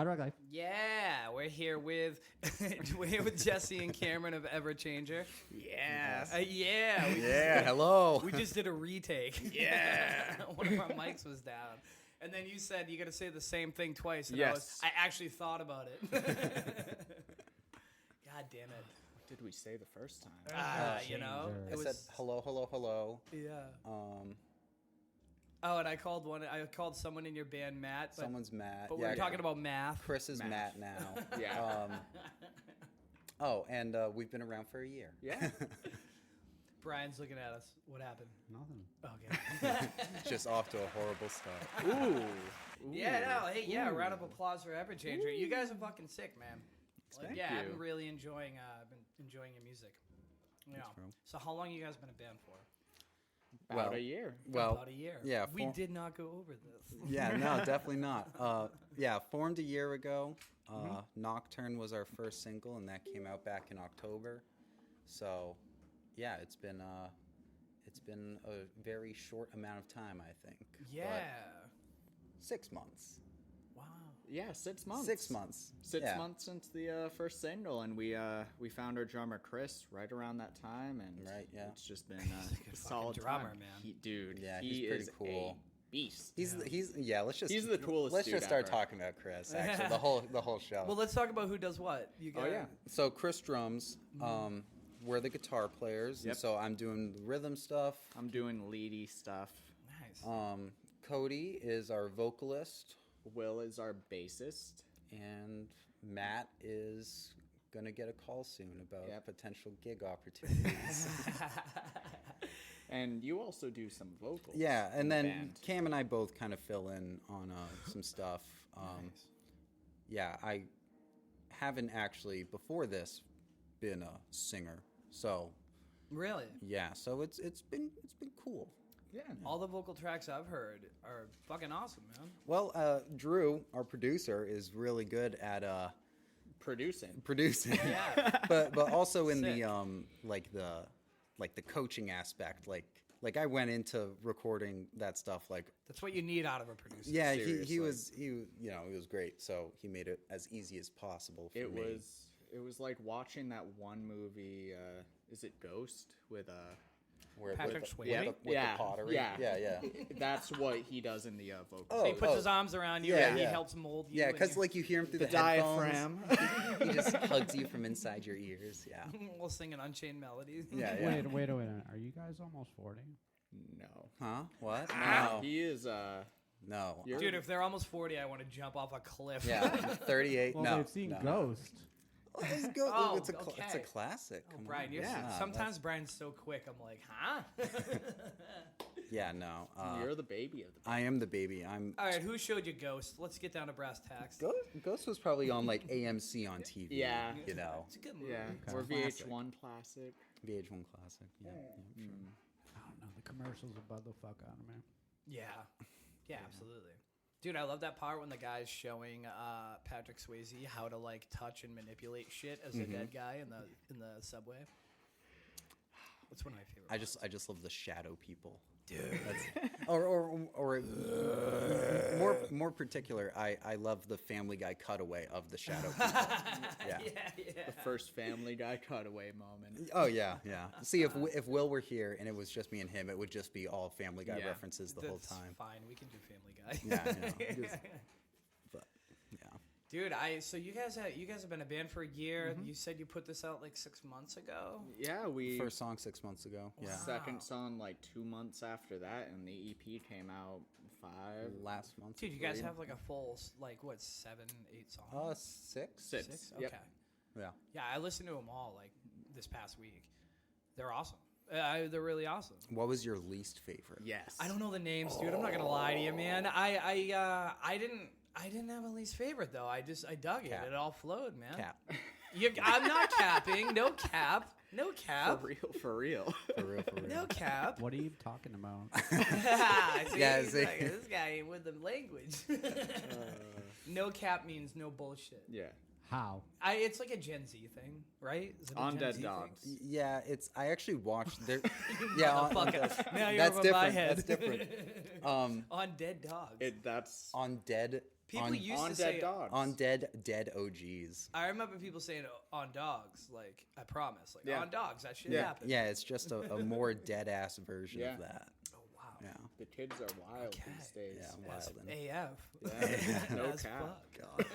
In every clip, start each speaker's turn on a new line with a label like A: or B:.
A: Ahardrocklife.
B: Yeah, we're here with Jessie and Cameron of Everchanger.
C: Yeah.
B: Yeah.
C: Hello.
B: We just did a retake.
C: Yeah.
B: One of our mics was down. And then you said you got to say the same thing twice. And
C: Yes.
B: I actually thought about it. God damn it.
C: What did we say the first time?
B: You know,
A: I
B: it
C: I
B: was,
C: said hello.
B: yeah.
C: Um,
B: Oh, and I called someone in your band Matt. But,
C: someone's Matt.
B: But we were talking about math.
C: Chris is
A: Matt.
C: Matt now.
D: Yeah.
C: And we've been around for a year.
D: Yeah.
B: Brian's looking at us. What happened?
A: Nothing.
B: Okay.
C: Just off to a horrible start.
D: Ooh.
B: Yeah, no, hey, yeah, round of applause for Everchanger. You guys are fucking sick, man. Like,
D: Thank
B: yeah,
D: you.
B: I've been really enjoying your music. Yeah.
C: bro.
B: So how long you guys been a band for?
D: About
C: Well,
D: a year.
C: Well,
B: About a year.
C: yeah,
B: We did not go over this.
C: yeah, no, definitely not. Formed a year ago. Nocturne was our first single, and that came out back in October. So, yeah, it's been a very short amount of time, I think.
B: Yeah.
C: But 6 months.
B: Wow.
D: Yeah, 6 months.
C: 6 months.
D: 6
C: Yeah.
D: months since the first single, and we found our drummer Chris right around that time, and
C: Right, yeah.
D: it's just been
B: a
D: a solid
B: fucking drummer,
D: time.
B: man.
D: Dude,
C: Yeah,
D: he
C: he's pretty
D: is
C: cool.
D: a beast.
C: He's
D: He's
C: the
D: coolest
C: Let's
D: dude
C: just start
D: ever.
C: talking about Chris. Actually, the whole show.
B: Well, let's talk about who does what. You
D: Oh
B: guys.
D: yeah.
C: So Chris drums. We're the guitar players, and
D: Yep.
C: so I'm doing the rhythm stuff.
D: I'm doing leady stuff.
B: Nice.
C: Cody is our vocalist,
D: Will is our bassist.
C: and Matt is gonna get a call soon about
D: Yep.
C: potential gig opportunities.
D: And you also do some vocals.
C: Yeah,
D: in
C: and
D: the
C: then
D: band.
C: Cam and I both kind of fill in on some stuff.
B: Nice.
C: Yeah, I haven't actually before this been a singer, so
B: Really?
C: yeah, so it's been cool.
D: Yeah.
B: All the vocal tracks I've heard are fucking awesome, man.
C: Well, Drew, our producer, is really good at
D: Producing.
C: producing,
B: Yeah.
C: but also in
B: Sick.
C: the coaching aspect. Like I went into recording that stuff. Like
B: That's what you need out of a producer.
C: yeah, he
D: Seriously.
C: was great. So he made it as easy as possible for
D: It
C: me.
D: was like watching that one movie. Is it Ghost with
C: Where,
B: Patrick
C: with,
B: Swayze?
C: with
D: Yeah,
C: the pottery.
D: yeah.
C: yeah.
D: That's what he does in the vocals.
C: Oh,
B: He puts his arms around you
C: yeah,
B: and he
C: yeah.
B: helps mold you.
C: Yeah,
B: and
C: because
B: you-
C: like you hear him through
D: The
C: the, headphones.
D: diaphragm.
C: He just hugs you from inside your ears. Yeah.
B: we'll sing an Unchained Melody.
C: Yeah, yeah.
A: Wait. Are you guys almost 40?
D: No.
C: Huh? What?
D: No. He is.
C: No.
D: You're-
B: Dude, if they're almost 40, I want to jump off a cliff.
C: Yeah, I'm 38.
A: Well,
C: no.
A: they've seen
C: no.
A: Ghost.
C: Oh, let's go.
B: Oh,
C: it's a
B: okay.
C: classic.
B: Oh,
C: Come
B: Brian,
C: on.
B: you're
D: Yeah,
B: sometimes Brian's so quick. I'm like, huh?
C: Yeah, no.
D: you're the baby of the.
C: I am the baby. I'm.
B: All right, who showed you Ghost? Let's get down to brass tacks.
C: Ghost was probably on like AMC on TV.
D: Yeah.
C: You know,
B: It's a good movie.
D: Yeah.
A: Okay.
D: Or
C: Classic.
D: VH1 classic.
C: VH1 classic. Yeah.
D: Mm.
C: Sure.
A: I don't know. The commercials will bug the fuck out of me.
B: Yeah. Yeah, absolutely. Dude, I love that part when the guy's showing Patrick Swayze how to like touch and manipulate shit as a dead guy in the subway. That's one of my favorite.
C: I just love the shadow people.
B: Dude.
C: Or more particular, I love the Family Guy cutaway of the shadow people. Yeah.
B: yeah.
D: The first Family Guy cutaway moment.
C: Oh yeah. See, if Will were here and it was just me and him, it would just be all Family Guy
D: Yeah.
C: references the whole
B: That's
C: time.
B: fine. We can do Family Guy.
C: Yeah, but yeah.
B: Dude, so you guys have been a band for a year. You said you put this out like 6 months ago.
D: Yeah, we
C: First song 6 months ago. Yeah.
D: second song like 2 months after that, and the EP came out 5.
C: Last month.
B: Dude, you guys have like a full like what 7, 8 songs?
C: 6.
D: 6.
B: Okay.
D: Yep.
C: Yeah.
B: Yeah, I listened to them all like this past week. They're awesome. They're really awesome.
C: What was your least favorite?
D: Yes.
B: I don't know the names, dude. I'm not gonna lie to you, man. I didn't have a least favorite though. I dug it.
C: Cap.
B: It all flowed, man.
C: Cap.
B: I'm not capping. No cap. No cap.
D: For real.
C: For real.
B: No cap.
A: What are you talking about?
B: See,
C: Yeah,
B: he's
C: see.
B: like, this guy ain't with the language. No cap means no bullshit.
D: Yeah.
A: How?
B: It's like a Gen Z thing, right? Is it a
D: On
B: Gen
D: Dead
B: Z
D: Dogs.
B: thing?
C: Yeah, I actually watched there. Yeah, on
B: Motherfucker. Now you're
C: that's
B: over
C: different.
B: my head.
C: That's different.
B: On Dead Dogs.
D: That's
C: On Dead
B: People used
D: on
B: to
D: dead
B: say
D: dogs.
C: On dead OGs.
B: I remember people saying on dogs, like I promise, like
D: Yeah.
B: on dogs, that shit
D: Yeah.
B: happened.
C: Yeah, it's just a more dead ass version
D: Yeah.
C: of that.
B: Oh wow.
C: Yeah.
D: The kids are wild
B: Okay.
D: these days.
C: Yeah.
B: As
C: Wildin'.
B: AF.
D: Yeah. No
B: As
D: cap.
B: fuck.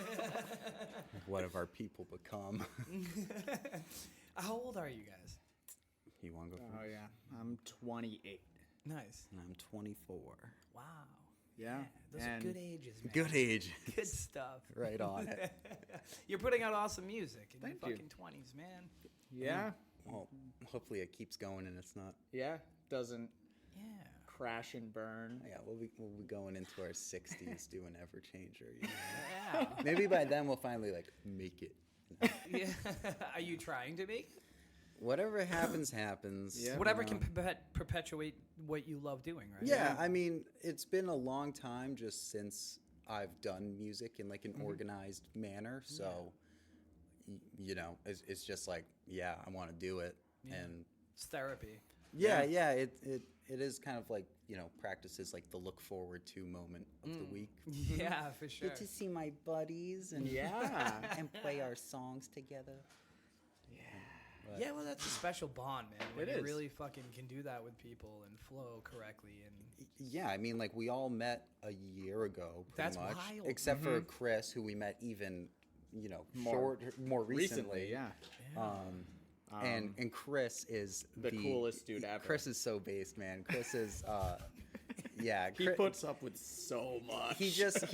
C: What have our people become?
B: How old are you guys?
C: You want to go
D: Oh
C: first?
D: yeah, I'm 28.
B: Nice.
C: And I'm 24.
B: Wow.
D: Yeah,
B: Those
D: and
B: are good ages, man.
C: Good age.
B: Good stuff.
C: Right on it.
B: You're putting out awesome music in
D: Thank
B: your
D: you.
B: fucking 20s, man.
D: yeah,
C: Well, hopefully it keeps going and it's not.
D: yeah, doesn't
B: Yeah.
D: crash and burn.
C: Yeah, we'll be going into our 60s doing Everchanger. You know?
B: Yeah.
C: Maybe by then we'll finally like make it.
B: Yeah. Are you trying to make?
C: Whatever happens, happens.
D: Yeah.
B: Whatever
C: you
B: can
C: know?
B: perpetuate what you love doing, right?
C: Yeah, I mean, it's been a long time just since I've done music in like an organized manner. So, you know, it's just like, yeah, I want to do it.
B: Yeah.
C: And
B: It's therapy.
C: yeah, it is kind of like, you know, practices like the look forward to moment of the week.
B: Yeah, for sure.
C: Get to see my buddies and
D: Yeah.
C: and play our songs together. But-
B: Yeah, well, that's a special bond, man. When
D: It
B: you
D: is.
B: really fucking can do that with people and flow correctly. And
C: Yeah, I mean, like we all met a year ago, pretty
B: That's
C: much,
B: wild.
C: except for Chris, who we met even, you know,
D: More
C: more recently.
D: yeah.
C: And Chris is
D: the coolest dude ever.
C: Chris is so based, man. Chris is, yeah.
D: He puts up with so much.
C: He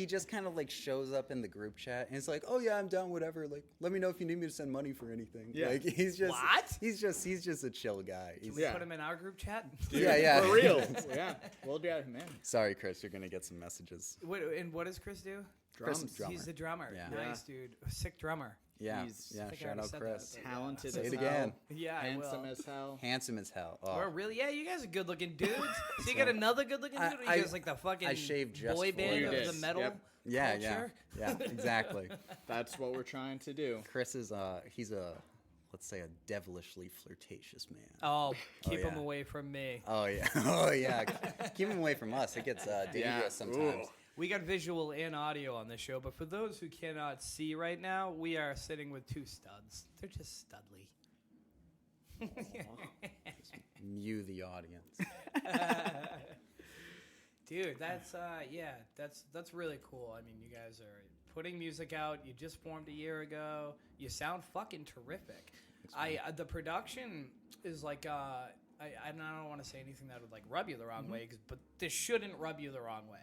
C: just kind of like shows up in the group chat and it's like, oh yeah, I'm down, whatever. Like, let me know if you need me to send money for anything.
D: Yeah.
C: Like he's just
B: What?
C: He's just a chill guy.
B: can
C: He's,
B: we
D: Yeah.
B: put him in our group chat?
C: yeah.
D: For real. Yeah. We'll get him in.
C: Sorry, Chris, you're gonna get some messages.
B: And what does Chris do?
C: Chris is
D: Drums.
C: drummer.
B: He's the drummer.
C: Yeah.
B: Nice, dude. Sick drummer.
C: Yeah,
D: He's-
C: yeah.
B: I think I
C: Shout
B: already
C: out
B: said
C: Chris.
B: that, but
D: Talented
C: Say
D: as
C: it
D: hell.
C: again.
B: Yeah, I
D: Handsome
B: will.
D: as hell.
C: Handsome as hell. Oh.
B: We're really, yeah, you guys are good looking dudes. So you got another good looking dude? Or
C: I-
B: you guys like the fucking
C: I shaved just
B: boy
C: for
B: band
C: you
B: of
D: did.
B: the metal
D: Yep.
C: Yeah,
B: culture?
C: yeah, exactly.
D: That's what we're trying to do.
C: Chris is he's a, let's say, a devilishly flirtatious man.
B: Oh, keep him
C: yeah.
B: away from me.
C: Oh yeah, oh yeah. Keep him away from us. It gets dangerous sometimes.
D: Ooh.
B: We got visual and audio on this show, but for those who cannot see right now, we are sitting with two studs. They're just studly.
C: Mew the audience.
B: Dude, that's that's really cool. I mean, you guys are putting music out. You just formed a year ago. You sound fucking terrific. The production is like I don't want to say anything that would like rub you the wrong way, but this shouldn't rub you the wrong way.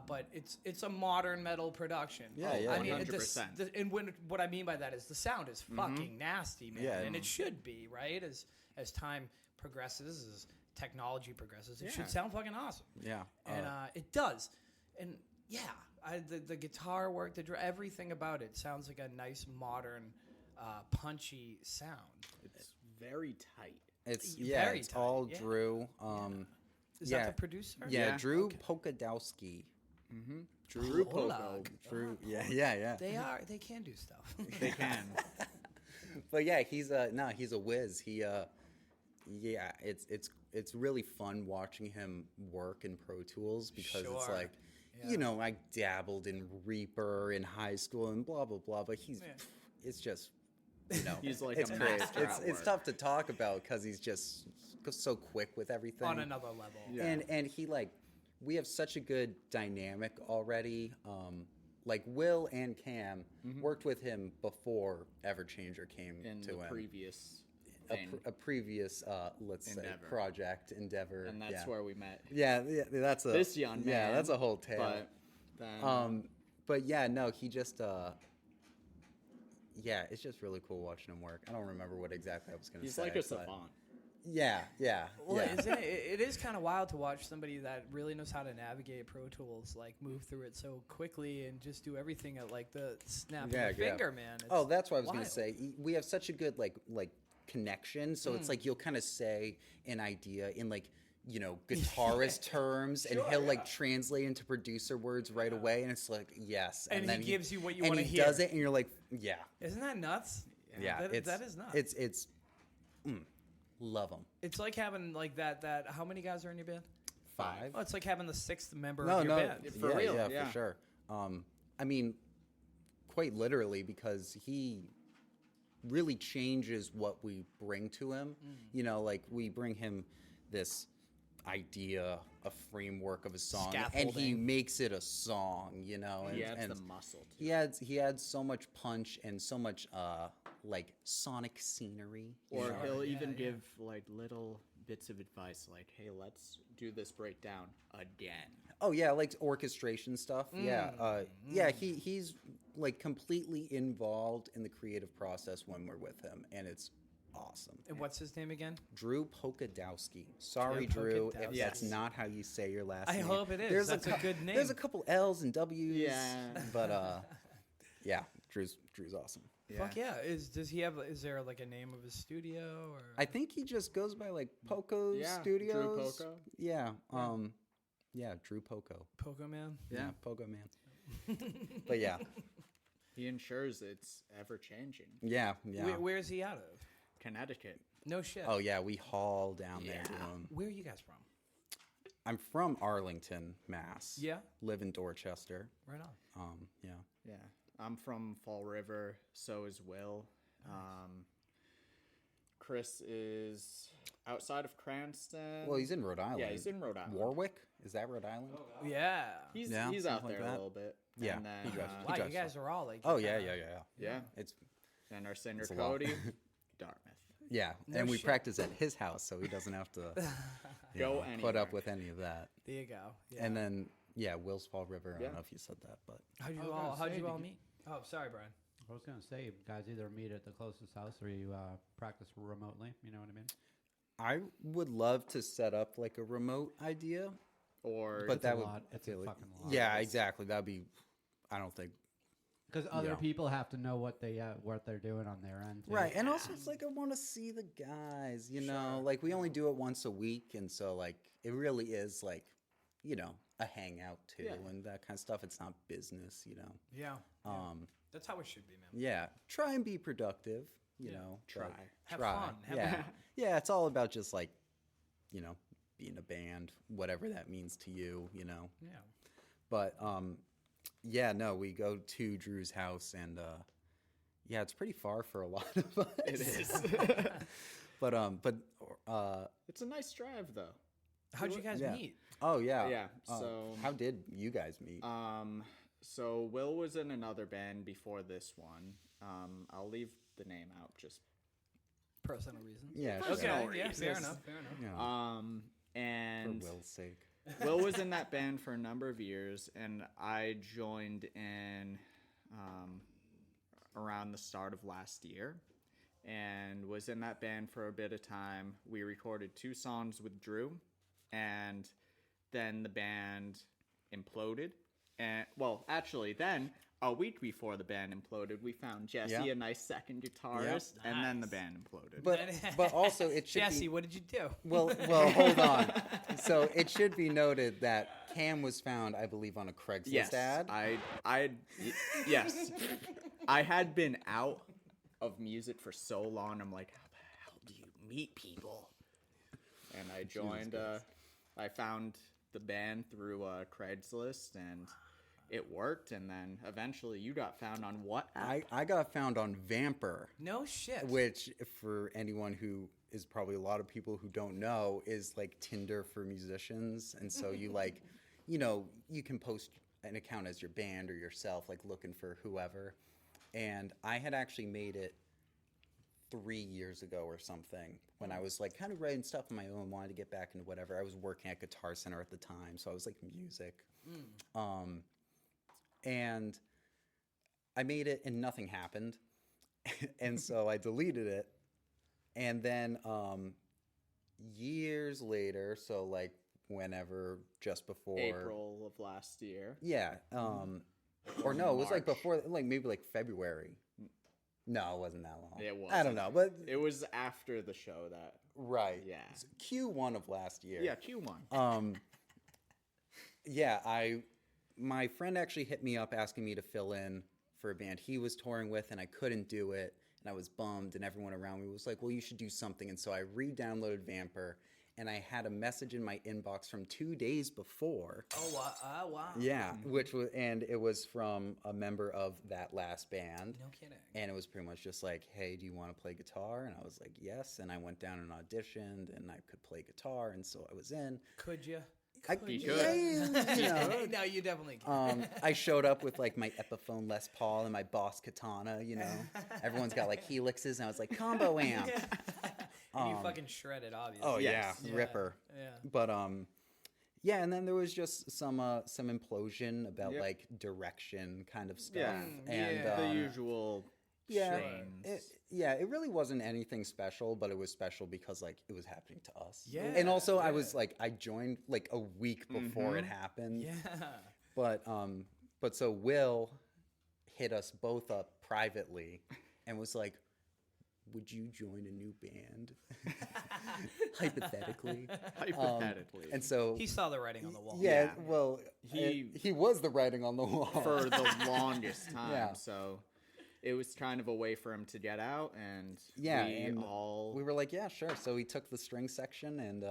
B: But it's a modern metal production.
C: Yeah, yeah.
B: I mean,
D: 100%.
B: and what I mean by that is the sound is fucking nasty, man,
C: Yeah.
B: and it should be, right? As time progresses, as technology progresses, it
D: Yeah.
B: should sound fucking awesome.
C: Yeah.
B: And it does. And yeah, the guitar work, everything about it sounds like a nice modern, punchy sound.
D: It's very tight.
C: It's
B: Very
C: it's
B: tight,
C: all
B: yeah.
C: Drew.
B: Is
C: yeah.
B: that the producer?
C: Yeah,
D: Yeah,
C: Drew
B: okay.
C: Pokadowski.
D: Drew
B: Hola.
D: Poco.
C: Drew. Yeah.
B: They can do stuff.
D: They can.
C: But yeah, he's a whiz. He yeah, it's really fun watching him work in Pro Tools because it's
B: Sure.
C: like,
B: Yeah.
C: you know, I dabbled in Reaper in high school and blah blah blah, but
B: Yeah.
C: it's just, you know,
D: He's like
C: it's
D: a
C: great.
D: master at
C: It's
D: work.
C: tough to talk about because he's just so quick with everything.
B: On another level.
D: Yeah.
C: And he like, we have such a good dynamic already. Like Will and Cam worked with him before Everchanger came
D: in
C: to
D: the
C: him.
D: previous
C: A,
D: thing.
C: a previous, let's say,
D: Endeavor.
C: project endeavor.
D: And that's
C: yeah.
D: where we met
C: Yeah, that's a
D: this young man.
C: Yeah, that's a whole tale.
D: But then,
C: But yeah, no, he just yeah, it's just really cool watching him work. I don't remember what exactly I was gonna
D: he's
C: say.
D: like a
C: but-
D: savant.
C: Yeah.
B: Well,
C: yeah.
B: isn't it is kind of wild to watch somebody that really knows how to navigate Pro Tools, like move through it so quickly and just do everything at like the snap of
C: Yeah,
B: a
C: yeah.
B: finger, man. It's
C: Oh, that's what I was gonna
B: wild.
C: say. We have such a good like connection, so
B: Hmm.
C: it's like you'll kind of say an idea in like, you know, guitarist terms, and he'll like translate into producer words right away, and it's like yes,
B: And
C: then
B: he gives you what you
C: and
B: wanna
C: he
B: hear.
C: does it, and you're like yeah,
B: Isn't that nuts?
C: yeah.
B: that is nuts.
C: It's love them.
B: It's like having like that. How many guys are in your band?
C: 5.
B: Oh, it's like having the 6th member
C: No,
B: of your
C: no,
B: band.
D: For
C: yeah,
D: real,
C: yeah,
D: yeah.
C: for sure. I mean, quite literally, because he really changes what we bring to him. You know, like we bring him this idea, a framework of a song, and he
B: Scaffolding.
C: makes it a song, you know.
D: He
C: And,
D: adds
C: and
D: the muscle to
C: he adds so much punch and so much like sonic scenery. you
D: Or
C: know?
D: he'll
B: Yeah,
D: even
B: yeah.
D: give like little bits of advice, like, "Hey, let's do this breakdown again."
C: Oh yeah, like orchestration stuff. Yeah, he's like completely involved in the creative process when we're with him, and it's awesome.
B: And what's his name again?
C: Drew Pokadowski. Sorry,
B: Drew
C: Drew, if
B: Pokadowski.
C: that's not how you say your last
B: I
C: name.
B: hope it is. That's a good name.
C: There's a couple L's and W's.
D: Yeah.
C: But yeah, Drew's awesome.
B: Fuck yeah! Is he have? Is there like a name of his studio or?
C: I think he just goes by like Poco
D: Yeah,
C: Studios.
D: Drew Poco.
C: Yeah. Yeah, Drew Poco.
B: Pogo Man.
C: Yeah, Pogo Man. But yeah.
D: He ensures it's ever changing.
C: Yeah.
B: Where is he out of?
D: Connecticut.
B: No shit.
C: Oh yeah, we haul down there to
D: Yeah.
C: him.
B: Where are you guys from?
C: I'm from Arlington, Mass.
B: Yeah.
C: Live in Dorchester.
B: Right on.
C: Yeah.
D: Yeah. I'm from Fall River. So is Will. Chris is outside of Cranston.
C: Well, he's in Rhode Island.
D: Yeah, he's in Rhode Island.
C: Warwick? Is that Rhode Island?
B: Yeah.
D: He's
C: Yeah,
D: he's out
C: something like
D: there a
C: that.
D: little bit.
C: Yeah,
D: And then,
C: he drives-
B: Wow, you
C: drives
B: guys are all like.
C: Oh yeah.
D: yeah.
C: It's
D: And our singer
C: It's a lot.
D: Cody, Dartmouth.
C: yeah,
B: No
C: and we
B: shit.
C: practice at his house, so he doesn't have to
D: Go
C: put up
D: anywhere.
C: with any of that.
B: There you go. Yeah.
C: And then Will's Fall River. I
D: Yeah.
C: don't know if you said that, but
B: how'd you
A: I was
B: all
A: gonna say,
B: meet?
A: did you-
B: Oh, sorry, Brian.
A: I was gonna say, you guys either meet at the closest house or you practice remotely. You know what I mean?
C: I would love to set up like a remote idea,
D: Or
C: but
A: It's
C: that
A: a
C: would
A: lot. It's a
C: feel like-
A: fucking lot.
C: Yeah, exactly. That'd be. I don't think.
A: Because other
C: Yeah.
A: people have to know what they're doing on their end. Too.
C: Right, and also it's like I want to see the guys, you know. Like we only do it once a week, and so like it really is like, a hangout too,
D: Yeah.
C: and that kind of stuff. It's not business,
B: Yeah. That's how it should be, man.
C: Yeah, try and be productive, you
B: Yeah.
C: know.
D: Try.
C: but
B: Have
C: try.
B: fun. Have
C: yeah,
B: fun.
C: yeah. It's all about just like, being a band, whatever that means to you,
B: Yeah.
C: But yeah, no, we go to Drew's house, and yeah, it's pretty far for a lot of us.
D: it is.
C: But
D: It's a nice drive though.
B: How'd you guys
C: Yeah.
B: meet?
C: oh yeah,
D: Yeah, so-
C: how did you guys meet?
D: So Will was in another band before this one. I'll leave the name out just
B: Personal reasons.
C: yeah, sure.
B: Okay.
D: Personal
B: Yeah. Fair
D: reasons.
B: enough. Fair enough.
C: Yeah,
D: and
C: for Will's sake.
D: Will was in that band for a number of years, and I joined in around the start of last year, and was in that band for a bit of time. We recorded 2 songs with Drew, and then the band imploded. And well, actually, then a week before the band imploded, we found Jessie,
C: Yeah.
D: a nice second guitarist, and then the band imploded.
C: But also it should
B: Jesse,
C: be
B: what did you do?
C: well hold on. So it should be noted that Cam was found, I believe, on a Craigslist
D: Yes,
C: ad.
D: yes. I had been out of music for so long. I'm like, how the hell do you meet people? And I joined. I found the band through Craigslist, and it worked. And then eventually, you got found on what?
C: I got found on Vamper,
B: No shit.
C: which for anyone who is probably a lot of people who don't know is like Tinder for musicians. And so you like, you can post an account as your band or yourself, like looking for whoever. And I had actually made it 3 years ago or something when I was like kind of writing stuff on my own, wanted to get back into whatever. I was working at Guitar Center at the time, so I was like music. And I made it and nothing happened. And so I deleted it. And then years later, so like whenever, just before
D: April of last year.
C: Yeah. Or no, it was like
D: March.
C: before, like maybe like February. No, it wasn't that long.
D: It
C: I don't
D: wasn't.
C: know, but
D: It was after the show that.
C: right.
D: Yeah.
C: It's Q1 of last year.
D: Yeah, Q1.
C: Yeah, my friend actually hit me up asking me to fill in for a band he was touring with, and I couldn't do it, and I was bummed, and everyone around me was like, well, you should do something. And so I re-downloaded Vamper, and I had a message in my inbox from 2 days before.
B: Oh, wow.
C: Yeah, and it was from a member of that last band.
B: No kidding.
C: And it was pretty much just like, hey, do you want to play guitar? And I was like, yes. And I went down and auditioned, and I could play guitar, and so I was in.
B: Could you?
D: You could.
C: Yeah,
B: No, you definitely can.
C: I showed up with like my Epiphone Les Paul and my Boss Katana, you know. Everyone's got like helixes, and I was like, combo amp.
B: And you fucking shredded, obviously.
C: Oh,
D: Yes.
C: yeah, ripper.
B: Yeah.
C: But, yeah, and then there was just some implosion about like direction kind of stuff.
D: Yeah.
C: And
D: The usual
C: yeah,
D: chains.
C: it really wasn't anything special, but it was special because like it was happening to us.
B: Yeah,
C: and also I
B: yeah.
C: was like, I joined like a week before it happened.
B: Yeah.
C: But so Will hit us both up privately and was like, would you join a new band? Hypothetically.
D: Hypothetically.
C: And so
B: He saw the writing on the wall.
C: yeah,
D: Yeah.
C: well, he was the writing on the wall.
D: for the longest time.
C: Yeah.
D: So it was kind of a way for him to get out, and
C: Yeah,
D: we
C: and
D: all
C: we were like, yeah, sure. So he took the string section and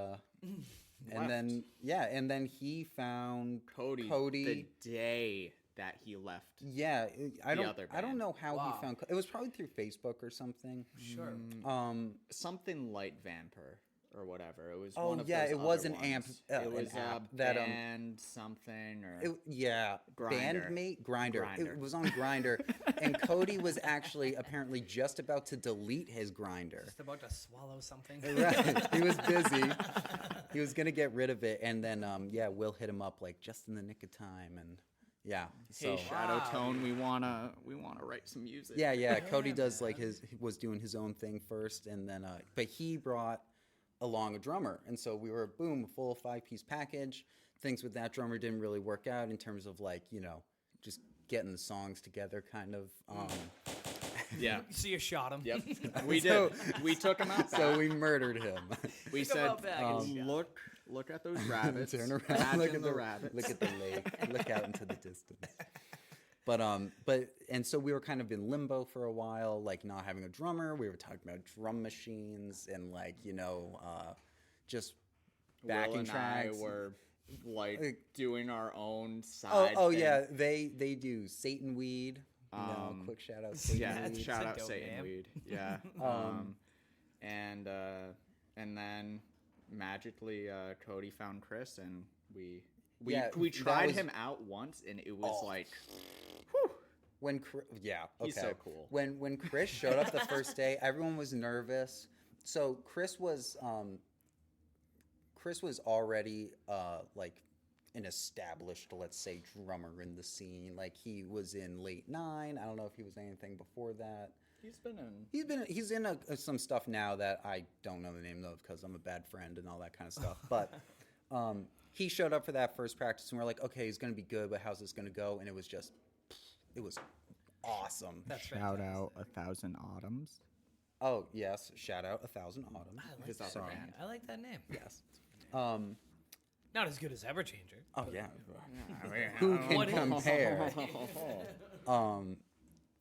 D: Left.
C: then he found
D: Cody the day that he left.
C: Yeah, I
D: other
C: don't
D: band.
C: know how
B: Wow.
C: he found. It was probably through Facebook or something.
B: Sure.
D: Something light vamper or whatever. It was
C: Oh,
D: one of
C: yeah,
D: those
C: it was
D: other
C: an amp-
D: ones.
C: an
D: It was
C: app
D: a
C: that,
D: band something or Grindr.
C: Grinder. It was on Grinder, and Cody was actually apparently just about to delete his Grinder.
B: Just about to swallow something.
C: Right, he was busy. He was gonna get rid of it, and then Will hit him up like just in the nick of time, and yeah. So
D: Hey, Shadow Tone, we wanna write some music.
C: yeah, Cody does like he was doing his own thing first, and then but he brought along a drummer, and so we were boom, a full 5-piece package. Things with that drummer didn't really work out in terms of like just getting the songs together, kind of.
D: Yeah.
B: So you shot him.
D: Yep. We did. We took him out.
C: So we murdered him.
D: We
B: Took him
D: said,
B: out back and shot.
D: look at those rabbits.
C: Turn around,
D: Imagine
C: look at
D: the rabbits.
C: Look at the lake. Look out into the distance. But and so we were kind of in limbo for a while, like not having a drummer. We were talking about drum machines and like just backing
D: Will and
C: tracks.
D: I were like doing our own side.
C: Oh
D: thing.
C: yeah, they do Satan Weed. Quick shout out Satan
D: Yeah,
C: Weed.
D: shout
B: a
D: out
B: dope
D: Satan
B: name.
D: Weed. Yeah. And then magically Cody found Chris, and we
C: Yeah,
D: we
C: that
D: tried
C: was-
D: him out once, and it was like
C: When okay.
D: He's so cool.
C: When Chris showed up the first day, everyone was nervous. So Chris was already like an established, let's say, drummer in the scene. Like he was in Late Nine. I don't know if he was anything before that. He's in some stuff now that I don't know the name of because I'm a bad friend and all that kind of stuff. But he showed up for that first practice, and we're like, okay, he's gonna be good, but how's this gonna go? And it was awesome.
B: That's
D: shout
B: fantastic.
D: out 1,000 Autumns.
C: Oh yes, shout out 1,000 Autumn.
B: I like
D: His
B: that
D: other
B: name.
D: band.
B: I like that name.
C: Yes.
B: Not as good as Everchanger.
C: Oh yeah.
D: Who
C: Who
B: What
C: can
B: is-
C: compare?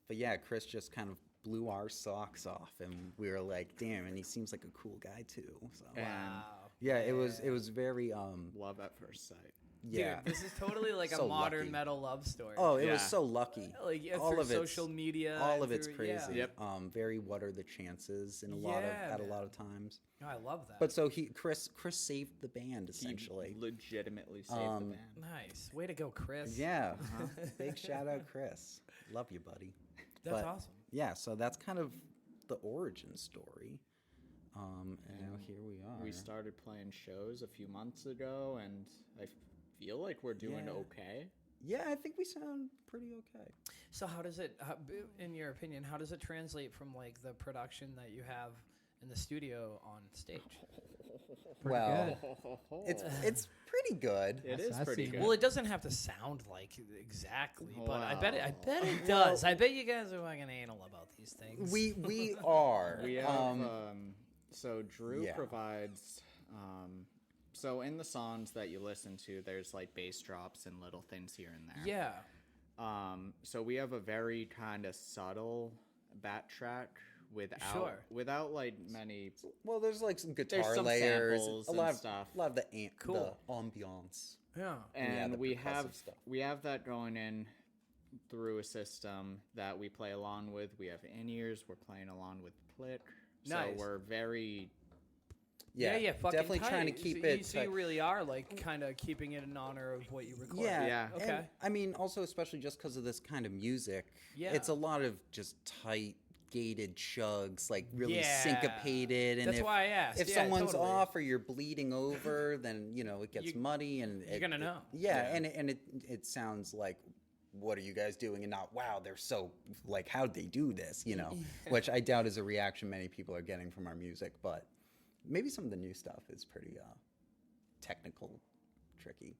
C: But yeah, Chris just kind of blew our socks off, and we were like, damn, and he seems like a cool guy too. So
B: Wow.
C: yeah, it was very
D: Love at first sight.
C: yeah.
B: Dude, this is totally like a
C: So
B: modern
C: lucky.
B: metal love story.
C: Oh, it was
D: Yeah.
C: so lucky.
B: Like
C: all
B: through
C: of it's
B: social media.
C: all
B: and
C: of it's
B: through-
C: crazy.
B: Yeah.
D: Yep.
C: Very what are the chances in a
B: Yeah,
C: lot of times.
B: No, I love that.
C: But so Chris saved the band essentially.
D: He legitimately saved the band.
B: nice. Way to go, Chris.
C: Yeah. Big shout out Chris. Love you, buddy.
B: That's
C: But,
B: awesome.
C: Yeah, so that's kind of the origin story. And now here we are.
D: We started playing shows a few months ago, and I feel like we're doing
C: Yeah.
D: okay.
C: Yeah, I think we sound pretty okay.
B: So how does it, in your opinion, how does it translate from like the production that you have in the studio on stage?
C: Well, it's pretty good.
D: It
A: That's-
D: is
A: that's
D: pretty
A: the-
D: good.
B: Well, it doesn't have to sound like exactly, but I bet
D: Wow.
B: it does. I bet you guys are fucking anal about these things.
C: We are.
D: We have so Drew
C: yeah.
D: provides so in the songs that you listen to, there's like bass drops and little things here and there.
B: Yeah.
D: So we have a very kind of subtle bat track without like many.
C: Well, there's like some guitar
D: There's some
C: layers,
D: samples
C: a
D: and
C: lot of
D: stuff.
C: a lot of the
B: Cool.
C: the ambiance.
B: Yeah.
D: And
C: the
D: we
C: percussive
D: have
C: stuff.
D: that going in through a system that we play along with. We have in-ears. We're playing along with Plick. So
B: Nice.
D: we're very
B: Yeah, fucking
C: definitely
B: tight.
C: trying to keep
B: so
C: it.
B: You, so you really are like kind of keeping it in honor of what you record.
C: Yeah.
D: Yeah.
C: and,
B: Okay.
C: I mean, also especially just because of this kind of music.
B: Yeah.
C: It's a lot of just tight, gated chugs, like really
B: Yeah.
C: syncopated. And
B: That's
C: if,
B: why I asked.
C: if
B: Yeah,
C: someone's
B: totally.
C: off or you're bleeding over, then it gets
B: You-
C: muddy and
B: you're gonna know.
C: Yeah, and it sounds like, what are you guys doing? And not, wow, they're so like, how'd they do this? Which I doubt is a reaction many people are getting from our music, but maybe some of the new stuff is pretty technical, tricky.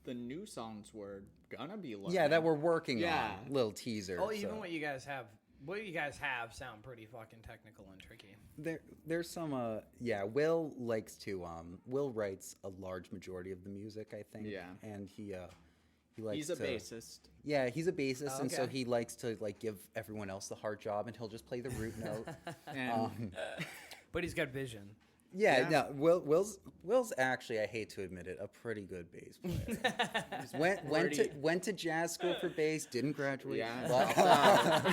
D: the new songs we're gonna be learning.
C: Yeah, that we're working
D: Yeah.
C: on. Little teaser.
B: Oh, even
C: so.
B: what you guys have sound pretty fucking technical and tricky.
C: There's some Will likes to Will writes a large majority of the music, I think.
D: Yeah.
C: And he likes
D: He's a
C: to,
D: bassist.
C: Yeah, he's a bassist, and so
B: Okay.
C: he likes to like give everyone else the hard job, and he'll just play the root note.
D: And
B: But he's got vision.
C: Yeah,
D: Yeah.
C: no, Will's actually, I hate to admit it, a pretty good bass player. Just went to jazz school for bass, didn't graduate.
D: Yeah.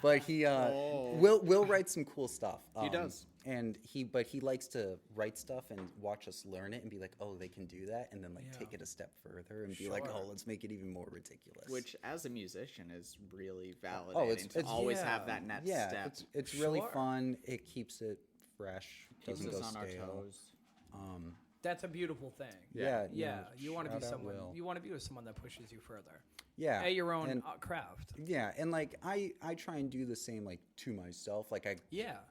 C: But he Will writes some cool stuff.
D: He does.
C: And he likes to write stuff and watch us learn it and be like, oh, they can do that, and then like
B: Yeah.
C: take it a step further and be like,
B: Sure.
C: oh, let's make it even more ridiculous.
D: which, as a musician, is really validating
C: it's-
D: to always
B: yeah.
D: have that next
C: yeah,
D: step.
C: it's really
B: Sure.
C: fun. It keeps it fresh,
D: Keeps
C: doesn't
D: us
C: go
D: on our
C: stale.
D: toes.
B: That's a beautiful thing.
C: Yeah,
B: You want to be
C: shout out
B: someone.
C: Will.
B: You want to be with someone that pushes you further
C: Yeah,
B: at your own
C: and-
B: craft.
C: Yeah, and like I try and do the same like to myself. Like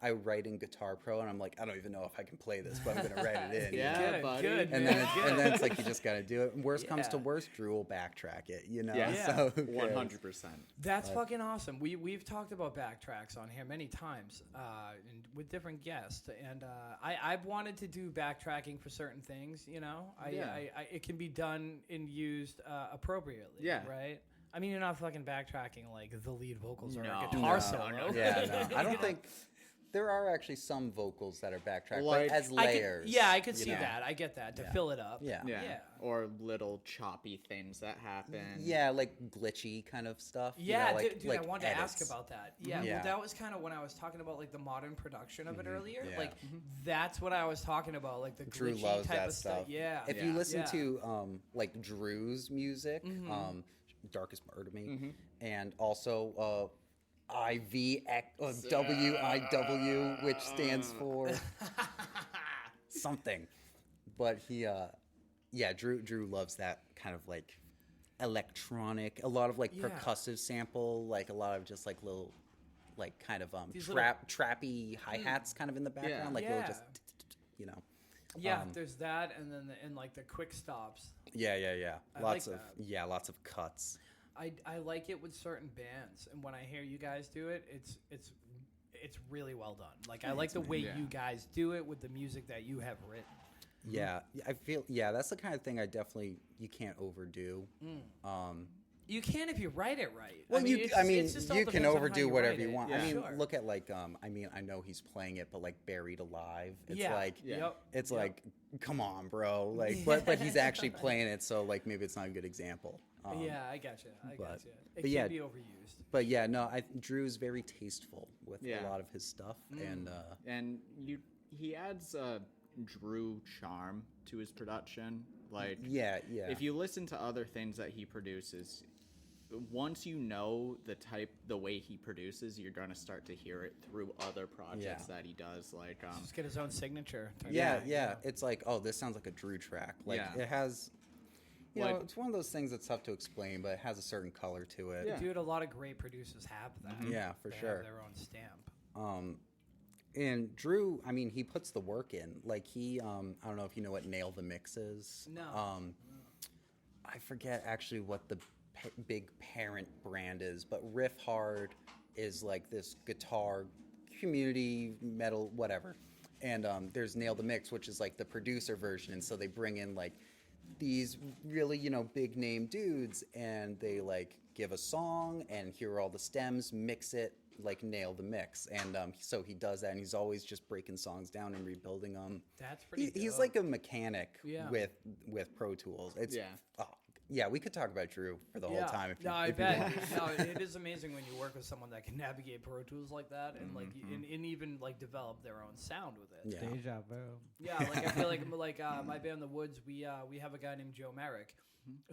C: I write in Guitar Pro, and I'm like, I don't even know if I can play this, but I'm gonna write it in.
D: Yeah,
B: good,
D: buddy.
B: good,
C: And
B: man,
C: then
B: good.
C: and then it's like you just gotta do it. And worst comes to
B: Yeah.
C: worst, Drew will backtrack it.
D: Yeah.
B: Yeah.
C: So who cares?
D: 100%.
B: That's fucking awesome. We've talked about backtracks on here many times, and with different guests, and I've wanted to do backtracking for certain things. It can be done and used appropriately.
D: Yeah.
B: Right. I mean, you're not fucking backtracking like the lead vocals or a
D: No.
B: guitar
C: No,
B: solo.
C: Yeah, no, I don't think there are actually some vocals that are backtracked,
D: Like-
C: but as layers.
B: I could
C: you
B: see
C: know?
B: that. I get that to
C: Yeah.
B: fill it up.
C: Yeah.
D: Yeah.
B: Yeah.
D: Or little choppy things that happen.
C: Yeah, like glitchy kind of stuff. you
B: Yeah,
C: know, like,
B: dude,
C: like
B: I wanted to ask
C: edits.
B: about that. Yeah,
C: Yeah.
B: well, that was kind of when I was talking about like the modern production of it earlier.
C: Yeah.
B: Like that's what I was talking about, like the
C: Drew
B: glitchy
C: loves
B: type
C: that
B: of
C: stuff.
B: Yeah.
C: If you listen
B: Yeah.
C: to like Drew's music, Darkest Part of Me, and also WIW, which stands for something. But Drew loves that kind of like electronic, a lot of like
B: Yeah.
C: percussive sample, like a lot of just like little, like kind of
B: These
C: trappy hi hats kind of in the background, like little
B: Yeah.
C: just you know.
B: Yeah, there's that, and then like the quick stops.
C: Yeah.
B: I
C: Lots
B: like
C: of
B: that.
C: lots of cuts.
B: I like it with certain bands, and when I hear you guys do it, it's really well done. Like I like the way
D: Yeah.
B: you guys do it with the music that you have written.
C: Yeah, I feel that's the kind of thing you can't overdo.
B: You can if you write it right.
C: Well,
B: it's just all
C: you can
B: depends on how
C: overdo whatever
B: write
C: you
B: it.
C: want.
D: Yeah.
C: I mean,
B: Sure.
C: look at like I know he's playing it, but like Buried Alive, it's
B: Yeah.
C: like
B: Yep.
C: it's
B: Yep.
C: like come on, bro. Like, but he's actually playing it, so like maybe it's not a good example.
B: Yeah, I gotcha. It
C: but
B: can
C: yeah.
B: be overused.
C: But yeah, no, Drew's very tasteful with
D: Yeah.
C: a lot of his stuff,
D: And he adds a Drew charm to his production. Like,
C: yeah.
D: if you listen to other things that he produces, once you know the way he produces, you're gonna start to hear it through other projects
C: Yeah.
D: that he does. Like,
B: Just get his own signature.
C: Yeah. It's like, oh, this sounds like a Drew track. Like
D: Yeah.
C: it has, you
D: Like-
C: know, it's one of those things that's tough to explain, but it has a certain color to it.
D: Yeah.
B: Dude, a lot of great producers have that.
C: Yeah, for
B: They
C: sure.
B: have their own stamp.
C: And Drew, I mean, he puts the work in. Like he, I don't know if you know what Nail the Mix is.
B: No.
C: I forget actually what the big parent brand is, but Riff Hard is like this guitar community metal whatever. And there's Nail the Mix, which is like the producer version. And so they bring in like these really, big name dudes, and they like give a song and here are all the stems, mix it like nail the mix, and so he does that, and he's always just breaking songs down and rebuilding them.
B: That's pretty.
C: He's
B: dope.
C: like a mechanic
B: Yeah.
C: with Pro Tools. It's
D: Yeah.
C: oh, yeah, we could talk about Drew for the whole time if you,
B: no, I
C: if you
B: bet.
C: want.
B: No, it is amazing when you work with someone that can navigate Pro Tools like that, and like and even like develop their own sound with it.
C: Yeah.
A: Deja vu.
B: Yeah, like I feel like my band, The Woods, we have a guy named Joe Merrick,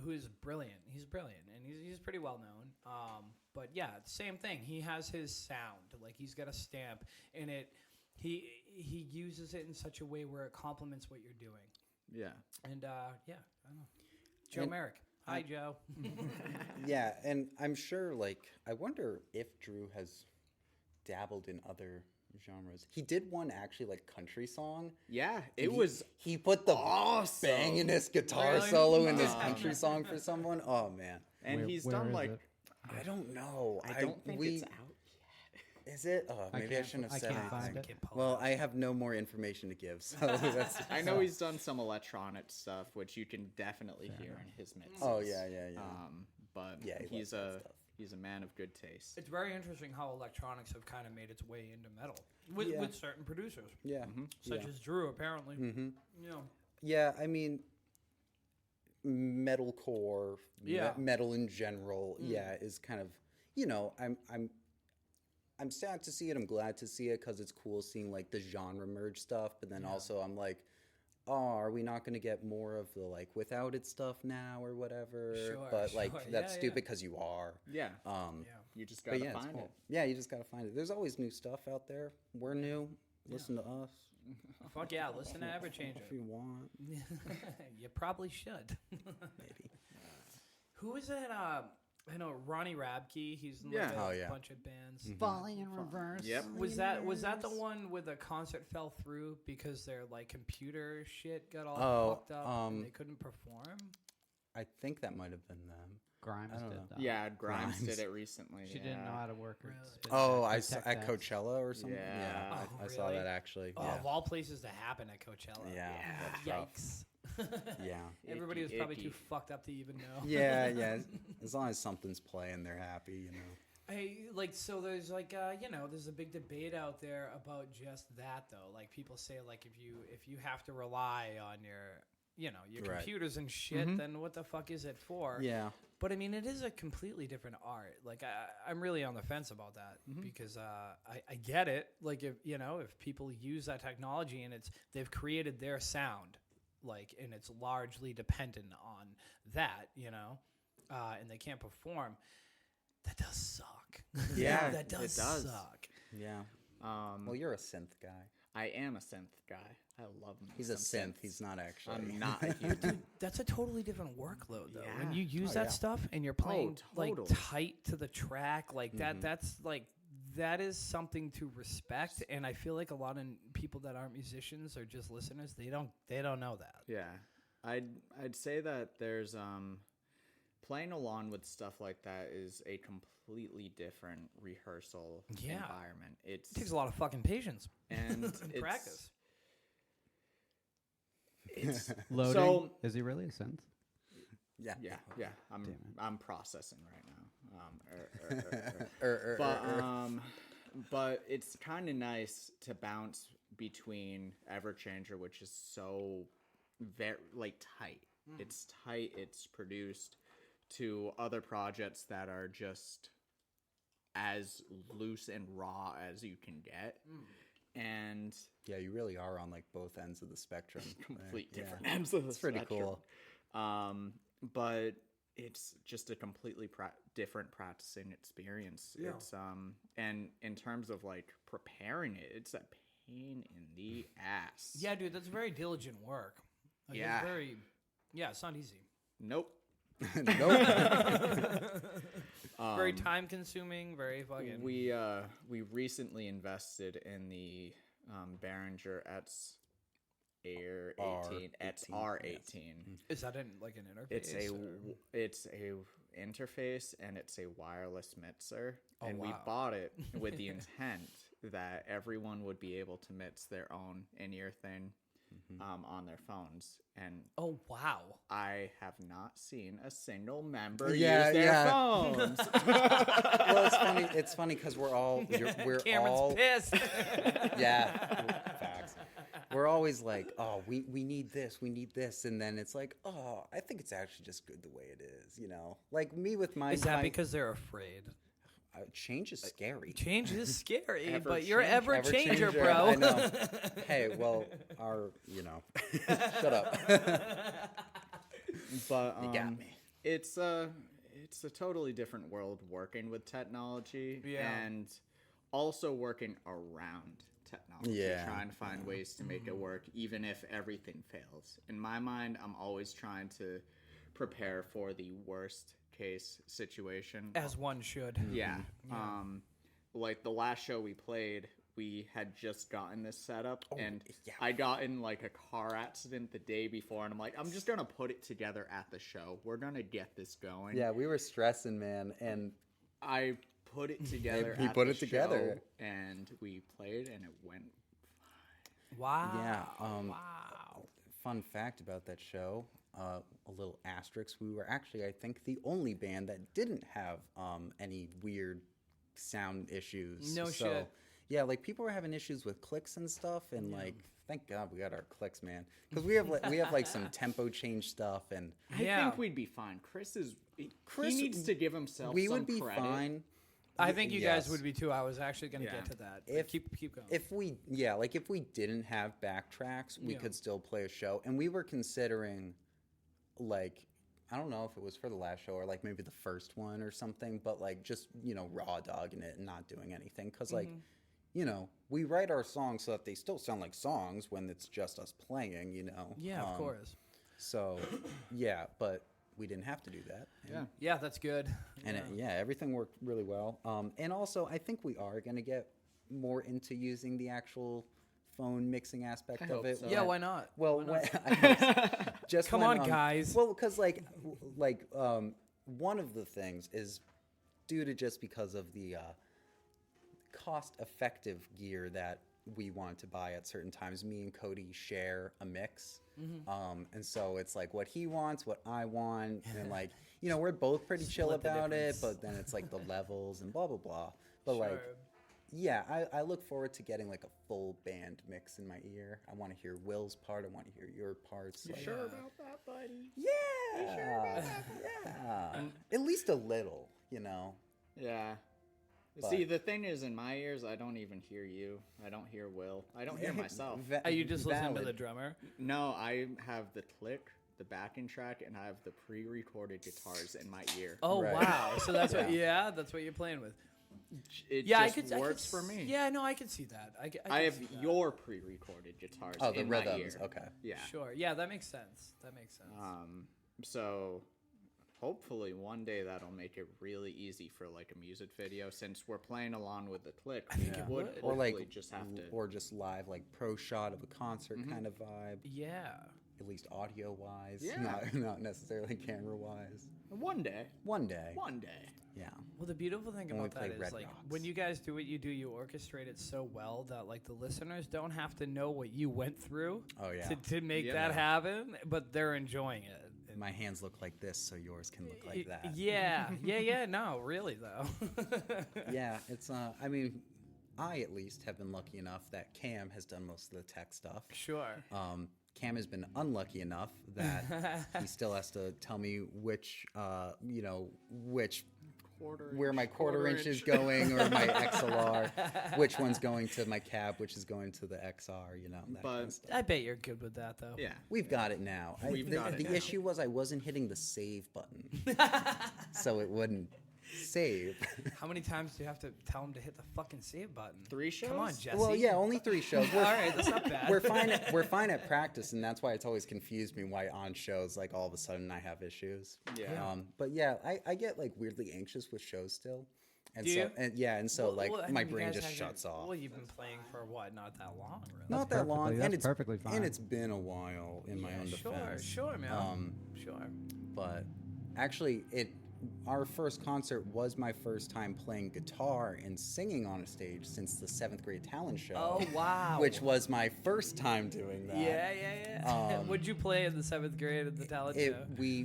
B: who is brilliant. He's brilliant, and he's pretty well known. But yeah, same thing. He has his sound. Like he's got a stamp, and he uses it in such a way where it complements what you're doing.
D: Yeah.
B: And yeah, I don't know. Joe
C: And-
B: Merrick. Hi, Joe.
C: Yeah, and I'm sure, like, I wonder if Drew has dabbled in other genres. He did one actually, like, country song.
D: Yeah, it was
C: He put the
D: awesome.
C: bangingest guitar
B: Really?
C: solo in this country song for someone. Oh man,
D: And he's
A: Where
D: done
A: is
D: like
A: it?
C: I don't know.
D: I don't think it's out.
C: Is it? Oh, maybe I
A: can't-
C: shouldn't have
A: I
C: said
A: can't find
C: anything.
A: it.
C: Well, I have no more information to give, so that's.
D: I know he's done some electronic stuff, which you can definitely hear in his mixes.
C: Oh yeah.
D: But
C: Yeah, he
D: he's
C: loves that stuff.
D: he's a man of good taste.
B: It's very interesting how electronics have kind of made its way into metal with,
C: Yeah.
B: with certain producers,
C: Yeah.
B: such
C: yeah.
B: as Drew, apparently.
C: Mm-hmm.
B: You know,
C: Yeah, I mean, metalcore,
B: Yeah.
C: metal in general, yeah, is kind of, I'm sad to see it. I'm glad to see it because it's cool seeing like the genre merge stuff. But then also I'm like, oh, are we not going to get more of the like without it stuff now or whatever?
B: Sure,
C: but like
B: sure.
C: that's
B: Yeah,
C: stupid because you are.
D: Yeah.
B: yeah.
D: You just
C: But
D: gotta
C: yeah, it's
D: find
C: cool.
D: it.
C: Yeah, you just gotta find it. There's always new stuff out there. We're new. Listen to us
B: Fuck yeah, listen to Everchanger.
C: if you want.
B: You probably should.
C: Maybe.
B: Who is it? I know Ronnie Rabke. He's in
D: Yeah.
B: like
C: Oh,
B: a
C: yeah.
B: bunch of bands.
A: Falling in reverse.
D: Yep.
B: Was that the one where the concert fell through because their like computer shit got all fucked up and they couldn't perform?
C: I think that might have been them.
A: Grimes
C: I don't
A: did
C: know.
A: that.
D: Yeah, Grimes
C: Grimes.
D: did it recently.
A: She didn't know how to work her.
B: Really?
A: spin
C: Oh,
A: back,
C: I
A: her
C: saw
A: tech
C: at
A: decks.
C: Coachella or something.
D: Yeah.
B: Oh,
C: I saw
B: really?
C: that actually.
B: Oh,
C: Yeah.
B: of all places to happen at Coachella.
C: Yeah, that's rough.
B: Yikes.
C: Yeah.
B: Everybody was
D: Icky,
B: probably
D: icky.
B: too fucked up to even know.
C: Yeah, yeah. As long as something's playing, they're happy,
B: Hey, like, so there's like, there's a big debate out there about just that though. Like, people say like if you have to rely on your
C: Right.
B: computers and shit, then what the fuck is it for?
C: Yeah.
B: But I mean, it is a completely different art. Like, I'm really on the fence about that because I get it. Like, if people use that technology and they've created their sound, like, and it's largely dependent on that, and they can't perform. That does suck.
C: Yeah,
B: that does,
D: it does.
B: suck.
C: Yeah. Well, you're a synth guy.
D: I am a synth guy. I love me
C: He's a
D: some
C: synth.
D: synths.
C: He's not actually.
D: I'm not a huge.
B: That's a totally different workload, though. When
D: Yeah.
B: you use
C: Oh,
B: that
C: yeah.
B: stuff and you're playing like
D: totally.
B: tight to the track, like that's like that is something to respect. And I feel like a lot of people that aren't musicians or just listeners, they don't know that.
D: Yeah, I'd say that there's playing along with stuff like that is a completely different rehearsal environment.
B: It takes a lot of fucking patience
D: and
B: and practice.
D: It's
A: Loading.
D: So
A: Is he really a synth?
C: Yeah.
D: yeah.
A: Damn it.
D: I'm processing right now. But it's kind of nice to bounce between Everchanger, which is so very like tight. It's tight. It's produced, to other projects that are just as loose and raw as you can get, and
C: Yeah, you really are on like both ends of the spectrum.
D: complete
C: Yeah.
D: different ends of the
C: It's pretty
D: spectrum.
C: cool.
D: But it's just a completely different practicing experience.
B: Yeah.
D: It's and in terms of like preparing it, it's a pain in the ass.
B: Yeah, dude, that's very diligent work. Like,
D: Yeah.
B: it's not easy.
D: Nope.
C: Nope.
B: Very time consuming. Very fucking.
D: We recently invested in the Behringer ETS Air 18 ETS R18.
B: Is that an interface?
D: It's a interface and it's a wireless mixer,
B: Oh,
D: and we
B: wow.
D: bought it with the intent that everyone would be able to mix their own in-ear thing. on their phones, and
B: Oh wow.
D: I have not seen a single member
C: Yeah,
D: use their
C: yeah.
D: phones.
C: Well, it's funny. It's funny because we're
B: Cameron's
C: all
B: pissed.
C: yeah, facts. We're always like, oh, we need this, and then it's like, oh, I think it's actually just good the way it is, you know. Like me with my
B: Is that
C: my-
B: because they're afraid?
C: change is scary.
B: Change is scary,
D: Ever
B: but you're
D: change-
B: ever
C: Ever
B: changer,
C: changer,
B: bro.
C: I know. Hey, well, shut up.
D: But
C: You got me.
D: it's a totally different world working with technology
B: Yeah.
D: and also working around technology,
C: Yeah.
D: trying to find ways to make it work even if everything fails. In my mind, I'm always trying to prepare for the worst case situation.
B: As one should.
D: Yeah. Like the last show we played, we had just gotten this set up, and
C: yeah.
D: I got in like a car accident the day before, and I'm like, I'm just gonna put it together at the show. We're gonna get this going.
C: Yeah, we were stressing, man, and
D: I put it together.
C: We
D: at
C: put
D: the
C: it together.
D: show, and we played, and it went.
B: Wow.
C: yeah.
B: Wow.
C: Fun fact about that show, a little asterisk. We were actually, I think, the only band that didn't have any weird sound issues.
B: No
C: so,
B: shit.
C: Yeah, like people were having issues with clicks and stuff, and like, thank God we got our clicks, man, because we have like some tempo change stuff, and
D: I
B: Yeah.
D: think we'd be fine. Chris
C: Chris-
D: he needs to give himself.
C: we
D: some
C: would be
D: credit.
C: fine.
B: I think you guys
C: Yes.
B: would be too. I was actually going to
D: Yeah.
B: get to that.
C: If-
B: keep going.
C: If we didn't have backtracks, we
B: Yeah.
C: could still play a show, and we were considering, like, I don't know if it was for the last show or like maybe the first one or something, but like just raw dogging it and not doing anything, because like we write our songs so that they still sound like songs when it's just us playing,
B: yeah, of course.
C: So yeah, but we didn't have to do that.
D: Yeah.
B: Yeah, that's good.
C: And everything worked really well. And also, I think we are going to get more into using the actual phone mixing aspect
D: I
C: of
D: hope
C: it.
D: so.
B: Yeah, why not?
C: Well,
B: Why not?
C: just
B: Come
C: when,
B: on, guys.
C: Well, because one of the things is due to just because of the cost-effective gear that we want to buy at certain times. Me and Cody share a mix, and so it's like what he wants, what I want, and like we're both pretty chill
B: Split the
C: about it.
B: difference.
C: But then it's like the levels and blah blah blah. But like.
B: Sure.
C: Yeah, I look forward to getting like a full band mix in my ear. I want to hear Will's part. I want to hear your parts. Like,
D: Sure about that, buddy?
C: Yeah. Yeah. At least a little,
D: Yeah.
C: But-
D: See, the thing is, in my ears, I don't even hear you. I don't hear Will. I don't hear myself.
B: Are you just listening to the
C: Valid.
B: drummer?
D: No, I have the click, the backing track, and I have the pre-recorded guitars in my ear.
B: Oh
C: Right.
B: wow! So that's that's what you're playing with.
D: It
B: Yeah,
D: just works for me.
B: Yeah, no, I can see that. I can
D: I have
B: see that.
D: your pre-recorded guitars
C: Oh, the
D: in my
C: rhythms.
D: ear.
C: Okay.
D: Yeah.
B: Sure. Yeah, that makes sense. That makes sense.
D: So hopefully one day that'll make it really easy for like a music video, since we're playing along with the click. I
B: think it would.
C: Or like,
D: hopefully just have to.
C: or just live, like pro shot of a concert kind of vibe.
B: yeah.
C: At least audio wise,
D: Yeah.
C: not necessarily camera wise.
D: One day.
C: One day.
D: One day.
C: Yeah.
B: Well, the beautiful thing
C: When we
B: about that
C: play
B: is
C: Red
B: like
C: Rocks.
B: when you guys do what you do, you orchestrate it so well that like the listeners don't have to know what you went through
C: Oh yeah.
B: to make
D: Yeah.
B: that happen, but they're enjoying it. And
C: My hands look like this, so yours can look like that.
B: Yeah. No, really though.
C: Yeah, it's I mean, I at least have been lucky enough that Cam has done most of the tech stuff.
B: Sure.
C: Cam has been unlucky enough that he still has to tell me which where my quarter inch is going, or my XLR, which one's going to my cab, which is going to the XR, that kind of stuff.
B: I bet you're good with that though.
D: Yeah.
C: We've got it now.
D: We've got it
C: the
D: now.
C: issue was I wasn't hitting the save button, so it wouldn't save.
B: How many times do you have to tell them to hit the fucking save button?
D: 3 shows?
B: Come on, Jesse.
C: Well, yeah, only 3 shows.
B: All right, that's not bad.
C: We're fine at practice, and that's why it's always confused me why on shows like all of a sudden I have issues.
D: Yeah.
C: But yeah, I get like weirdly anxious with shows still, and
B: Do
C: so
B: you?
C: and so like
B: I
C: my
B: mean, you
C: brain
B: guys
C: just
B: haven't-
C: shuts off.
B: Well, you've been playing for what? Not that long, really.
C: Not that long,
A: perfectly-
C: and
A: that's
C: it's
A: perfectly fine.
C: and it's been a while in my own defense.
B: Sure, man. Sure.
C: But actually, our first concert was my first time playing guitar and singing on a stage since the 7th grade talent show.
B: Oh, wow.
C: Which was my first time doing that.
B: Yeah. What'd you play in the 7th grade at the talent show?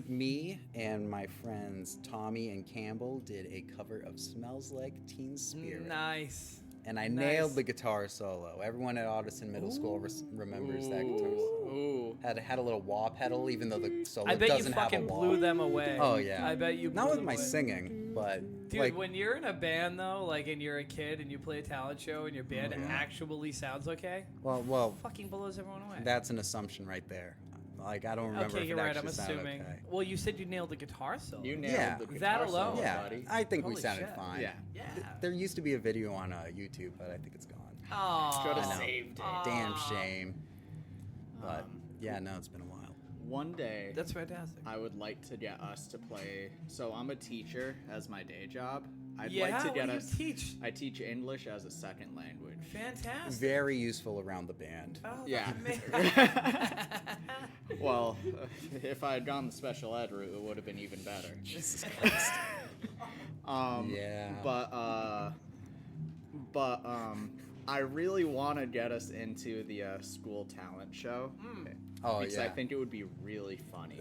C: Me and my friends Tommy and Campbell did a cover of Smells Like Teen Spirit.
B: Nice.
C: And I nailed the guitar solo. Everyone at Audison Middle School remembers that guitar solo.
D: Ooh.
C: Had a little wah pedal, even though the solo
B: I bet
C: doesn't
B: you
C: have a
B: fucking
C: wah.
B: blew them away.
C: Oh yeah.
B: I bet you blew
C: Not with
B: them
C: my
B: away.
C: singing, but
B: Dude,
C: like
B: when you're in a band though, like, and you're a kid and you play a talent show and your band actually sounds okay,
C: well,
B: fucking blows everyone away.
C: that's an assumption right there. Like I don't remember
B: Okay,
C: if
B: you're
C: it
B: right.
C: actually
B: I'm
C: sounded
B: assuming.
C: okay.
B: Well, you said you nailed the guitar solo.
D: You nailed
C: Yeah.
D: the guitar
B: That alone.
D: solo,
C: Yeah,
D: buddy.
C: I think we
B: Holy
C: sounded
B: shit.
C: fine.
D: Yeah.
B: Yeah.
C: There used to be a video on YouTube, but I think it's gone.
B: Oh,
D: Should
C: I
D: have
C: know.
D: saved it.
C: Damn shame. But yeah, no, it's been a while.
D: One day,
B: That's fantastic.
D: I would like to get us to play. So I'm a teacher as my day job. I'd
B: Yeah,
D: like to
B: what
D: get
B: do you
D: us.
B: teach?
D: I teach English as a second language.
B: Fantastic.
C: Very useful around the band.
B: Oh,
D: Yeah. Well, if I had gone the special ed route, it would have been even better.
C: Jesus Christ. Yeah.
D: But I really want to get us into the school talent show.
C: Oh
D: because
C: yeah.
D: I think it would be really funny.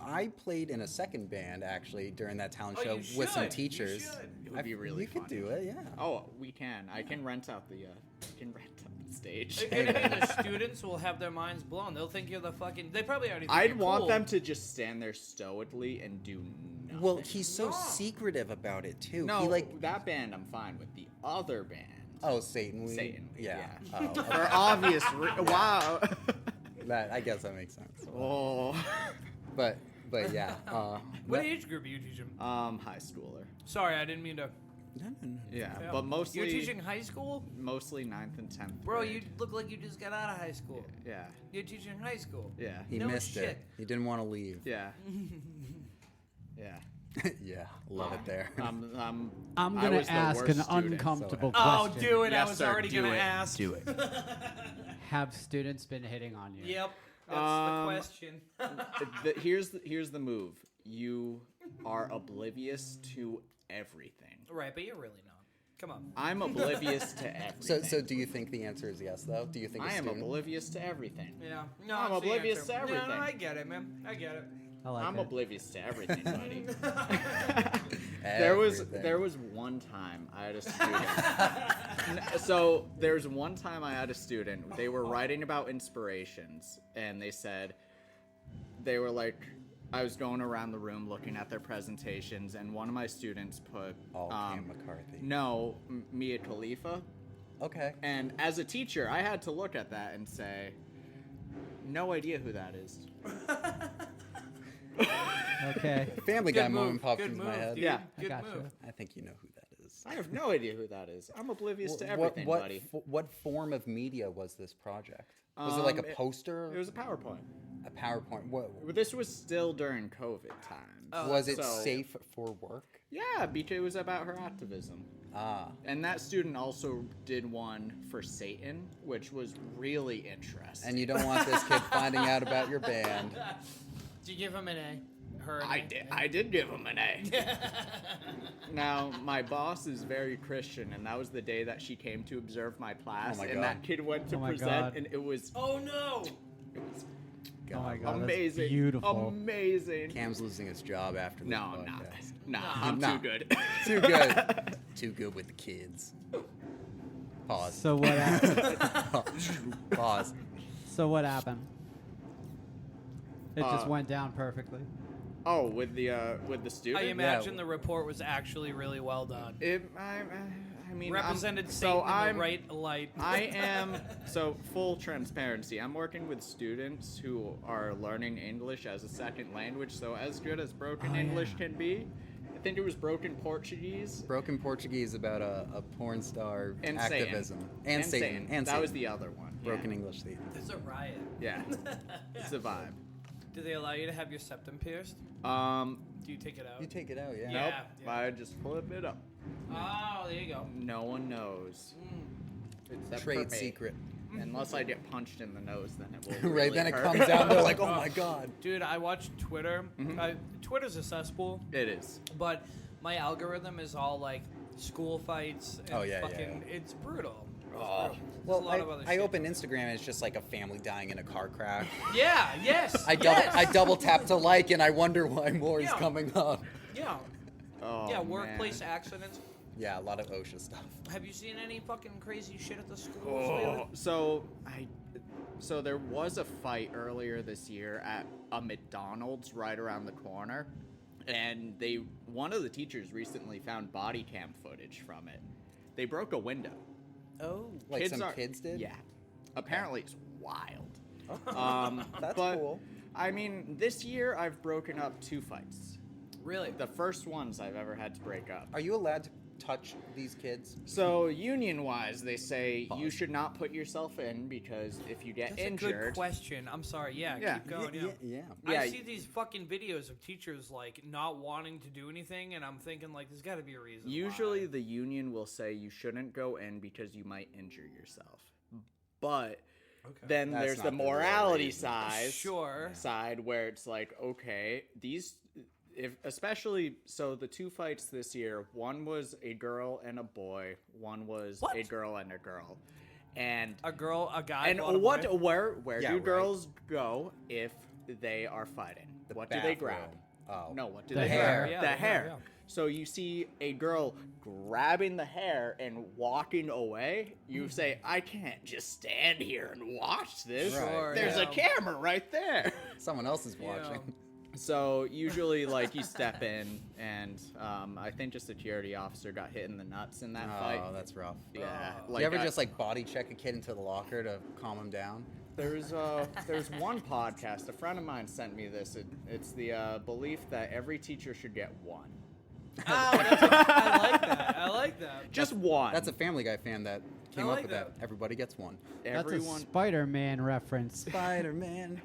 C: I played in a second band actually during that talent
B: Oh,
C: show
B: you
C: with some
B: should. You
C: teachers.
B: should.
D: It would be really
C: You could
D: funny.
C: do it, yeah.
D: Oh, we can. I can rent out the stage.
B: The students will have their minds blown. They'll think you're the fucking. They probably already. Think
D: I'd
B: you're
D: want
B: cool.
D: them to just stand there stoically and do nothing.
C: Well, he's so secretive about it too.
D: no,
C: He like
D: that band I'm fine with. The other band.
C: Satan.
D: Satan.
C: Yeah.
D: Yeah.
C: Oh,
D: For obvious wow.
C: that I guess that makes sense.
D: Oh.
C: But yeah.
B: What age group are you teaching?
D: High schooler.
B: Sorry, I didn't mean to.
C: No.
D: Yeah, but mostly
B: You're teaching high school,
D: mostly 9th and 10th.
B: bro.
D: grade.
B: You look like you just got out of high school.
D: Yeah.
B: You're teaching high school.
D: Yeah.
C: He
B: No
C: missed
B: shit.
C: it. He didn't want to leave.
D: Yeah. Yeah.
C: Yeah, love it there.
A: I'm
D: I
A: gonna
D: was the
A: ask
D: worst
A: an
D: student,
A: uncomfortable
B: Oh,
A: question.
B: do it! I
D: Yes,
B: was
D: sir,
B: already
D: do
B: gonna
D: it.
B: ask.
D: Do it.
A: Have students been hitting on you?
B: Yep, that's the question.
D: Here's the move. You are oblivious to everything.
B: Right, but you're really not. Come on.
D: I'm oblivious to everything.
C: So do you think the answer is yes though? Do you think
D: I
C: a
D: am
C: student-
D: oblivious to everything.
B: Yeah. No,
D: I'm
B: that's the
D: oblivious
B: answer.
D: to everything.
B: No, I get it, man. I get it.
A: I like
D: I'm
A: it.
D: oblivious to everything, buddy. There was one time I had a student. So there's one time I had a student. They were writing about inspirations, and they said they were like, I was going around the room looking at their presentations, and one of my students put
C: Cam McCarthy.
D: no Mia Khalifa,
C: Okay.
D: and as a teacher, I had to look at that and say, no idea who that is.
A: Okay.
C: Family Guy
B: Good
C: moment
B: move.
C: popped
B: Good
C: into
B: move,
C: my head.
B: dude.
D: Yeah.
B: Good
A: gotcha.
B: move.
C: I think you know who that is.
D: I have no idea who that is. I'm oblivious to everything, buddy.
C: What form of media was this project? Was it like a poster?
D: It was a PowerPoint.
C: a PowerPoint. What
D: This was still during COVID times.
C: was it
D: So-
C: safe for work?
D: Yeah, BJ was about her activism.
C: Ah,
D: And that student also did one for Satan, which was really interesting.
C: and you don't want this kid finding out about your band.
B: Did you give him an A? Her an
D: I
B: A?
D: did. I did give him an A. Now, my boss is very Christian, and that was the day that she came to observe my class,
C: Oh my
D: and
C: God.
D: that kid went to
A: Oh my
D: present,
A: God.
D: and it was
B: Oh no!
A: Oh my god,
D: amazing.
A: that's beautiful.
D: Amazing.
C: Cam's losing his job after this
D: No, I'm not.
C: podcast.
D: Nah, I'm
C: Nah.
D: too good.
C: Too good. Too good with the kids. Pause.
A: So what?
C: Pause.
A: So what happened? It just
D: Uh,
A: went down perfectly.
D: Oh, with the student.
B: I imagine the report was actually really well done.
D: I mean,
B: Represented
D: so
B: Satan in the right light.
D: I am so full transparency. I'm working with students who are learning English as a second language. So as good as broken English can be, I think it was broken Portuguese.
C: Broken Portuguese about a porn star
D: And
C: activism.
D: Satan.
C: And Satan. And
D: that
C: Satan.
D: was the other one.
C: Broken
D: yeah.
C: English Satan.
B: It's a riot.
D: Yeah, it's a vibe.
B: Do they allow you to have your septum pierced?
D: Um,
B: Do you take it out?
C: You take it out, yeah.
B: Yeah.
D: nope. I just flip it up.
B: Oh, there you go.
D: No one knows. Except for
C: Trade
D: me.
C: secret.
D: Unless I get punched in the nose, then it will.
C: Right,
D: Really
C: then it
D: hurt.
C: comes out, and they're like, oh my god.
B: Dude, I watch Twitter. Twitter's a cesspool,
D: It is.
B: but my algorithm is all like school fights. And
C: Oh, yeah,
B: fucking, it's brutal. It's
C: Oh.
B: brutal. There's
C: Well,
B: a lot of other
C: I
B: shit.
C: open Instagram and it's just like a family dying in a car crash.
B: Yeah. Yes.
C: I double tap to like, and I wonder why more is
B: Yeah.
C: coming up.
B: Yeah.
D: Oh,
B: Yeah. Workplace
D: man.
B: accidents.
C: Yeah, a lot of OSHA stuff.
B: Have you seen any fucking crazy shit at the schools
D: Oh,
B: lately?
D: so there was a fight earlier this year at a McDonald's right around the corner, and one of the teachers recently found body cam footage from it. They broke a window.
B: Oh.
C: Like some kids did?
D: Yeah. Apparently it's wild.
C: That's
D: but,
C: cool.
D: I mean, this year I've broken up 2 fights.
B: Really?
D: The first ones I've ever had to break up.
C: Are you allowed to touch these kids?
D: So union-wise, they say you
C: Pause.
D: should not put yourself in because if you get
B: That's a good
D: injured,
B: question. I'm sorry. Yeah.
D: Yeah.
B: Keep going. Yeah.
D: Yeah.
B: I see these fucking videos of teachers like not wanting to do anything, and I'm thinking like, there's got to be a reason.
D: usually
B: why.
D: the union will say you shouldn't go in because you might injure yourself. But then
C: That's
D: there's
C: not
D: the
C: the real
D: morality
C: reason.
D: side where it's like, okay, especially the 2 fights this year, one was a girl and a boy, one was
B: What?
D: a girl and a girl. And
B: a girl, a guy,
D: and
B: fought a boy?
D: where
C: Yeah,
D: do
C: right.
D: girls go if they are fighting?
C: The
D: What do they grab?
C: bathroom. Oh.
D: No, what do
A: The
D: they
A: hair.
D: grab?
B: Yeah,
D: the
B: the
D: hair.
B: hair, yeah.
D: So you see a girl grabbing the hair and walking away. You say, I can't just stand here and watch this.
C: Right.
B: Sure,
D: There's a
B: yeah.
D: camera right there.
C: Someone else is
B: Yeah.
C: watching.
D: So usually, like, you step in, and I think just a security officer got hit in the nuts in that fight.
C: Oh, that's rough.
D: Yeah.
C: You ever just like body check a kid into the locker to calm him down?
D: There's one podcast. A friend of mine sent me this. It's the belief that every teacher should get one.
B: Oh, I like that. I like that.
D: Just one.
C: That's a Family Guy fan that came
B: I
C: up
B: like
C: with that. Everybody gets one.
A: That's a
D: everyone.
A: Spider-Man reference.
C: Spider-Man.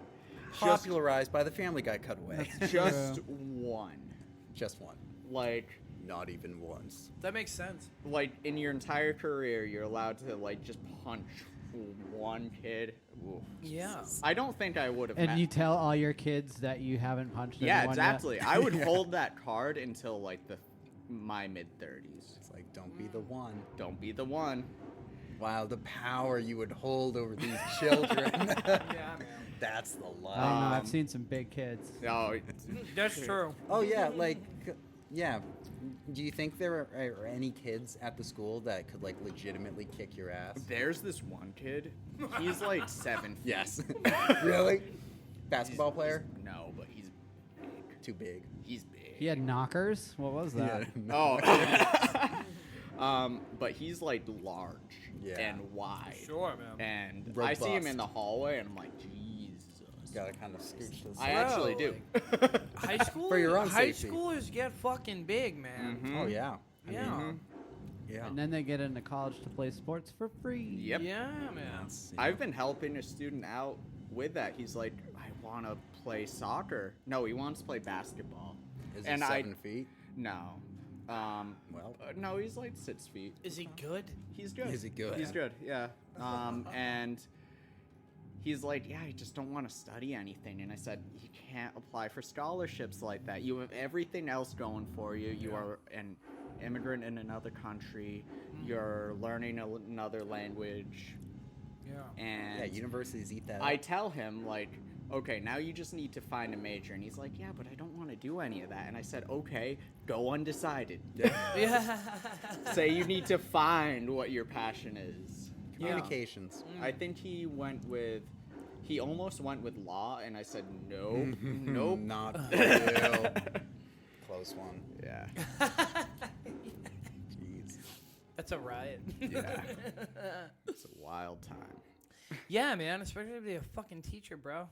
C: Popularized by the Family Guy cutaway.
D: Just one.
C: Just one.
D: Like
C: Not even once.
B: That makes sense.
D: in your entire career, you're allowed to like just punch one kid. Ooh.
B: Yeah.
D: I don't think I would have.
A: And you tell all your kids that you haven't punched
D: Yeah,
A: anyone yet?
D: exactly. I would hold that card until like my mid-30s.
C: It's like, don't be the one.
D: Don't be the one.
C: Wow, the power you would hold over these children.
B: Yeah, man.
C: That's the
A: I don't know.
C: lie.
A: I've seen some big kids.
D: No,
B: That's true.
C: Oh yeah, yeah. Do you think there are any kids at the school that could like legitimately kick your ass?
D: there's this one kid. He's like 7 feet.
C: Yes. Really? Basketball player?
D: No, but he's big.
C: Too big.
D: He's big.
A: He had knockers. What was that?
D: Oh. But he's like large
C: Yeah.
D: and wide.
B: Sure, man.
D: And I see him
C: Robust.
D: in the hallway and I'm like, Jesus.
C: Gotta kind of scooch to the
D: I
C: side.
D: actually do.
B: High school.
C: For your own
B: high
C: safety.
B: schoolers get fucking big, man.
D: Mhm.
C: Oh yeah. I
B: Yeah.
C: mean, yeah.
A: And then they get into college to play sports for free.
D: Yep.
B: Yeah, man.
D: I've been helping a student out with that. He's like, I want to play soccer. No, he wants to play basketball.
C: Is
D: and
C: he 7 feet?
D: No.
C: Well.
D: No, he's like 6 feet.
B: Is he good?
D: He's good.
C: Is he good?
D: He's good, yeah. And he's like, yeah, I just don't want to study anything. And I said, you can't apply for scholarships like that. You have everything else going for you. You are an immigrant in another country. You're learning another language.
B: Yeah.
D: And
C: Yeah, universities eat that
D: I
C: up.
D: tell him, like, okay, now you just need to find a major. And he's like, yeah, but I don't want to do any of that. And I said, okay, go undecided.
B: Yeah.
D: Say you need to find what your passion is.
C: Communications.
D: I think he almost went with law, and I said, nope, nope.
C: Not for you. Close one.
D: Yeah.
C: Jeez.
B: That's a riot.
D: Yeah. It's a wild time.
B: Yeah, man. Especially to be a fucking teacher, bro.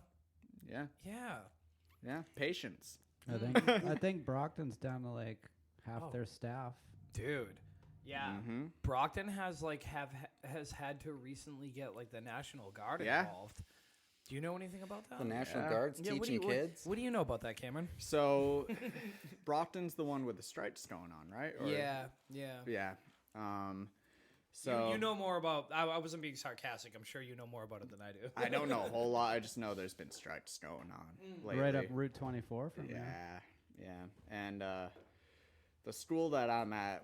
D: Yeah.
B: Yeah.
D: Yeah. Patience.
A: I think Brockton's down to like half
B: Oh.
A: their staff.
B: Dude. Yeah.
D: Mm-hmm.
B: Brockton has has had to recently get like the National Guard
D: Yeah.
B: involved. Do you know anything about that?
C: The National
D: Yeah.
C: Guard's
B: Yeah,
C: teaching kids.
B: What do you know about that, Cameron?
D: So, Brockton's the one with the stripes going on, right? Or-
B: Yeah. Yeah.
D: Yeah. So
B: you know more about. I wasn't being sarcastic. I'm sure you know more about it than I do.
D: I don't know a whole lot. I just know there's been strikes going on lately.
A: Right up Route 24 from
D: Yeah,
A: there.
D: yeah. And the school that I'm at,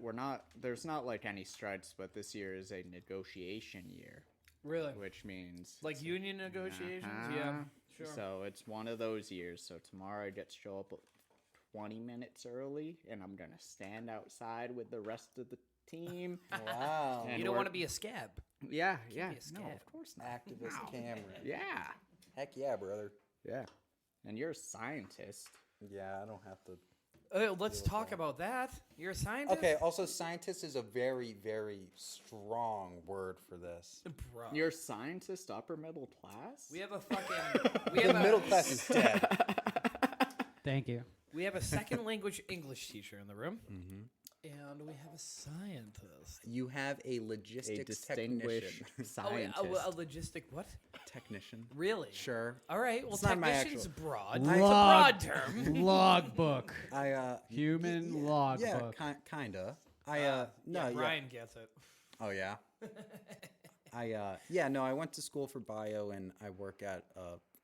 D: there's not like any strikes, but this year is a negotiation year,
B: Really?
D: which means
B: Like union negotiations?
D: Uh-huh.
B: Yeah. Sure.
D: So it's one of those years. So tomorrow I get to show up 20 minutes early, and I'm gonna stand outside with the rest of the team.
C: Wow.
D: And
B: You don't
D: we're-
B: want to be a scab.
D: Yeah,
B: be
D: yeah.
B: a
D: No,
B: scab.
D: of course not.
C: Activist Cameron.
D: Yeah,
C: Heck yeah, brother.
D: yeah. And you're a scientist.
C: Yeah, I don't have to.
B: Let's talk about that. You're a scientist?
C: Okay, also, scientist is a very, very strong word for this.
B: Bro.
D: You're a scientist, upper middle class.
B: We have a fucking. We
C: The
B: have
C: middle
B: a,
C: class is dead.
A: Thank you.
B: We have a second language English teacher in the room. And we have a scientist.
C: You have a
D: a
C: logistics
D: distinguished
C: technician.
D: scientist.
B: A logistic what?
C: Technician.
B: Really?
C: Sure.
B: All right. Well,
C: It's not my
B: technician's
C: actual-
B: broad. It's a
A: Log-
B: broad term.
A: Logbook.
C: Yeah,
A: Human logbook.
C: kinda. No,
B: yeah,
C: yeah.
B: Brian gets it.
C: Oh yeah. No, I went to school for bio, and I work at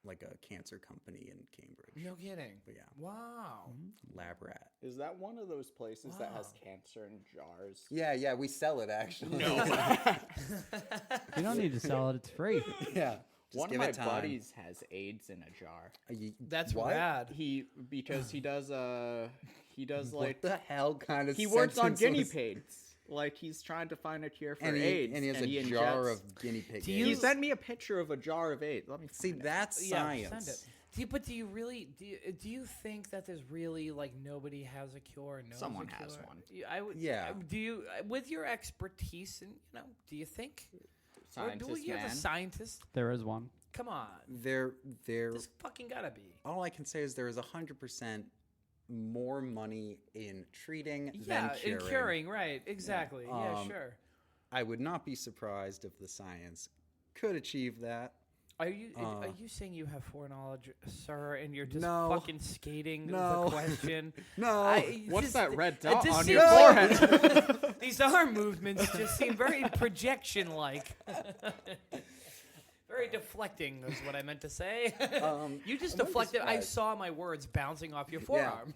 C: like a cancer company in Cambridge.
B: No kidding.
C: But yeah,
B: Wow.
C: lab rat.
D: Is that one of those places that has
B: Wow.
D: cancer in jars?
C: Yeah, we sell it actually.
B: No.
A: You don't need to sell it. It's free.
C: Yeah. Just
D: One of
C: give
D: my
C: it time.
D: buddies has AIDS in a jar.
B: That's
C: what?
B: rad.
D: Because he does
C: What
D: like
C: the hell kind of
D: he works on
C: sentence
D: guinea
C: was-
D: pigs. Like he's trying to find a cure for
C: and
D: AIDS,
C: he has a jar
D: injects-
C: of guinea pig.
B: Do
C: eggs.
B: you-
D: He sent me a picture of a jar of AIDS. Let me
C: See,
D: find it.
C: that's
B: Yeah,
C: science.
B: send it. But do you really do you think that there's really like nobody has a cure? Knows
D: Someone
B: a
D: has
B: cure?
D: one.
B: I would.
C: Yeah.
B: Do you, with your expertise, and do you think?
D: Scientist
B: Or do you have a
D: man.
B: scientist?
A: There is one.
B: Come on,
C: There.
B: this fucking gotta be.
C: All I can say is there is 100% more money in treating
B: Yeah,
C: than curing.
B: in curing, right? Exactly. Yeah,
C: Um,
B: sure.
C: I would not be surprised if the science could achieve that.
B: Are you saying you have foreknowledge, sir, and you're just
C: No.
B: fucking skating
C: No.
B: the question?
C: No.
D: What's that red
B: it
D: dot
B: just
D: on
B: seems
D: your
B: like-
D: forehead?
B: These arm movements just seem very projection-like. Very deflecting is what I meant to say. You just
C: I wouldn't be
B: deflected. I
C: surprised.
B: saw my words bouncing off your forearm.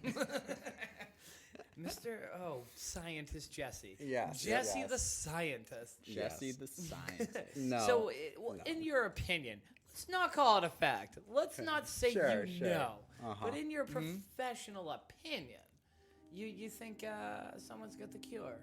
B: Scientist Jesse.
C: Yes,
B: Jesse
C: yes.
B: the scientist.
D: Jesse
C: Yes.
D: the scientist.
C: No.
B: So, in your opinion, let's not call it a fact. Let's not say
C: Sure,
B: you
C: sure.
B: know.
C: Uh-huh.
B: But in your professional opinion, you think someone's got the cure.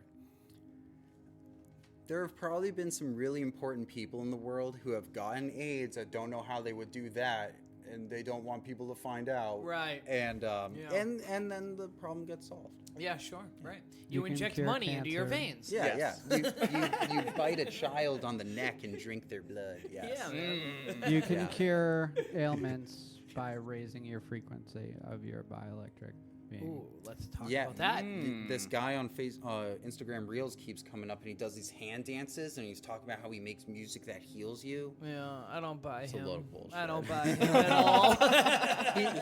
C: There have probably been some really important people in the world who have gotten AIDS that don't know how they would do that, and they don't want people to find out.
B: Right.
C: And
B: Yeah.
C: and then the problem gets solved.
B: Yeah, sure. Right.
A: You
B: You
A: can
B: inject
A: cure
B: money into your
A: cancer.
B: veins.
C: Yeah,
D: Yes.
C: yeah. You bite a child on the neck and drink their blood. Yes.
B: Yeah, man.
A: You can
C: Yeah.
A: cure ailments by raising your frequency of your bioelectric being.
B: Ooh, let's talk
C: Yeah,
B: about that.
C: This guy on Instagram Reels keeps coming up, and he does these hand dances, and he's talking about how he makes music that heals you.
B: Yeah, I don't buy
C: It's a
B: him.
C: load of bullshit.
B: I don't buy him at all.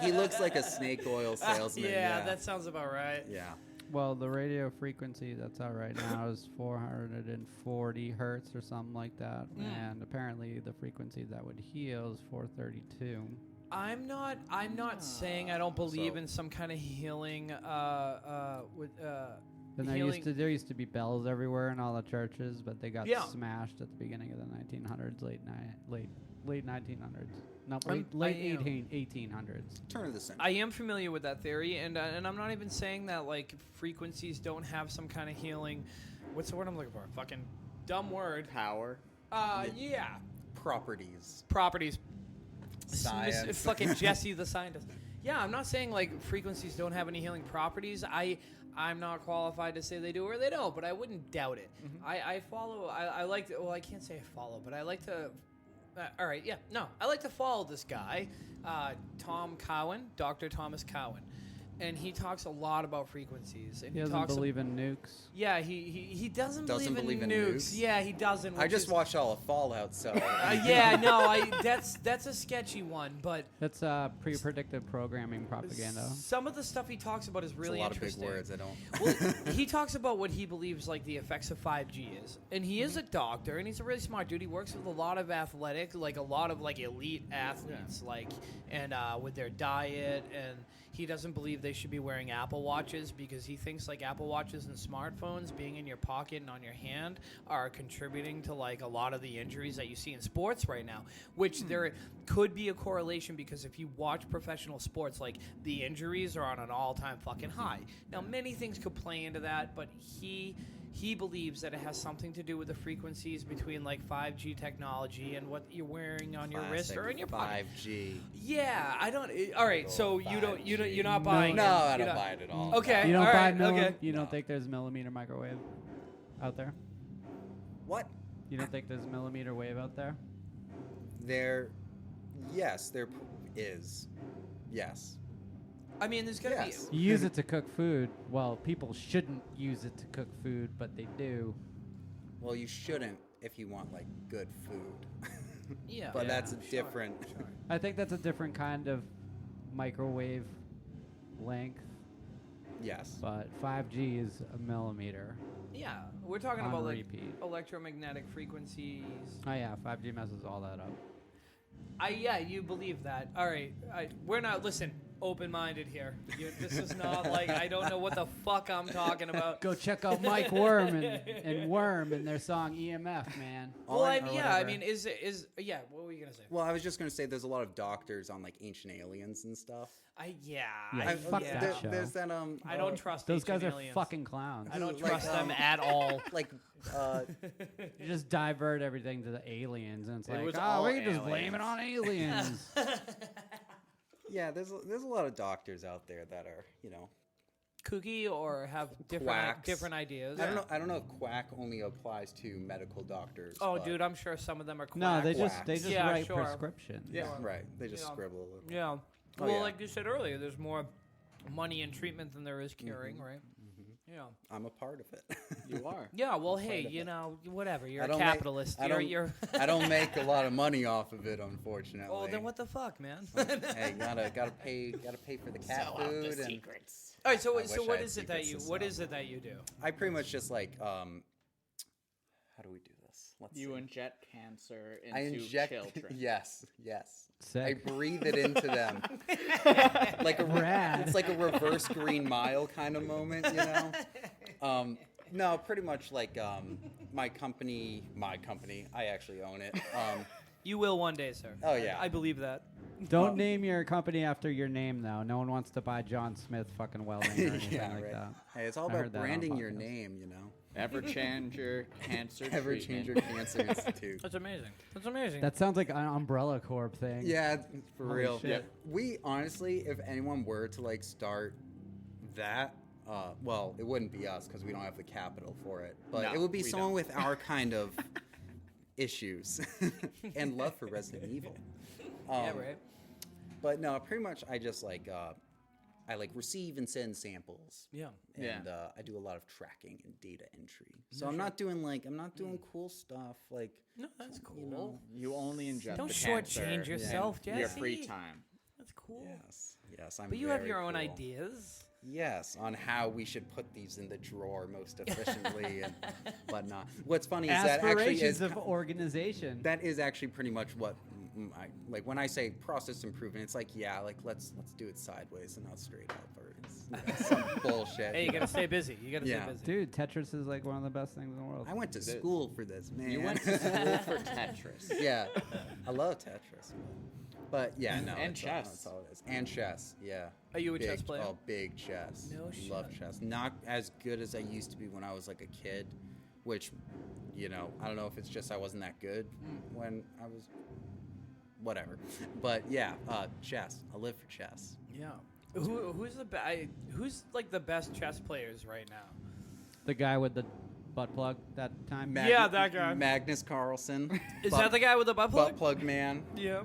C: He looks like a snake oil salesman.
B: yeah, that sounds about right.
C: yeah.
A: Well, the radio frequency that's out right now is 440 hertz or something like that, and apparently the frequency that would heal is 432.
B: I'm not saying I don't believe
C: So-
B: in some kind of healing with
A: And
B: healing.
A: there used to be bells everywhere in all the churches, but they got
B: Yeah.
A: smashed at the beginning of the 1900s, late 1900s, no,
B: I'm-
A: late
B: I am.
A: 1800s.
C: Turn of the century.
B: I am familiar with that theory, and I'm not even saying that like frequencies don't have some kind of healing. What's the word I'm looking for? Fucking dumb word.
D: Power.
B: Yeah.
C: Properties.
B: Properties.
C: Science.
B: Fucking Jesse the scientist. Yeah, I'm not saying like frequencies don't have any healing properties. I'm not qualified to say they do or they don't, but I wouldn't doubt it. I follow. I like. Well, I can't say I follow, but I like to. All right, yeah, no, I like to follow this guy, Tom Cowan, Dr. Thomas Cowan. and he talks a lot about frequencies. And
A: He doesn't
B: talks
A: believe in nukes.
B: Yeah, he doesn't
C: Doesn't
B: believe in
C: believe in
B: nukes.
C: nukes?
B: Yeah, he doesn't.
C: I
B: which
C: just
B: is-
C: watched all of Fallout, so
B: yeah, no, that's a sketchy one, but
A: That's pre-predictive programming propaganda.
B: some of the stuff he talks about is
C: it's
B: really
C: a lot of big
B: interesting.
C: words. I don't.
B: Well, he talks about what he believes like the effects of 5G is, and he is a doctor, and he's a really smart dude. He works with a lot of athletic, like a lot of like elite athletes, like and with their diet, and he doesn't believe they should be wearing Apple Watches because he thinks like Apple Watches and smartphones being in your pocket and on your hand are contributing to like a lot of the injuries that you see in sports right now, which there could be a correlation because if you watch professional sports, like the injuries are on an all-time fucking high. Now, many things could play into that, but he believes that it has something to do with the frequencies between like 5G technology and what you're wearing on your wrist or in your pocket.
C: 5G.
B: Yeah, I don't. All right, so you're not buying.
C: No,
B: it.
C: I
B: You're
C: don't
B: not-
C: buy it at all.
B: Okay,
A: You don't
B: all
A: buy
B: right, okay.
A: You don't think there's millimeter microwave out there?
C: What?
A: You don't think there's millimeter wave out there?
C: Yes, there is. Yes.
B: I mean, there's gonna
C: Yes.
B: be.
A: You use it to cook food. Well, people shouldn't use it to cook food, but they do.
C: Well, you shouldn't if you want like good food.
B: Yeah.
C: But
A: Yeah.
C: that's a different.
A: I think that's a different kind of microwave length,
C: Yes.
A: but 5G is a millimeter.
B: Yeah, we're talking
A: On
B: about like
A: repeat.
B: electromagnetic frequencies.
A: Oh yeah, 5G messes all that up.
B: Yeah, you believe that. All right, we're not open-minded here. This is not like I don't know what the fuck I'm talking about.
A: Go check out Mike Worm and Worm and their song EMF, man.
C: All I-
B: Well,
C: or
B: yeah, I
C: whatever.
B: mean, is yeah? What were you gonna say?
C: Well, I was just gonna say there's a lot of doctors on like ancient aliens and stuff.
A: Yeah, fuck that show.
C: There's that
B: I don't trust
A: Those
B: ancient
A: guys are
B: aliens.
A: fucking clowns.
B: I don't
C: Like,
B: trust them at all.
C: like
A: You just divert everything to the aliens, and it's
D: It
A: like,
D: was
A: oh,
D: all
A: we can just blame it
D: aliens.
A: on aliens.
C: yeah, there's a lot of doctors out there that are
B: Kooky or have
C: Quacks.
B: different ideas.
C: I don't know if quack only applies to medical doctors.
B: Oh,
C: but-
B: dude, I'm sure some of them are quack.
A: No, they
C: Quacks.
A: just
B: Yeah,
A: write
B: sure.
A: prescriptions.
C: Yeah, right. They just
B: Yeah.
C: scribble a little.
B: Yeah.
C: Oh,
B: Well,
C: yeah.
B: like you said earlier, there's more money in treatment than there is curing, right? Yeah.
C: I'm a part of it.
D: You are.
B: Yeah. Well, hey,
C: of
B: you
C: it.
B: know, whatever. You're
C: I
B: a
C: don't make-
B: capitalist.
C: I
B: You're.
C: don't-
B: you're
C: I don't make a lot of money off of it, unfortunately.
B: Oh, then what the fuck, man?
C: Hey, gotta pay for the cat food and
D: secrets.
B: All right. So,
C: I wish I
B: what
C: had
B: is it that
C: secrets
B: you?
C: to
B: What
C: sell.
B: is it that you do?
C: I pretty much just like how do we do this? Let's
D: You
C: see.
D: inject cancer into
C: I inject
D: children.
C: yes. I
A: Sick.
C: breathe it into them. like a
A: Rad.
C: it's like a reverse Green Mile kind of moment, you know? No, pretty much like my company, I actually own it.
B: You will one day, sir.
C: Oh, yeah.
B: I believe that.
A: Don't name your company after your name, though. No one wants to buy John Smith fucking welding or anything
C: yeah,
A: like
C: right.
A: that.
C: Hey, it's all
A: I
C: about
A: heard that on
C: branding your
A: podcast.
C: name, you know?
D: Everchanger cancer
C: Everchanger
D: treatment.
C: Cancer Institute.
B: That's amazing. That's amazing.
A: That sounds like an Umbrella Corp thing.
C: Yeah, for
A: Holy
C: real.
A: shit.
D: Yep.
C: We honestly, if anyone were to like start that, well, it wouldn't be us because we don't have the capital for it. But
D: No,
C: it would be
D: we
C: someone
D: don't.
C: with our kind of and love for Resident Evil.
B: yeah, right.
C: But no, pretty much I just like I like receive and send samples.
B: Yeah.
C: And
D: Yeah.
C: I do a lot of tracking and data entry. So I'm not doing cool stuff like
B: No, that's cool.
C: you know.
D: You only ingest
B: Don't
D: the
B: shortchange
D: cancer
B: yourself,
D: in your
B: Jesse.
D: free time.
B: That's cool.
C: Yes, I'm
B: But you have
C: very
B: your own
C: cool.
B: ideas.
C: Yes, on how we should put these in the drawer most efficiently and whatnot. What's funny is that actually
A: Aspirations
C: is
A: of organization.
C: that is actually pretty much what I like when I say process improvement. It's like let's do it sideways and not straight up, or it's some bullshit.
B: Hey, you gotta stay busy. You gotta
C: Yeah.
B: stay busy.
A: Dude, Tetris is like one of the best things in the world.
C: I went to
D: It is.
C: school for this, man.
D: You went to school for Tetris.
C: Yeah, I love Tetris. But yeah, no,
D: And
C: that's
D: chess.
C: That's all it is. And chess, yeah.
B: Are you a
C: Big-
B: chess player?
C: Oh, big chess.
B: No
C: Love
B: shit.
C: chess. Not as good as I used to be when I was like a kid, which, you know, I don't know if it's just I wasn't that good when I was, whatever. But yeah, chess. I live for chess.
B: Yeah. Who's like the best chess players right now?
A: The guy with the butt plug that time.
B: Yeah, that guy.
C: Magnus Carlsen.
B: Is that the guy with the butt plug?
C: Butt plug man.
B: Yeah.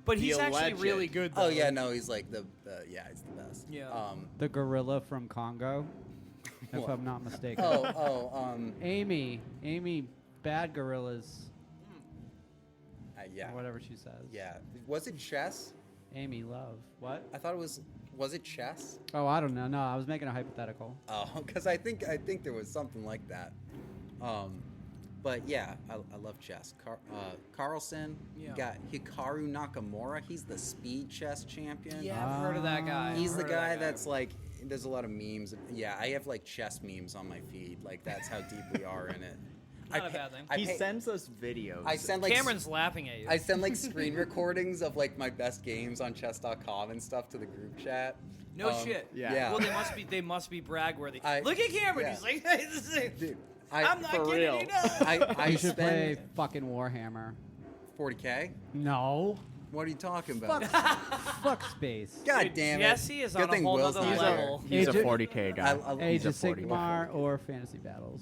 C: But
B: he's actually
D: legend.
B: really good, though.
C: oh yeah, no, he's like the yeah, he's the best.
B: Yeah.
A: The gorilla from Congo, if
C: What?
A: I'm not mistaken.
C: Amy.
A: Amy, bad gorillas,
C: Yeah.
A: or whatever she says.
C: Yeah. Was it chess?
A: Amy Love. What?
C: I thought it was. Was it chess?
A: Oh, I don't know. No, I was making a hypothetical.
C: Oh, because I think there was something like that. But yeah, I love chess. Carlsen.
B: Yeah.
C: You got Hikaru Nakamura. He's the speed chess champion.
B: Yeah, I've heard of that guy.
C: He's
B: I've
C: the
B: heard of that
C: guy that's like. There's a lot of memes. Yeah, I have like chess memes on my feed. Like that's how deep we are in it.
B: Not a bad thing.
C: I
D: He
C: pay-
D: sends us videos.
C: I send like
B: Cameron's laughing at you.
C: I send like screen recordings of like my best games on chess.com and stuff to the group chat.
B: No shit.
D: Yeah.
B: Well, they must be bragworthy.
C: I-
B: Look at Cameron.
C: yeah.
B: He's like, hey, this is
C: Dude,
B: I'm not
D: for
B: kidding
D: real.
B: you. No.
C: I
A: You should play
C: spend
A: fucking Warhammer.
C: 40K.
A: No.
C: What are you talking about?
A: Fuck space.
C: God
B: Dude,
C: damn it!
B: Jesse is
C: Good
B: on a
C: thing
B: whole
C: Will's
B: nother
C: not
B: level.
C: here.
D: He's a
A: Age-
D: 40K guy.
A: Age
D: He's a
A: of
D: 40K.
A: Sigmar or Fantasy Battles.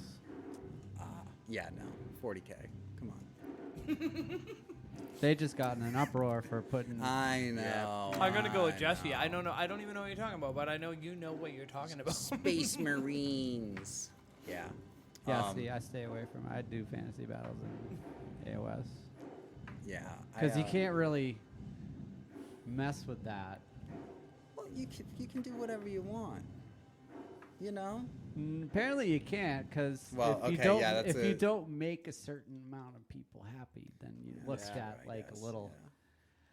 C: Yeah, no, 40K. Come on.
A: They just got in an uproar for putting.
C: I know.
B: I'm gonna go with
C: I
B: Jesse.
C: know.
B: I don't know. I don't even know what you're talking about, but I know you know what you're talking about.
C: Space Marines. Yeah.
A: Yeah, see, I stay away from. I do Fantasy Battles and AOS
C: Yeah.
A: because you can't really mess with that.
C: Well, you can do whatever you want. You know.
A: Apparently you can't, because
C: Well,
A: if you
C: okay,
A: don't,
C: yeah, that's
A: if you
C: a-
A: don't make a certain amount of people happy, then you looked
C: Yeah,
A: at
C: I
A: like
C: guess,
A: a little.
C: yeah.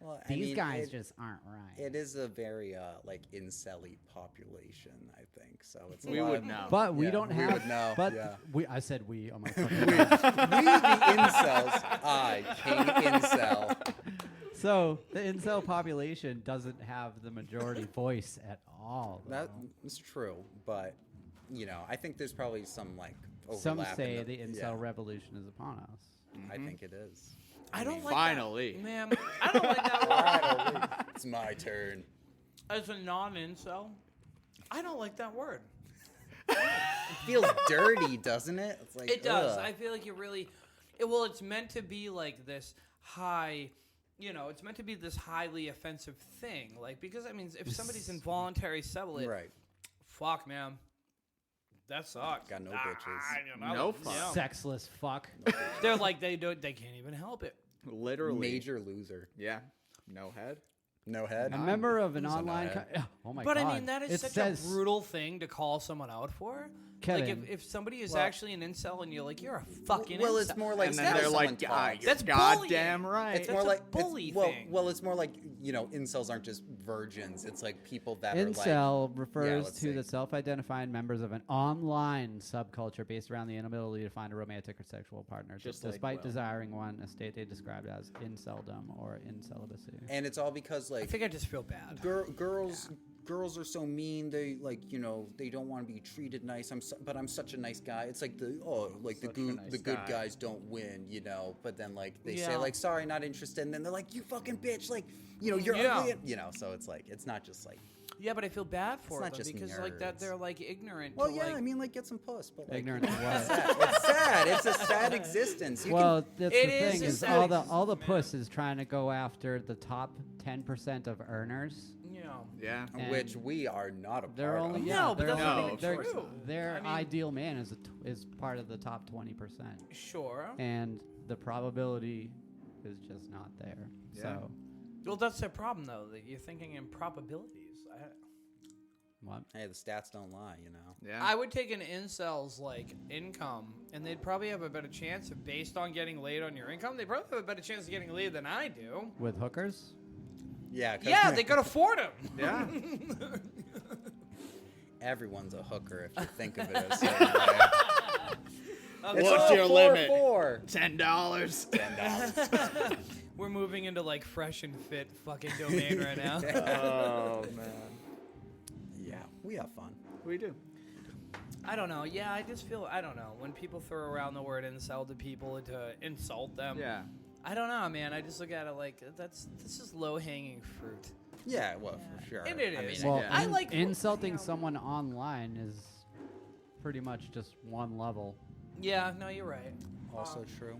C: Well, I
A: These
C: mean,
A: guys
C: it-
A: just aren't right.
C: It is a very like incel-y population, I think. So it's a
D: We
C: lot
D: would
C: of-
D: know.
A: But we
C: Yeah,
A: don't
C: we
A: have.
C: would know,
A: But
C: yeah.
A: I said we. Oh my
C: we,
A: fucking.
C: the incels. I, King Incel.
A: So the incel population doesn't have the majority voice at all. though.
C: That's true, but you know, I think there's probably some like
A: Some
C: overlap.
A: say
C: in
A: the incel
C: yeah,
A: revolution is upon us.
C: I think it is.
B: I don't like
D: Finally.
B: that. Man, I don't like that word.
C: Finally, it's my turn.
B: As a non-incel, I don't like that word.
C: It feels dirty, doesn't it? It's like
B: It does.
C: ugh.
B: I feel like it really. Well, it's meant to be like this high. You know, it's meant to be this highly offensive thing. Like, because I mean, if somebody's involuntary celibate,
C: Right.
B: fuck, man, that sucks.
C: Got no bitches.
B: You know,
D: No fuck.
B: yeah.
A: Sexless fuck.
B: They're like they can't even help it.
D: Literally.
C: Major loser.
D: Yeah. No head.
C: No head.
A: A member of an
C: He's a
A: online.
C: nuthead.
A: Oh my
B: But
A: god.
B: I mean, that is
A: It
B: such
A: says,
B: a brutal thing to call someone out for.
A: Kevin.
B: Like, if somebody is
C: Well-
B: actually an incel and you're like, you're a fucking
C: Well,
B: incel.
C: it's more like
D: And then
C: how
D: they're
C: someone
D: like, ah,
C: talks.
D: you're
B: That's
D: goddamn
B: bullying.
D: right.
C: It's
B: That's
C: more
B: a
C: like
B: bully
C: well,
B: thing.
C: well, it's more like incels aren't just virgins. It's like people that are
A: Incel
C: like
A: refers
C: let's
A: to
C: see.
A: the self-identifying members of an online subculture based around the inability to find a romantic or sexual partner,
D: Just like
A: despite
D: Will.
A: desiring one, a state they described as inceldom or incelibacy.
C: and it's all because
B: I
C: like
B: think I just feel bad.
C: girls are so mean. They like they don't want to be treated nice. But I'm such a nice guy. It's like the
D: Such a nice
C: the good
D: guy.
C: guys don't win, But then like they say
B: Yeah.
C: like sorry, not interested, and then they're like you fucking bitch, like you're
B: Yeah.
C: ugly, So it's like it's not just like
B: Yeah, but I feel bad for
C: not
B: them
C: just
B: because like that
C: nerds.
B: they're like ignorant.
C: well
B: to,
C: yeah,
B: like,
C: I mean like get some puss, but like,
A: Ignorant of
C: It's
A: what?
C: sad. It's sad. It's a sad existence. You
A: Well,
C: can,
A: that's
B: It
A: the
B: is
A: thing
B: a
A: is
B: sad
A: all the
B: existence,
A: puss is trying to go after the top 10% of earners.
B: you know.
D: Yeah.
A: and
C: which we are not a
A: They're
C: part
A: only
C: of.
A: yeah,
B: No, but
A: they're
B: that's
A: only,
D: not even
A: they're-
B: true.
A: Their
B: I mean-
A: ideal man is part of the top 20%,
B: Sure.
A: and the probability is just not there.
D: Yeah.
A: So
B: Well, that's the problem though. That you're thinking in probabilities.
A: what?
C: Hey, the stats don't lie,
D: Yeah.
B: I would take an incel's like income, and they'd probably have a better chance of, based on getting laid on your income. They probably have a better chance of getting laid than I do.
A: With hookers?
C: Yeah. 'cause
B: Yeah, they could afford them.
D: yeah.
C: everyone's a hooker if you think of it as a certain way. It's
D: What's
C: all
D: your
C: 4
D: limit?
C: 4.
D: $10.
C: $10.
B: We're moving into like fresh and fit fucking domain right now.
D: Oh man.
C: Yeah, we have fun.
D: We do.
B: I don't know. Yeah, I just feel I don't know when people throw around the word incel to people to insult them.
D: Yeah.
B: I don't know, man. I just look at it like this is low hanging fruit.
C: Yeah, well, for sure.
B: And it
C: I
B: is.
C: mean,
A: Well,
D: yeah.
B: I like
A: insulting
B: you know,
A: someone online is pretty much just one level.
B: Yeah, no, you're right.
C: Also true.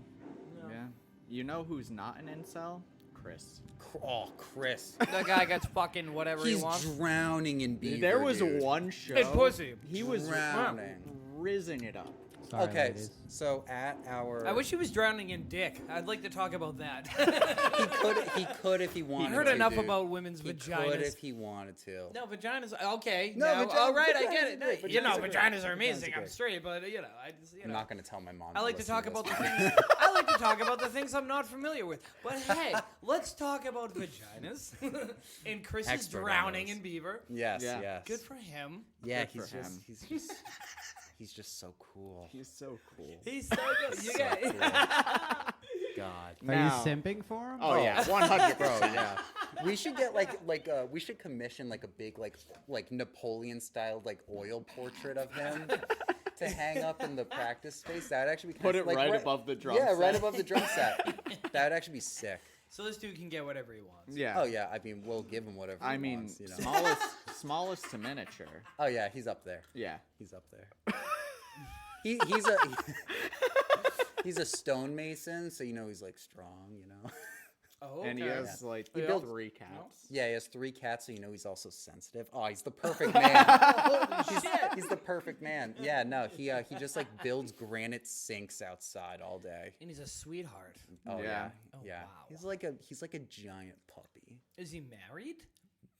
D: Yeah. You know who's not an incel? Chris.
C: Oh, Chris.
B: That guy gets fucking whatever
C: He's
B: he wants.
C: drowning in beaver.
D: There was
C: dude.
D: one show.
B: Good pussy.
D: He was
C: Drowning.
D: rizzing it up.
A: Sorry,
C: Okay,
A: ladies.
C: so at our...
B: I wish he was drowning in dick. I'd like to talk about that.
C: he could if he
B: He
C: wanted
B: heard
C: to,
B: enough
C: dude.
B: about women's
C: He
B: vaginas.
C: could if he wanted to.
B: No, vaginas. Okay.
C: No,
B: now, all right, I
C: vaginas
B: get
C: are
B: it.
C: great,
B: No, you know,
C: vaginas are great.
B: vaginas are
C: Vaginas
B: amazing.
C: are
B: I'm
C: great.
B: straight, but you know, I just
C: I'm not going to tell my mom.
B: I like to
C: listen
B: talk
C: this.
B: about the things. I like to talk about the things I'm not familiar with. But hey, let's talk about vaginas. And Chris is
C: Expert on
B: drowning
C: those.
B: in beaver.
C: Yes,
D: Yeah.
C: yes.
B: Good for him.
C: Yeah,
D: Good for him.
C: he's just so cool.
D: He's so cool.
B: He's so good. You
C: So
B: got
C: cool. God.
A: Are
D: Now-
A: you simping for him?
D: Oh yeah, 100%.
C: Bro, yeah. We should get we should commission like a big like Napoleon style like oil portrait of him to hang up in the practice space. That'd actually be
D: Put
C: kinda,
D: it
C: like,
D: right above the drum
C: Yeah,
D: set.
C: right above the drum set. That'd actually be sick.
B: So this dude can get whatever he wants.
D: Yeah.
C: Oh yeah, I mean we'll give him whatever.
D: I
C: he
D: mean,
C: wants, you know.
D: smallest to miniature.
C: Oh yeah, he's up there.
D: Yeah.
C: He's up there. He's a stonemason, so you know he's like strong, you know.
B: Oh,
D: And he
B: okay.
D: has like
C: He built-
D: 3 cats.
C: Yeah, he has 3 cats, so you know he's also sensitive. Oh, he's the perfect man. He's the perfect man. Yeah, no, he just like builds granite sinks outside all day.
B: And he's a sweetheart.
C: Oh yeah,
D: Yeah.
B: Oh,
C: yeah.
B: wow.
C: He's like a giant puppy.
B: Is he married?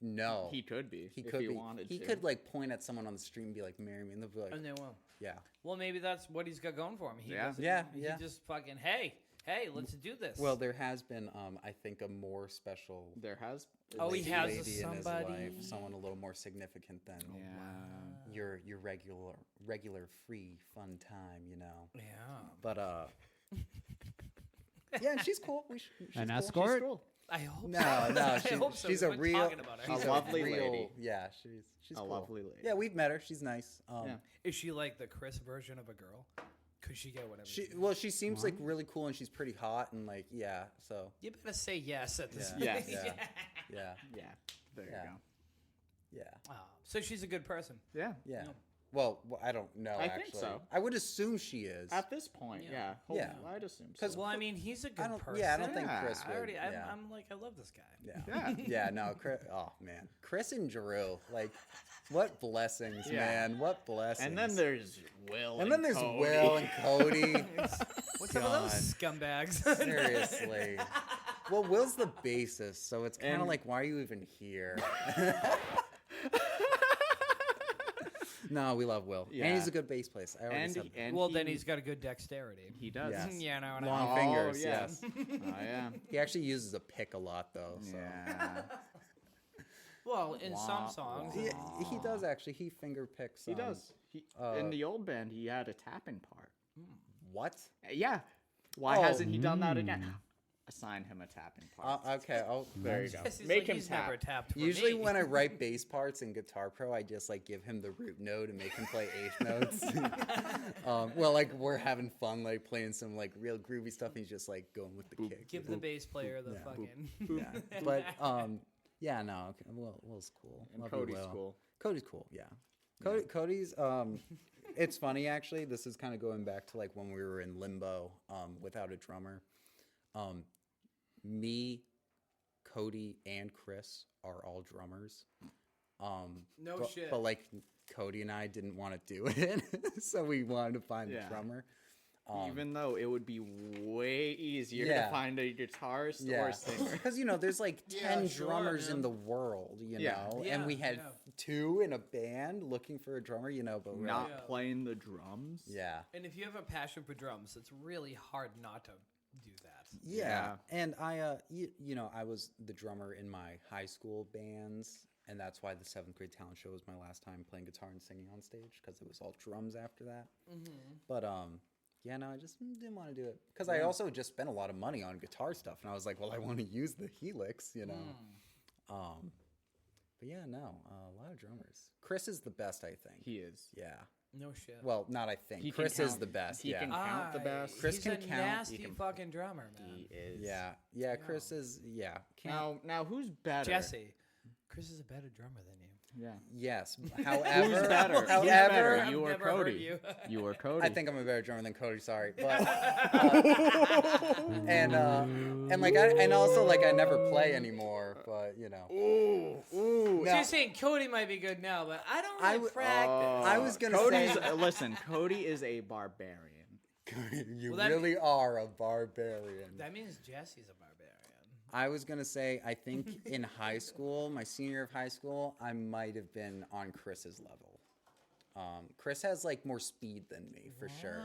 C: No,
D: He could be
C: he
D: if
C: could
D: he
C: be.
D: wanted
C: He
D: to.
C: could like point at someone on the street and be like, "Marry me," and they'll be like,
B: And they will.
C: "Yeah."
B: Well, maybe that's what he's got going for him. He
D: Yeah.
B: doesn't-
C: Yeah,
B: He
C: yeah.
B: just fucking, hey, let's do this.
C: Well, there has been, I think, a more special.
D: There has.
B: Oh, he
C: lady
B: has
C: in his
B: somebody.
C: life, someone a little more significant than
D: Yeah.
C: your regular free fun time, you know.
B: yeah.
C: But yeah, and she's cool. She's
A: An
C: cool.
A: escort?
C: She's cool.
B: I hope
C: No,
B: so.
C: no,
B: I hope so.
C: she's
B: We've
C: a
B: been
C: real,
B: talking about her.
C: she's
D: A lovely
C: real,
D: lady.
C: Yeah, she's
D: A
C: cool.
D: lovely lady.
C: Yeah, we've met her. She's nice.
D: Yeah.
B: Is she like the Chris version of a girl? Could she get whatever?
C: She seems like really cool, and she's pretty hot, and like yeah. So
B: You better say yes at this.
C: Yeah.
B: point.
D: Yes.
C: yeah,
D: Yeah. There
C: Yeah.
D: you go.
C: yeah,
B: Oh, so she's a good person.
D: Yeah.
C: yeah.
B: No.
C: Well, I don't know.
D: I
C: actually.
D: think so.
C: I would assume she is.
D: At this point,
B: Yeah.
D: yeah.
C: Yeah.
D: I'd assume so.
C: 'Cause
B: Well, I mean, he's a good
C: don't-
B: person.
C: yeah, I don't think
D: Yeah,
C: Chris would.
B: I already,
C: yeah.
B: I'm like, I love this guy.
C: Yeah.
D: Yeah.
C: Yeah, no, Chris, oh man. Chris and Drew, like what blessings,
D: Yeah.
C: man. What blessings.
D: And then there's Will.
C: And then there's
D: Cody.
C: Will and Cody.
B: What's up with
C: God.
B: those scumbags?
C: Seriously. Well, Will's the bassist, so it's kind of
D: And-
C: like, why are you even here? No, we love Will.
D: Yeah.
C: And he's a good bass player. I already
D: And,
C: said that.
D: and
B: Well,
D: he,
B: then he's got a good dexterity.
D: he does.
C: Yes.
B: Yeah, no,
C: Long
D: Oh,
C: fingers,
D: yeah.
C: yes.
D: Oh yeah.
C: He actually uses a pick a lot, though. So.
D: Yeah.
B: Well, in some
D: Wah,
B: songs.
D: wah.
C: He does actually. He finger picks.
D: He does. He,
C: uh,
D: in the old band, he had a tapping part.
C: What?
D: Yeah. Why
C: Oh.
D: hasn't he done that again? Assign him a tapping part.
C: Okay. Oh,
D: there you go.
B: Yes, he's
D: Make
B: like,
D: him
B: he's
D: tap.
B: never tapped for
C: Usually
B: me.
C: when I write bass parts in Guitar Pro, I just like give him the root note and make him play eighth notes. Well, like we're having fun, like playing some like real groovy stuff, and he's just like going with the kick.
B: Give the bass player the
C: Yeah.
B: fucking.
C: Yeah. But yeah, no, okay. Will's cool.
D: And
C: Love you,
D: Cody's
C: Will.
D: cool.
C: Cody's cool. Yeah. Cody's it's funny actually. This is kind of going back to like when we were in limbo without a drummer. Me, Cody, and Chris are all drummers.
B: No
C: but,
B: shit.
C: But like Cody and I didn't want to do it, so we wanted to find
D: Yeah.
C: a drummer.
D: Even though it would be way easier
C: Yeah.
D: to find a guitarist or
C: Yeah,
D: a singer.
C: because you know there's like 10
B: Yeah, sure,
C: drummers in
B: man.
C: the world, you
D: Yeah.
C: know,
B: Yeah,
C: and we had
B: yeah.
C: 2 in a band looking for a drummer, you know, but we're
D: Not
B: Yeah.
D: playing the drums.
C: yeah.
B: And if you have a passion for drums, it's really hard not to do that.
C: Yeah.
D: Yeah.
C: And I, you know, I was the drummer in my high school bands, and that's why the 7th grade talent show was my last time playing guitar and singing on stage because it was all drums after that. But yeah, no, I just didn't want to do it because I also just spent a lot of money on guitar stuff, and I was like, well, I want to use the Helix, you know. But yeah, no, a lot of drummers. Chris is the best, I think.
D: He is.
C: Yeah.
B: No shit.
C: Well, not I think.
D: He can
C: Chris is
D: count-
C: the best.
D: he
C: Yeah.
D: can count the best.
C: Chris
B: he's
C: can
B: a
C: count,
B: nasty
D: he can-
B: fucking drummer, man.
D: He is.
C: Yeah. Yeah. Chris is. Yeah. Can't,
D: Now who's better?
B: Jesse, Chris is a better drummer than you.
D: Yeah.
C: Yes.
D: Who's
C: However,
D: better? Who's
C: however,
D: better?
B: I've
D: You or
B: never heard
D: Cody?
B: you.
D: You or Cody?
C: I think I'm a better drummer than Cody. Sorry, but and also like I never play anymore. But you know,
D: Ooh.
B: So you're saying Cody might be good now, but I don't
C: I
B: really
C: w-
B: practice.
C: I was gonna
D: Cody's
C: say
D: listen. Cody is a barbarian.
C: you
B: Well, that-
C: really are a barbarian.
B: That means Jesse's a barbarian.
C: I was gonna say I think in high school, my senior year of high school, I might have been on Chris's level. Chris has like more speed than me for sure,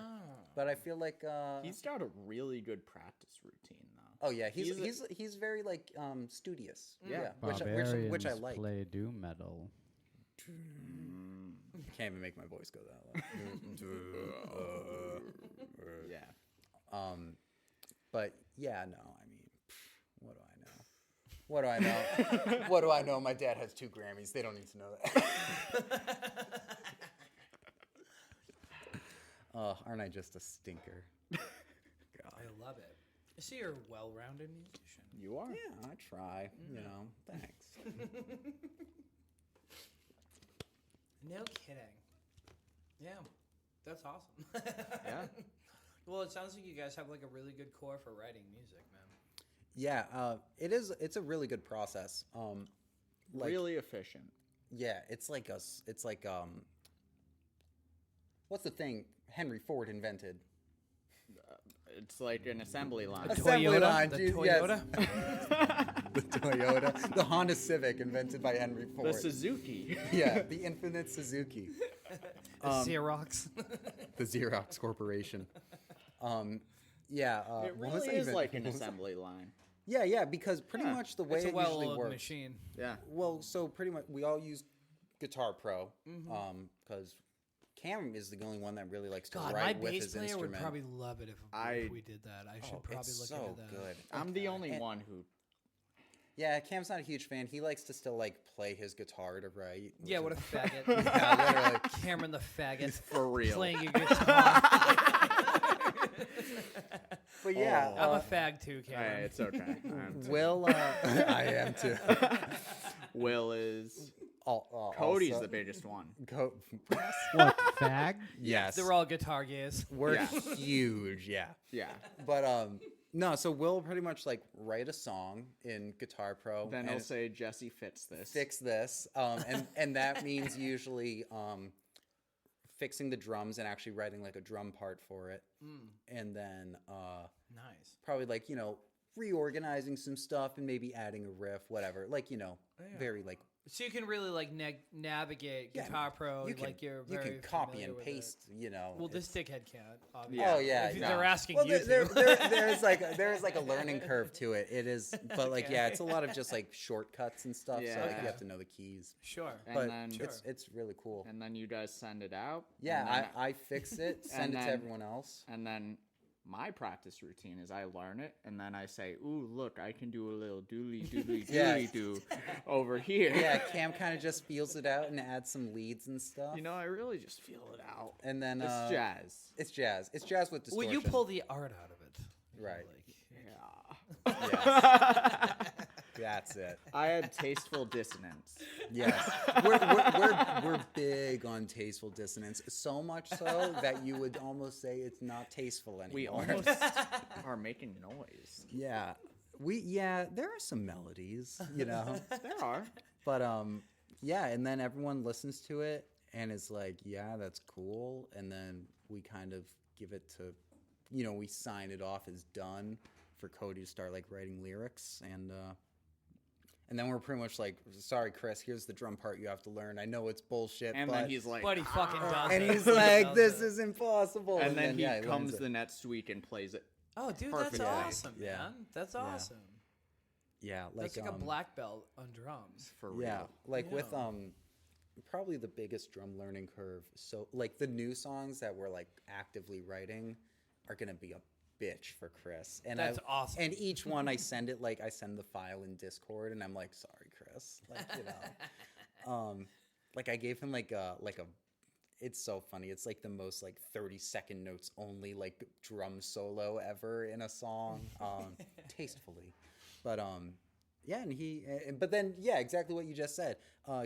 C: but I feel like
D: He's got a really good practice routine though.
C: oh yeah, he's very like studious.
D: Yeah.
C: Which I
A: Barbarians
C: like.
A: play doom metal.
C: Can't even make my voice go that low.
D: Yeah.
C: But yeah, no, I mean, what do I know? What do I know? What do I know? My dad has 2 Grammys. They don't need to know that. Aren't I just a stinker? God.
B: I love it. I see you're a well-rounded musician.
D: You are.
C: Yeah, I try. You know, thanks.
B: No kidding. Yeah, that's awesome.
D: Yeah.
B: Well, it sounds like you guys have like a really good core for writing music, man.
C: Yeah, it is. It's a really good process.
D: Really efficient.
C: Yeah, it's like what's the thing Henry Ford invented?
D: It's like an assembly line.
C: Assembly line,
B: The
C: dude,
B: Toyota?
C: The Toyota, the Honda Civic invented by Henry Ford.
D: The Suzuki.
C: Yeah, the infinite Suzuki.
B: The Xerox.
C: The Xerox Corporation. Yeah.
D: It
C: what was
D: really
C: I
D: is
C: even-
D: like an assembly line.
C: Yeah, because pretty much the way
B: It's a
C: it usually
B: well-oiled
C: works.
B: machine.
D: Yeah.
C: Well, so pretty much we all use Guitar Pro,
B: Mm-hmm.
C: because Cam is the only one that really likes to
B: God, my
C: write with
B: bass
C: his
B: player would
C: instrument.
B: probably love it if we did that. I should probably
C: it's
B: look
C: so
B: into that.
C: good.
D: I'm the only one who.
C: Yeah, Cam's not a huge fan. He likes to still like play his guitar to write. which
B: Yeah,
C: is-
B: what a faggot.
C: yeah, literally.
B: Cameron the faggot.
D: For real.
B: Playing your guitar.
C: But yeah,
B: I'm a fag too, Cameron.
D: It's okay. I am too.
C: Will, I am too.
D: Will is.
C: Also-
D: Cody's the biggest one.
A: What, fag?
C: Yes,
B: They're all guitar gays.
C: we're
D: Yeah.
C: huge. Yeah,
D: Yeah.
C: but no. So Will pretty much like write a song in Guitar Pro.
D: Then
C: and
D: he'll say, Jesse fits this.
C: fix this, and that means usually fixing the drums and actually writing like a drum part for it, and then
B: Nice.
C: probably like reorganizing some stuff and maybe adding a riff, whatever. Like very like
B: So you can really like navigate
C: Yeah,
B: Guitar Pro
C: you can
B: like you're
C: you
B: very
C: can copy
B: familiar
C: and
B: with
C: paste.
B: it. Well, this dickhead can't. Obviously.
C: Oh yeah,
B: If
C: yeah.
B: they're asking
C: well,
B: you
C: there,
B: to.
C: there's like a learning curve to it. It is, but like yeah, it's a lot of just like shortcuts and stuff. So like
D: Yeah.
C: you have to know the keys.
B: Sure.
D: And
C: But
D: then,
C: it's really cool.
D: and then you guys send it out.
C: Yeah,
D: and then,
C: I fix it, send it
D: then-
C: to everyone else.
D: And then my practice routine is I learn it, and then I say, "Ooh, look, I can do a little doodly doodly
C: Yeah.
D: doodly do over here."
C: Yeah, Cam kind of just feels it out and adds some leads and stuff.
D: You know, I really just feel it out.
C: and then
D: It's jazz.
C: It's jazz. It's jazz with distortion.
B: Well, you pull the art out of it.
C: Right.
B: Like,
D: Yeah.
C: That's it.
D: I had tasteful dissonance.
C: Yes, we're big on tasteful dissonance. So much so that you would almost say it's not tasteful anymore.
D: We almost are making noise.
C: Yeah, there are some melodies,
D: There are.
C: but yeah, and then everyone listens to it and is like, yeah, that's cool, and then we kind of give it to, we sign it off as done for Cody to start like writing lyrics, and then we're pretty much like, sorry, Chris, here's the drum part you have to learn. I know it's bullshit,
D: And
C: but
D: then he's like,
B: but he fucking does
C: and
B: it.
C: he's
B: He
C: like,
B: does
C: this
B: it.
C: is impossible.
D: and then he
C: yeah, learns
D: comes
C: it.
D: the next week and plays it.
B: Oh, dude,
D: Perfect.
B: that's
D: Yeah.
B: awesome,
C: Yeah.
B: man. That's awesome.
C: Yeah,
B: That's like a black belt on drums.
D: For real.
C: Yeah, like with
B: Yeah.
C: probably the biggest drum learning curve. So like the new songs that we're like actively writing are gonna be a bitch for Chris. And
B: That's awesome.
C: And each one I send the file in Discord, and I'm like, sorry, Chris. Like like I gave him like a. It's so funny. It's like the most like 30-second notes only like drum solo ever in a song, tastefully. But Yeah, and but then, yeah, exactly what you just said.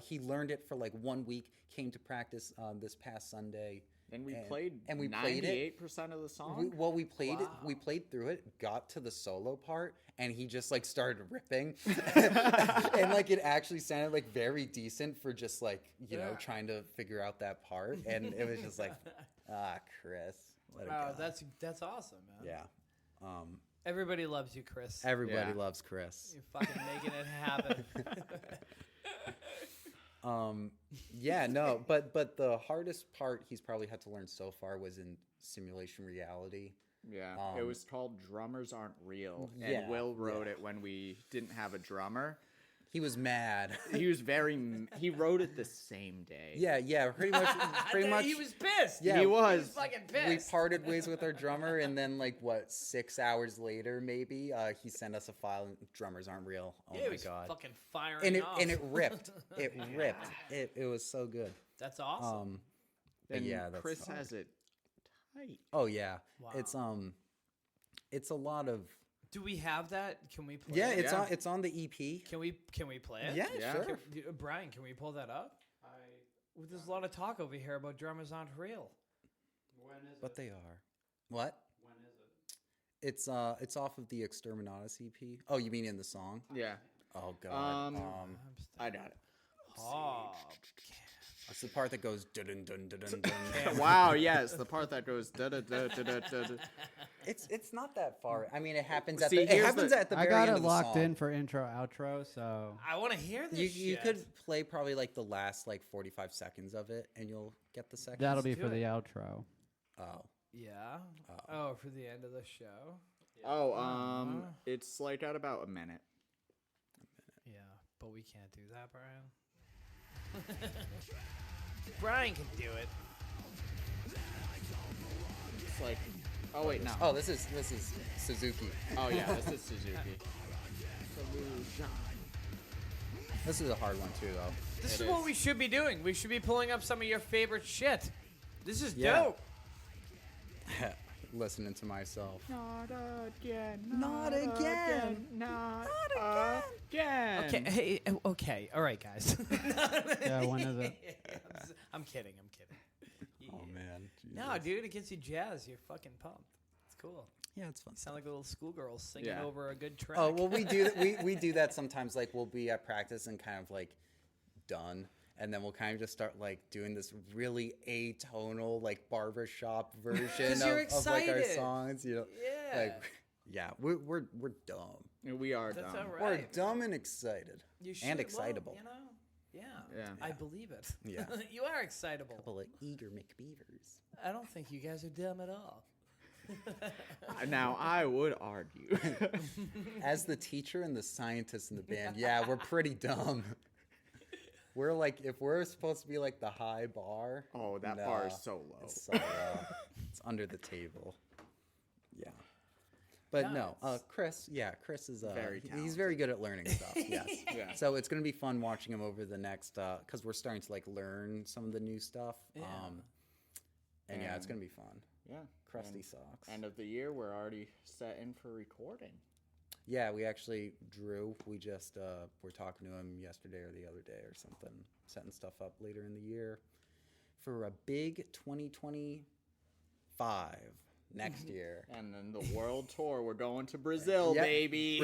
C: He learned it for like 1 week, came to practice this past Sunday.
D: And we played 98% of the song.
C: We played it. We played through it, got to the solo part, and he just like started ripping, and like it actually sounded like very decent for just like trying to figure out that part, and it was just like, Chris. Let it
B: Wow,
C: go.
B: that's awesome, man.
C: Yeah.
B: Everybody loves you, Chris.
C: Everybody loves Chris.
B: You're fucking making it happen.
C: Yeah, no, but the hardest part he's probably had to learn so far was in simulation reality.
D: Yeah, it was called Drummers Aren't Real, and Will wrote it when we didn't have a drummer.
C: He was mad.
D: He was he wrote it the same day.
C: Yeah, pretty much.
B: He was pissed.
C: Yeah,
D: he was
B: fucking pissed.
C: We parted ways with our drummer, and then like 6 hours later, maybe he sent us a file. And drummers aren't real. Oh
B: Yeah,
C: my
B: he was
C: god!
B: fucking firing off.
C: And it ripped. It ripped. It was so good.
B: That's awesome.
D: And
C: yeah, that's
D: Chris
C: hard.
D: has it tight.
C: Oh yeah,
B: Wow.
C: it's a lot of.
B: Do we have that? Can we play
C: Yeah,
B: it?
C: it's on the EP.
B: Can we play it?
C: Yeah,
D: Yeah.
C: sure.
B: Brian, can we pull that up? There's a lot of talk over here about drummers aren't real.
A: When is
C: But they are. What?
A: When is it?
C: It's off of the Exterminatus EP. Oh, you mean in the song?
D: Yeah.
C: Oh god.
D: I got it.
B: Oh,
C: It's the part that goes dun dun dun dun dun.
D: Wow, yes, the part that goes da da da da da da.
C: It's not that far. I mean, it happens
D: See,
C: at
D: here's
C: the
A: I
C: very
A: got
C: end
A: it
C: of the
A: locked
C: song.
A: in for intro outro, so
B: I want to hear this.
C: You
B: shit.
C: could play probably like the last like 45 seconds of it, and you'll get the second.
A: that'll be
B: do
A: for
B: it.
A: the outro.
C: Oh,
B: Yeah. Oh, for the end of the show.
D: Oh, it's like at about a minute.
B: Yeah, but we can't do that, Brian. Brian can do it.
D: It's like, oh wait, no.
C: oh, this is Suzuki.
D: Oh yeah, this is Suzuki.
C: This is a hard one too, though.
B: This
D: It
B: is what
D: is.
B: we should be doing. We should be pulling up some of your favorite shit. This is
C: Yeah.
B: dope.
C: Listening to myself.
D: Not again.
C: Not again.
D: Not again.
B: Okay, hey, okay, all right, guys.
A: Yeah, when is it?
B: I'm kidding.
C: Oh man.
B: No, dude, it gets you jazzed. You're fucking pumped. It's cool.
C: Yeah, it's fun.
B: Sound like a little schoolgirl singing
D: Yeah.
B: over a good track.
C: Oh well, we do we do that sometimes. Like we'll be at practice and kind of like done, and then we'll kind of just start like doing this really atonal like barbershop version
B: 'Cause you're
C: of like our
B: excited.
C: songs. You know,
B: Yeah.
C: like yeah, we're dumb.
D: We are
B: That's
D: dumb.
B: all right.
C: We're dumb and excited.
B: You should,
C: and
B: well,
C: excitable.
B: you know? Yeah.
D: Yeah.
B: I believe it.
C: Yeah.
B: You are excitable.
C: Couple of eager McBeavers.
B: I don't think you guys are dumb at all.
D: Now I would argue.
C: As the teacher and the scientist in the band, yeah, we're pretty dumb. We're like, if we're supposed to be like the high bar.
D: Oh, that
C: nah,
D: bar is so low.
C: It's so low. It's under the table. Yeah. But no, Chris is
D: Very
C: he's very good at learning stuff. Yes.
D: Yeah.
C: So it's gonna be fun watching him over the next because we're starting to like learn some of the new stuff.
B: Yeah.
C: And yeah, it's gonna be fun.
D: Yeah.
C: Crusty
D: And
C: socks.
D: End of the year, we're already set in for recording.
C: Yeah, we actually Drew. We just were talking to him yesterday or the other day or something, setting stuff up later in the year for a big 2025 next year.
D: And then the world tour, we're going to Brazil,
C: Yep.
D: baby.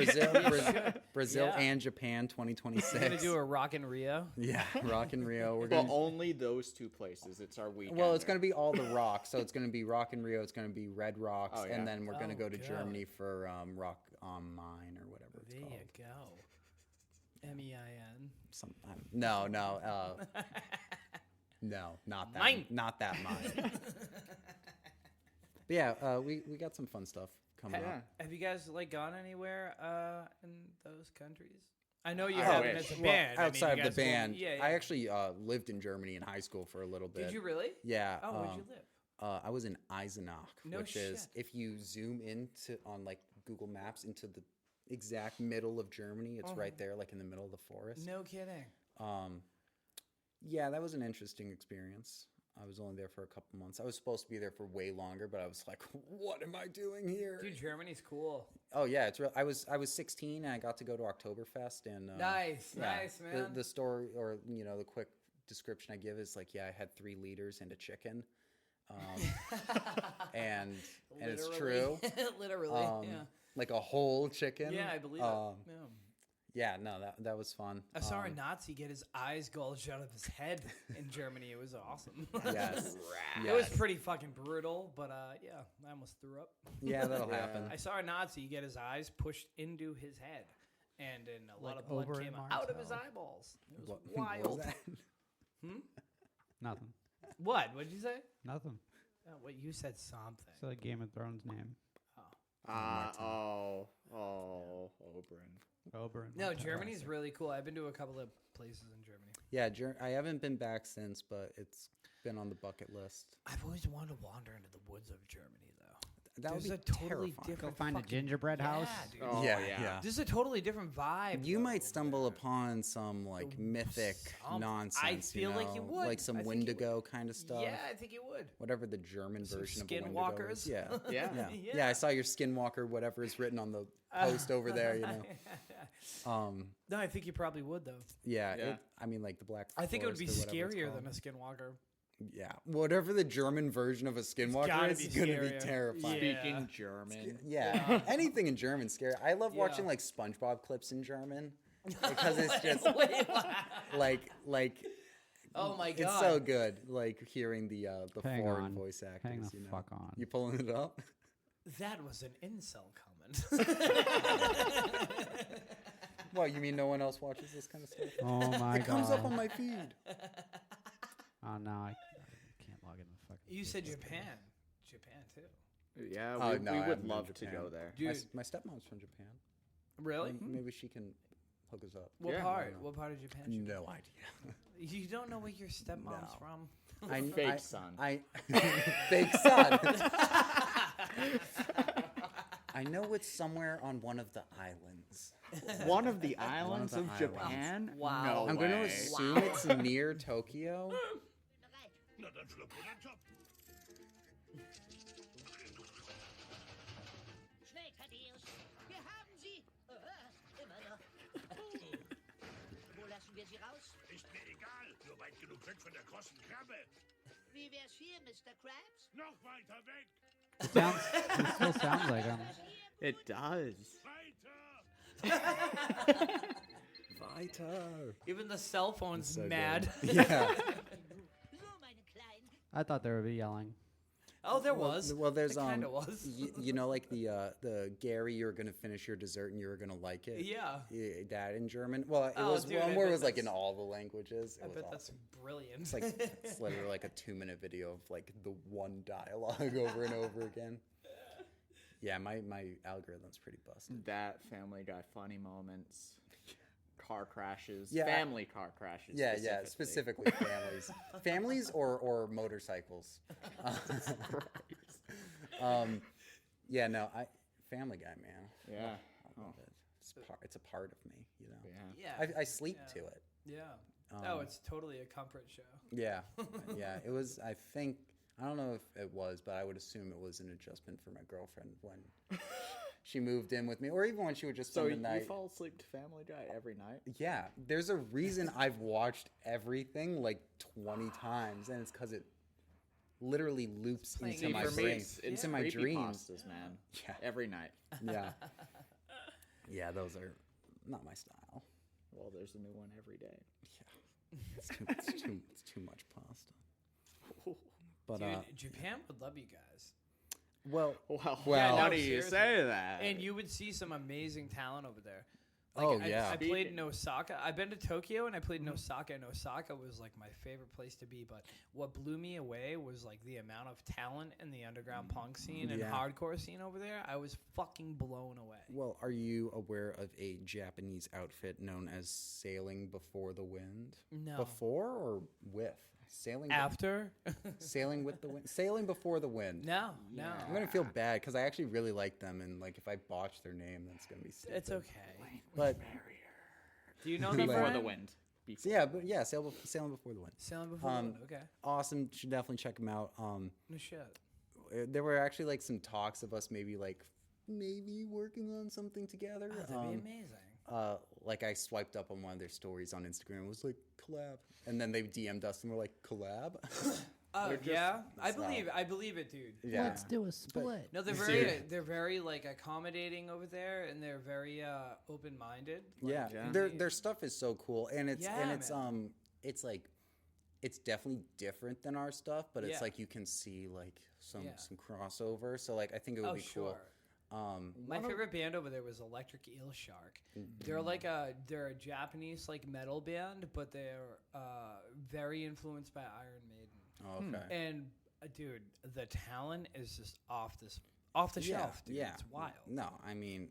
C: Brazil
B: Yeah.
C: and Japan 2026.
B: We're going to do a Rock in Rio.
C: Yeah, Rock in Rio. We're
D: But
C: gonna.
D: only those two places. It's our weekend.
C: Well, it's going to be all the rocks. So it's going to be Rock in Rio. It's going to be Red Rocks,
D: Oh, yeah.
C: and then we're going to
B: Oh,
C: go to
B: God.
C: Germany for Rock on Mine or whatever it's
B: There
C: called.
B: you go. MEIN.
C: No, no, not that.
B: Mine.
C: Not that mine. But yeah, we got some fun stuff coming
D: Yeah.
C: up.
B: Have you guys like gone anywhere in those countries? I know you
D: I
B: haven't
D: wish.
B: as a
C: Well,
B: band. I mean,
C: outside
B: you
C: of the
B: guys won't-
C: band,
B: Yeah,
C: I actually lived in Germany in high school for a little bit.
B: Did you really?
C: Yeah.
B: Oh, where'd you live?
C: I was in Eisenach,
B: No
C: which is
B: shit.
C: if you zoom into on like Google Maps into the exact middle of Germany, it's right there, like in the middle of the forest.
B: No kidding.
C: Yeah, that was an interesting experience. I was only there for a couple months. I was supposed to be there for way longer, but I was like, what am I doing here?
B: Dude, Germany's cool.
C: Oh yeah, it's real. I was 16 and I got to go to Oktoberfest and
B: Nice, man.
C: The story, or the quick description I give is like, I had 3 liters and a chicken, and it's true.
B: Literally,
C: like a whole chicken.
B: Yeah, I believe it.
C: Yeah, no, that was fun.
B: I saw a Nazi get his eyes gouged out of his head in Germany. It was awesome.
C: Yes.
B: It was pretty fucking brutal, but I almost threw up.
C: Yeah, that'll happen.
B: I saw a Nazi get his eyes pushed into his head, and then a lot of blood
A: over
B: came
A: in
B: out of his
A: Martel.
B: eyeballs. It was
C: What
B: wild.
C: was that?
A: Nothing.
B: What? What'd you say?
A: Nothing.
B: What you said something.
A: It's a Game of Thrones name. Oberyn.
B: No, Germany's really cool. I've been to a couple of places in Germany.
C: Yeah, I haven't been back since, but it's been on the bucket list.
B: I've always wanted to wander into the woods of Germany, though.
C: That would
B: There's
C: be
B: a totally
C: terrifying.
A: Go
B: different
A: find a
B: fucking-
A: gingerbread house.
B: dude.
D: Oh,
C: yeah.
B: This is a totally different vibe.
C: You
B: though,
C: might
B: over
C: stumble
B: there.
C: upon some like mythic
B: Some-
C: nonsense.
B: I feel like you would.
C: like some
B: I think you
C: Wendigo kind of stuff.
B: Yeah, I think you would.
C: Whatever the German
B: Some
C: version of a Wendigo
B: skinwalkers.
C: is. Yeah.
D: Yeah.
C: Yeah. I saw your skinwalker, whatever is written on the post over there.
B: No, I think you probably would, though.
C: Yeah. I mean, like the Black.
B: I think it would be
C: Forest or whatever it's
B: scarier
C: called.
B: than a skinwalker.
C: Yeah, whatever the German version of a skinwalker
B: gotta
C: is,
B: be
C: it's gonna be
B: scarier.
C: terrifying.
B: Yeah.
D: Speaking German.
C: Yeah, anything in German scary. I love watching
B: Yeah.
C: like SpongeBob clips in German because it's just
B: Wait, what?
C: like
B: Oh my god!
C: it's so good. Like hearing the
A: Hang
C: foreign
A: on.
C: voice actors.
A: Hang the fuck on.
C: You pulling it up?
B: That was an incel comment.
C: Well, you mean no one else watches this kind of stuff?
A: Oh my god.
C: It comes up on my feed.
A: Oh no, I can't log in the fucking.
B: You said Japan too.
D: Yeah,
C: Oh,
D: we,
C: no,
D: we
C: I
D: would
C: haven't been
D: love
C: to
D: to
C: Japan.
D: go there.
C: My,
B: Dude,
C: my stepmom's from Japan.
B: really?
C: Maybe she can hook us up.
B: What
D: Yeah.
B: part?
C: No.
B: What part of Japan? She
C: No idea.
B: You don't know where your stepmom's
C: No.
B: from?
D: Fake son.
C: Fake son. I know it's somewhere on one of the islands.
D: One of the islands
C: the
D: of
C: islands.
D: Japan?
B: Wow.
D: No
C: I'm going to
D: way.
C: assume it's near Tokyo.
E: Na dann schluck wohl ein Topf.
F: Schnell, Thaddeus. Wir haben sie. Immer noch. Wo lassen wir sie raus?
E: Ist mir egal, nur weit genug weg von der großen Krabbe.
F: Wie wär's hier, Mr. Krabs?
E: Noch weiter weg.
A: It still sounds like him.
D: It does.
E: Weiter.
C: Weiter.
B: Even the cell phone's
C: So
B: mad.
C: good. Yeah.
F: So, meine Kleinen.
A: I thought they would be yelling.
B: Oh, there was.
C: Well, there's
B: It kinda was.
C: you know, like the Gary, you're gonna finish your dessert and you're gonna like it.
B: Yeah.
C: That in German. Well, it
B: Oh,
C: was
B: dude,
C: one
B: I
C: where it
B: bet
C: was like in
B: that's-
C: all the languages. It
B: I
C: was
B: bet
C: awesome.
B: that's brilliant.
C: It's like it's literally like a 2-minute video of like the one dialogue over and over again. Yeah, my algorithm's pretty busted.
D: That Family Guy funny moments. Car crashes.
C: Yeah,
D: Family car crashes.
C: Yeah, specifically families, families or motorcycles. Yeah, no, Family Guy, man.
D: Yeah.
C: I love it. It's a part of me, you know.
D: Yeah.
B: yeah.
C: I sleep to it.
B: Yeah.
C: Um,
B: Oh, it's totally a comfort show.
C: Yeah, yeah. It was. I think. I don't know if it was, but I would assume it was an adjustment for my girlfriend when she moved in with me, or even when she would just
D: So
C: spend the
D: you
C: night.
D: fall asleep to Family Guy every night?
C: Yeah, there's a reason I've watched everything like 20 times, and it's because it literally loops
B: playing
C: into
B: in
C: my
B: your
C: brain.
D: It's
C: It's in my dreams.
D: creepypastas, man.
C: Yeah.
D: Every night.
C: Yeah, yeah. Those are not my style.
D: Well, there's a new one every day.
C: Yeah, it's too much pasta. But
B: Dude, Japan would love you guys.
C: well,
D: Well,
C: Well-
D: how
B: no,
D: do you
B: seriously.
D: say that?
B: And you would see some amazing talent over there.
C: Oh,
B: I,
C: yeah.
B: I played in Osaka. I've been to Tokyo and I played in Osaka, and Osaka was like my favorite place to be. But what blew me away was like the amount of talent in the underground punk scene and
C: Yeah.
B: hardcore scene over there. I was fucking blown away.
C: well, are you aware of a Japanese outfit known as Sailing Before the Wind?
B: No.
C: Before or with? Sailing
B: After?
C: Sailing with the wind. Sailing Before the Wind.
B: No, no.
C: I'm gonna feel bad because I actually really like them, and like if I botch their name, that's gonna be stupid.
B: It's okay.
C: But
B: Do you know them,
D: Before the
B: Brian?
D: wind.
C: So yeah, but yeah, Sailing Before the Wind.
B: Sailing Before the Wind. Okay.
C: Awesome. Should definitely check them out.
B: No shit.
C: There were actually like some talks of us maybe working on something together.
B: Oh, that'd be amazing.
C: Like I swiped up on one of their stories on Instagram and was like collab, and then they DM'd us and were like collab.
B: Oh
C: They're just-
B: yeah, I
C: it's
B: believe it, dude.
C: Yeah.
A: Let's do a split.
B: No, they're very like accommodating over there, and they're very open minded.
C: Yeah, their stuff is so cool, and it's
B: man.
C: it's like it's definitely different than our stuff, but it's
B: Yeah.
C: like you can see like some
B: Yeah.
C: crossover. So like I think it would be cool.
B: My favorite band over there was Electric Eel Shark. They're they're a Japanese like metal band, but they're very influenced by Iron Maiden.
C: Oh, okay.
B: And dude, the talent is just off the shelf, dude.
C: Yeah,
B: It's wild.
C: No, I mean,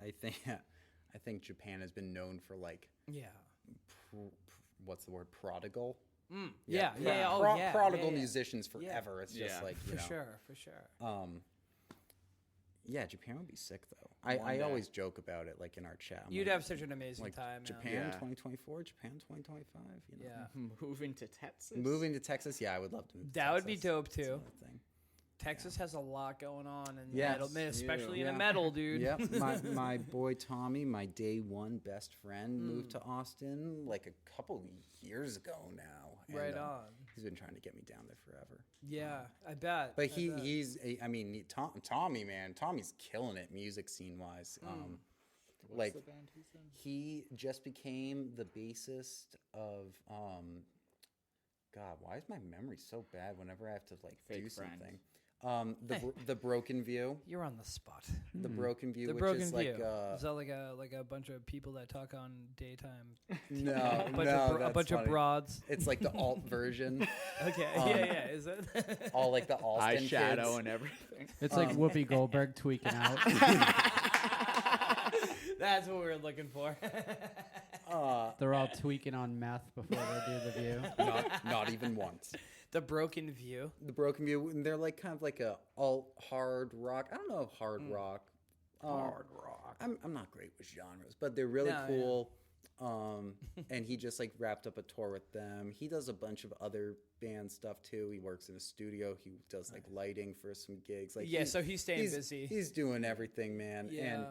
C: I think Japan has been known for like what's the word, prodigal. Prodigal musicians forever. It's just like
B: for sure.
C: Yeah, Japan would be sick though. I always joke about it like in our chat.
B: You'd have such an amazing
C: like
B: time.
C: Japan
B: man.
C: 2024, Japan 2025. You know?
B: Yeah.
D: Moving to Texas.
C: Moving to Texas, yeah, I would love to move to
B: That would be
C: Texas.
B: dope
C: That's
B: too.
C: another thing.
B: Texas has a lot going on in
C: Yes.
B: metal, especially in
C: Yeah.
B: the metal, dude.
C: Yep, my boy Tommy, my day one best friend, moved to Austin like a couple years ago now. And,
B: Right on.
C: He's been trying to get me down there forever.
B: Yeah, I bet.
C: But
B: I bet.
C: Tommy, man, Tommy's killing it music scene wise.
D: What's
C: Like
D: the band he's in?
C: he just became the bassist of God, why is my memory so bad whenever I have to like
D: Fake
C: do
D: friend.
C: something? The Broken View.
B: You're on the spot.
C: The Broken View,
B: The
C: which
B: Broken
C: is
B: View.
C: like
B: Is that like a bunch of people that talk on daytime?
C: no,
B: a bunch
C: that's
B: of
C: funny.
B: broads.
C: It's like the alt version,
B: Okay, yeah. Is it?
C: all like the Alston
D: Eyeshadow
C: kids.
D: and everything.
A: It's like Whoopi Goldberg tweaking out.
B: That's what we were looking for.
A: They're all tweaking on meth before they do the view.
C: Not even once.
B: The Broken View.
C: The Broken View, and they're like kind of like a alt hard rock. I don't know if hard rock.
A: Hard rock.
C: I'm not great with genres, but they're really
B: No,
C: cool. And he just like wrapped up a tour with them. He does a bunch of other band stuff too. He works in a studio. He does like lighting for some gigs. Like
B: So he's staying busy.
C: He's doing everything, man.
B: Yeah.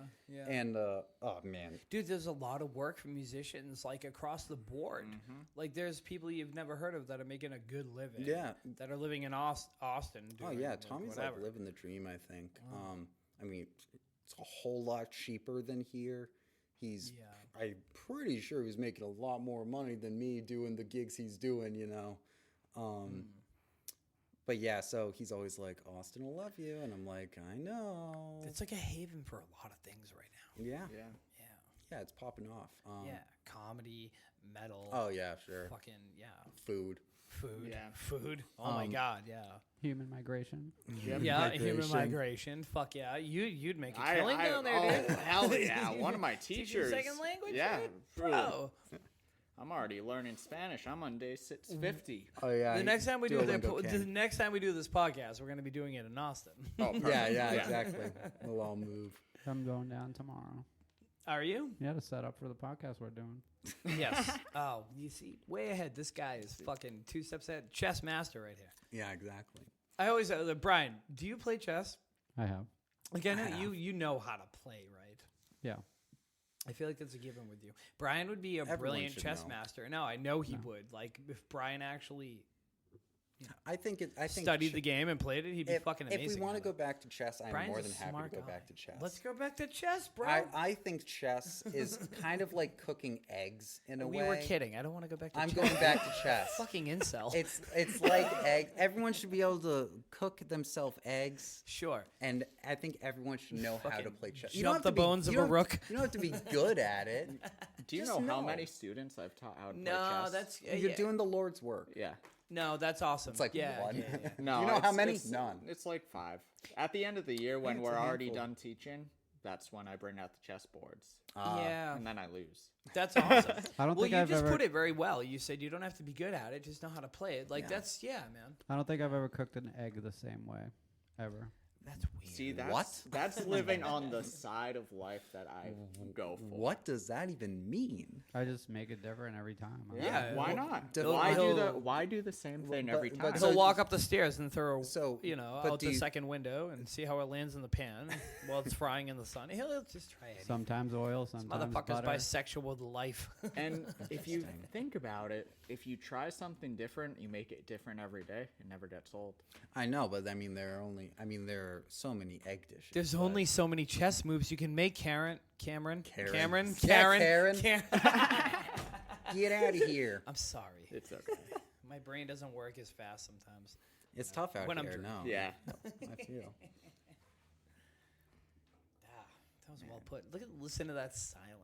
C: And oh man,
B: Dude, there's a lot of work for musicians like across the board. Like there's people you've never heard of that are making a good living.
C: Yeah.
B: That are living in Austin.
C: oh
B: Doing,
C: yeah,
B: like,
C: Tommy's
B: whatever.
C: like living the dream. I think. I mean, it's a whole lot cheaper than here. I'm pretty sure he's making a lot more money than me doing the gigs he's doing, you know. But yeah, so he's always like, Austin will love you. And I'm like, I know.
B: It's like a haven for a lot of things right now.
C: Yeah.
D: Yeah.
C: Yeah, it's popping off.
B: Yeah. Comedy, metal.
C: Oh, yeah, sure.
B: Fucking, yeah.
C: Food.
B: Food.
D: Yeah.
B: Food. Oh my God, yeah.
A: Human migration.
B: Yeah, human migration. Fuck yeah. You'd make a
D: I-
B: killing
D: I-
B: down there, dude.
D: oh, hell yeah. One of my
B: Teaching
D: teachers.
B: second language,
D: Yeah.
B: dude?
D: Bro.
B: Bro.
D: I'm already learning Spanish. I'm on day 650.
C: Oh, yeah.
B: The next time we do
C: Duolingo
B: the
C: can.
B: next time we do this podcast, we're going to be doing it in Austin.
D: Oh,
C: Yeah, exactly. We'll all move.
A: I'm going down tomorrow.
B: Are you?
A: Yeah, to set up for the podcast we're doing.
B: Yes. Oh, you see, way ahead. This guy is fucking 2 steps ahead. Chess master right here.
C: Yeah, exactly.
B: I always Brian, do you play chess?
A: I have.
B: Like I know you know how to play, right?
A: Yeah.
B: I feel like that's a given with you. Brian would be a
C: Everyone
B: brilliant
C: should
B: chess
C: know.
B: master. No, I know he would. Like if Brian actually
C: I think
B: studied the game and played it, he'd be fucking amazing.
C: If we want to
B: at
C: go
B: it.
C: back to chess, I'm
B: Brian's
C: more
B: a
C: than happy
B: smart
C: to go
B: guy.
C: back to chess.
B: Let's go back to chess, bro.
C: I think chess is kind of like cooking eggs in a way.
B: We were kidding. I don't want to go back to
C: I'm
B: chess.
C: going back to chess.
B: Fucking incel.
C: It's like egg. Everyone should be able to cook themselves eggs,
B: Sure.
C: and I think everyone should know how to
B: Fucking
C: play chess.
B: jump the bones of a rook.
C: You don't have to be good at it.
D: Do you
C: Just
D: know how
C: know.
D: many students I've taught how to play
B: No,
D: chess?
B: that's
C: You're doing the Lord's work.
D: Yeah.
B: no, that's awesome.
C: It's like
B: yeah,
C: one.
B: yeah, yeah.
D: No,
C: Do you know how
D: it's-
C: many?
D: it's-
C: None.
D: It's like 5. At the end of the year, when
C: it's
D: we're
C: a
D: already
C: handful.
D: done teaching, that's when I bring out the chess boards,
B: Yeah,
D: and then I lose.
B: that's awesome.
A: I don't
B: well,
A: think
B: you
A: I've
B: just
A: ever.
B: put it very well. You said you don't have to be good at it; just know how to play it. Like
C: Yeah.
B: that's man.
A: I don't think I've ever cooked an egg the same way, ever.
B: That's weird.
D: See,
C: What?
D: That's living on the side of life that I go for.
C: What does that even mean?
A: I just make it different every time.
B: Yeah,
D: Why
B: well,
D: not?
C: he'll-
D: Why do the same thing
C: but-
D: every
C: but
D: time?
C: so-
B: He'll walk up the stairs and throw,
C: So, but
B: out
C: do
B: the
C: you-
B: second window and see how it lands in the pan while it's frying in the sun. He'll just try it.
A: Sometimes oil, sometimes
B: Motherfucker's
A: butter.
B: bisexual with life.
D: And if you think about it, if you try something different, you make it different every day. It never gets old.
C: I know, but I mean, there are so many egg dishes.
B: There's
C: but-
B: only so many chess moves you can make, Cameron.
C: Karen.
B: Karen.
C: Yeah, Karen. Get out of here.
B: I'm sorry.
D: It's okay.
B: My brain doesn't work as fast sometimes.
C: It's tough out
B: When I'm
C: here.
B: drinking.
C: No.
D: Yeah.
C: I feel.
B: Ah, that was well put. Listen to that silence.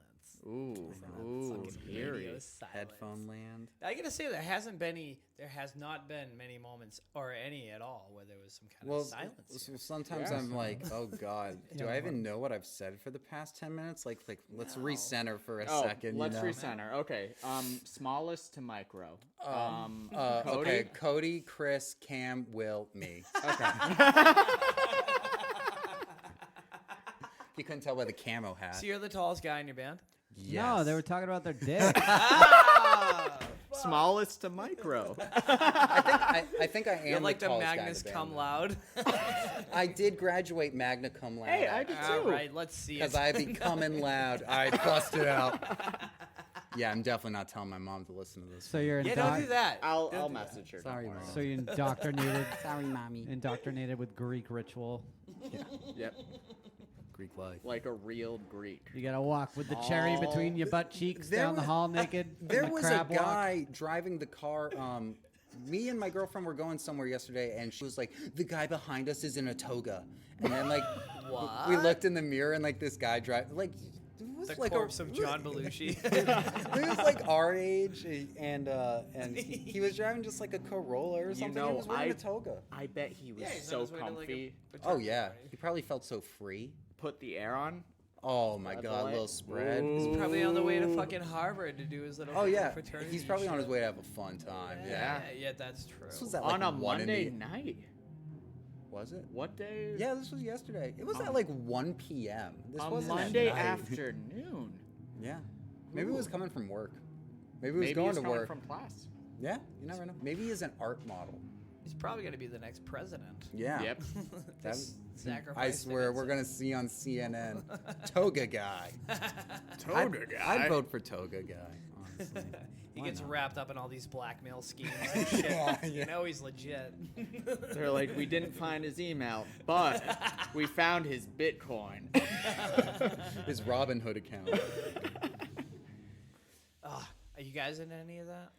D: Ooh,
B: Fucking radio
D: eerie.
B: silence.
C: Headphone land.
B: I gotta say there has not been many moments or any at all where there was some kind
C: Well,
B: of silence.
C: so sometimes
D: Yeah.
C: I'm like, oh god, do I even know what I've said for the past 10 minutes? Like let's recenter for a second.
D: Let's
C: you know?
D: recenter. Okay. Smallest to micro.
C: Okay, Cody, Chris, Cam, Will, me.
D: Okay.
C: You couldn't tell by the camo hat.
B: So you're the tallest guy in your band?
C: Yes.
A: No, they were talking about their dick.
D: Smallest to micro.
C: I think I am
B: You're like the
C: tallest guy in
B: Magnus
C: band,
B: cum
C: though.
B: laude.
C: I did graduate magna cum laude.
D: Hey, I did
B: All
D: too.
B: right, let's see
C: Because
B: it.
C: I be coming loud. All right, bust it out. Yeah, I'm definitely not telling my mom to listen to this.
A: So you're
B: Yeah, don't do that.
D: I'll
B: Don't do
D: message her.
C: Sorry,
D: don't worry.
C: Mom.
A: So you're indoctrinated.
C: Sorry, mommy.
A: Indoctrinated with Greek ritual.
D: Yep.
C: Greek life.
D: Like a real Greek.
A: You gotta walk with the cherry between your butt cheeks
C: There
A: down the
C: was-
A: hall naked. in
C: There
A: the
C: was a
A: crab walk.
C: guy driving the car. Me and my girlfriend were going somewhere yesterday, and she was like, "The guy behind us is in a toga." And then like,
B: What?
C: we looked in the mirror, and like this guy drive like. It was
B: The
C: like
B: corpse of John Belushi.
C: He was like our age, and he was driving just like a Corolla or something.
D: know,
C: he was wearing
D: I-
C: a toga.
D: I bet he was
B: Yeah, he's on
D: so
B: his way to, like,
D: comfy.
B: a
C: Oh
B: fraternity
C: yeah,
B: party.
C: he probably felt so free.
D: Put the air on.
C: Oh my
D: By the
C: god, a
D: way.
C: little spread.
D: Ooh.
B: Probably on the way to fucking Harvard to do his little
C: Oh yeah,
B: fraternity
C: he's probably on his
B: shit.
C: way to have a fun time. Yeah.
B: Yeah, that's true.
C: This was at
D: On
C: like
D: a
C: 1 in
D: Monday
C: the-
D: night.
C: Was it?
D: What day?
C: Yeah, this was yesterday. It was at like 1 p.m. This
D: On
C: wasn't at
D: Monday
C: night.
D: afternoon.
C: Yeah. Maybe it was coming from work. Maybe he was
D: Maybe
C: going
D: he's
C: to
D: coming
C: work.
D: from class.
C: Yeah, you never know. Maybe he's an art model.
B: He's probably going to be the next president.
C: Yeah.
D: Yep.
B: Just
C: I
B: sacrifice
C: swear we're gonna see on CNN Toga guy. I'd vote for Toga guy. Honestly.
B: He
C: Why
B: gets
C: not?
B: wrapped up in all these blackmail schemes and shit.
C: Yeah,
B: You
C: yeah.
B: know he's legit.
D: They're like, we didn't find his email, but we found his Bitcoin.
C: His Robin Hood account.
B: Are you guys into any of that?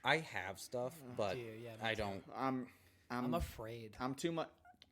C: I have stuff, but
B: do you? Yeah, me
C: I
B: too.
C: don't.
B: I'm afraid.
D: I'm too much.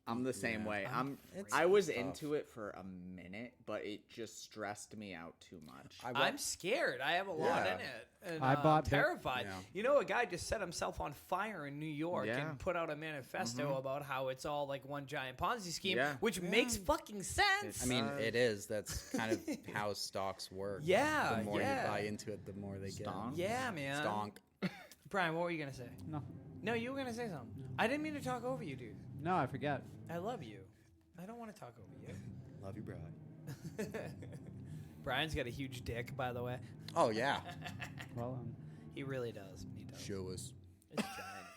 D: I'm the same
C: Yeah.
D: way.
C: It's
D: I was
C: tough.
D: into it for a minute, but it just stressed me out too much.
B: I'm scared. I have a lot
C: Yeah.
B: in it. And,
A: I bought
B: I'm terrified.
C: Yeah.
B: You know, a guy just set himself on fire in New York
D: Yeah.
B: and put out a manifesto about how it's all like one giant Ponzi scheme,
D: Yeah.
B: which makes fucking sense.
C: I mean, it is. That's kind of how stocks work.
B: Yeah,
C: The more
B: yeah.
C: you buy into it, the more they
D: Stonk?
B: yeah, man.
C: get. Stonk.
B: Brian, what were you going to say?
A: No,
B: No, you were going to say something. I didn't mean to talk over you, dude.
A: no, I forget.
B: I love you. I don't want to talk over you.
C: Love you, bro.
B: Brian's got a huge dick, by the way.
C: Oh yeah.
A: Well,
B: He really does. He does.
C: Show us.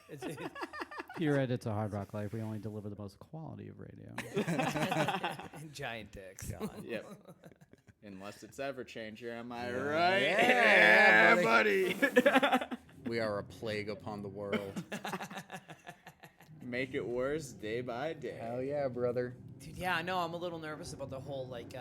B: It's giant. It's
A: here at It's a Hard Rock Life, we only deliver the most quality of radio.
B: giant dicks.
D: Yep. Unless it's Everchanger, am I right?
C: Yeah,
D: buddy.
C: We are a plague upon the world.
D: Make it worse day by day.
C: Hell yeah, brother.
B: Dude, yeah, no, I'm a little nervous about the whole like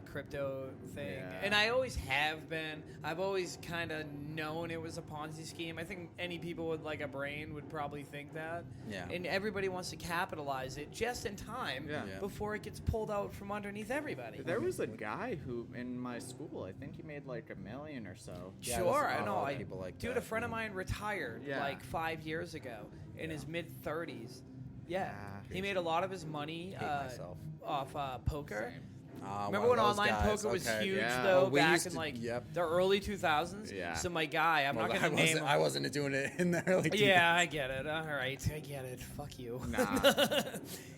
B: crypto thing,
D: Yeah.
B: and I always have been. I've always kind of known it was a Ponzi scheme. I think any people with like a brain would probably think that.
C: Yeah.
B: And everybody wants to capitalize it just in time
D: Yeah.
C: Yeah.
B: before it gets pulled out from underneath everybody.
D: There was a guy who, in my school, I think he made like $1 million or so.
C: Yeah,
B: Sure,
C: there's
B: I
C: a
B: know.
C: lot of
B: I,
C: people like
B: dude,
C: that.
B: a friend of mine retired
D: Yeah.
B: like 5 years ago in his mid 30s. Yeah,
D: Ah,
B: he made a lot of his money
C: Hate myself.
B: off poker, Remember when online poker was huge
D: Yeah.
B: though,
C: Oh, we
B: back
C: used
B: in
C: to-
B: like
C: yep.
B: the early 2000s?
D: Yeah.
B: So my guy, I'm not
C: Well,
B: gonna name him.
C: I wasn't doing it in the early.
B: Yeah, I get it. All right, I get it. Fuck you.
D: Nah.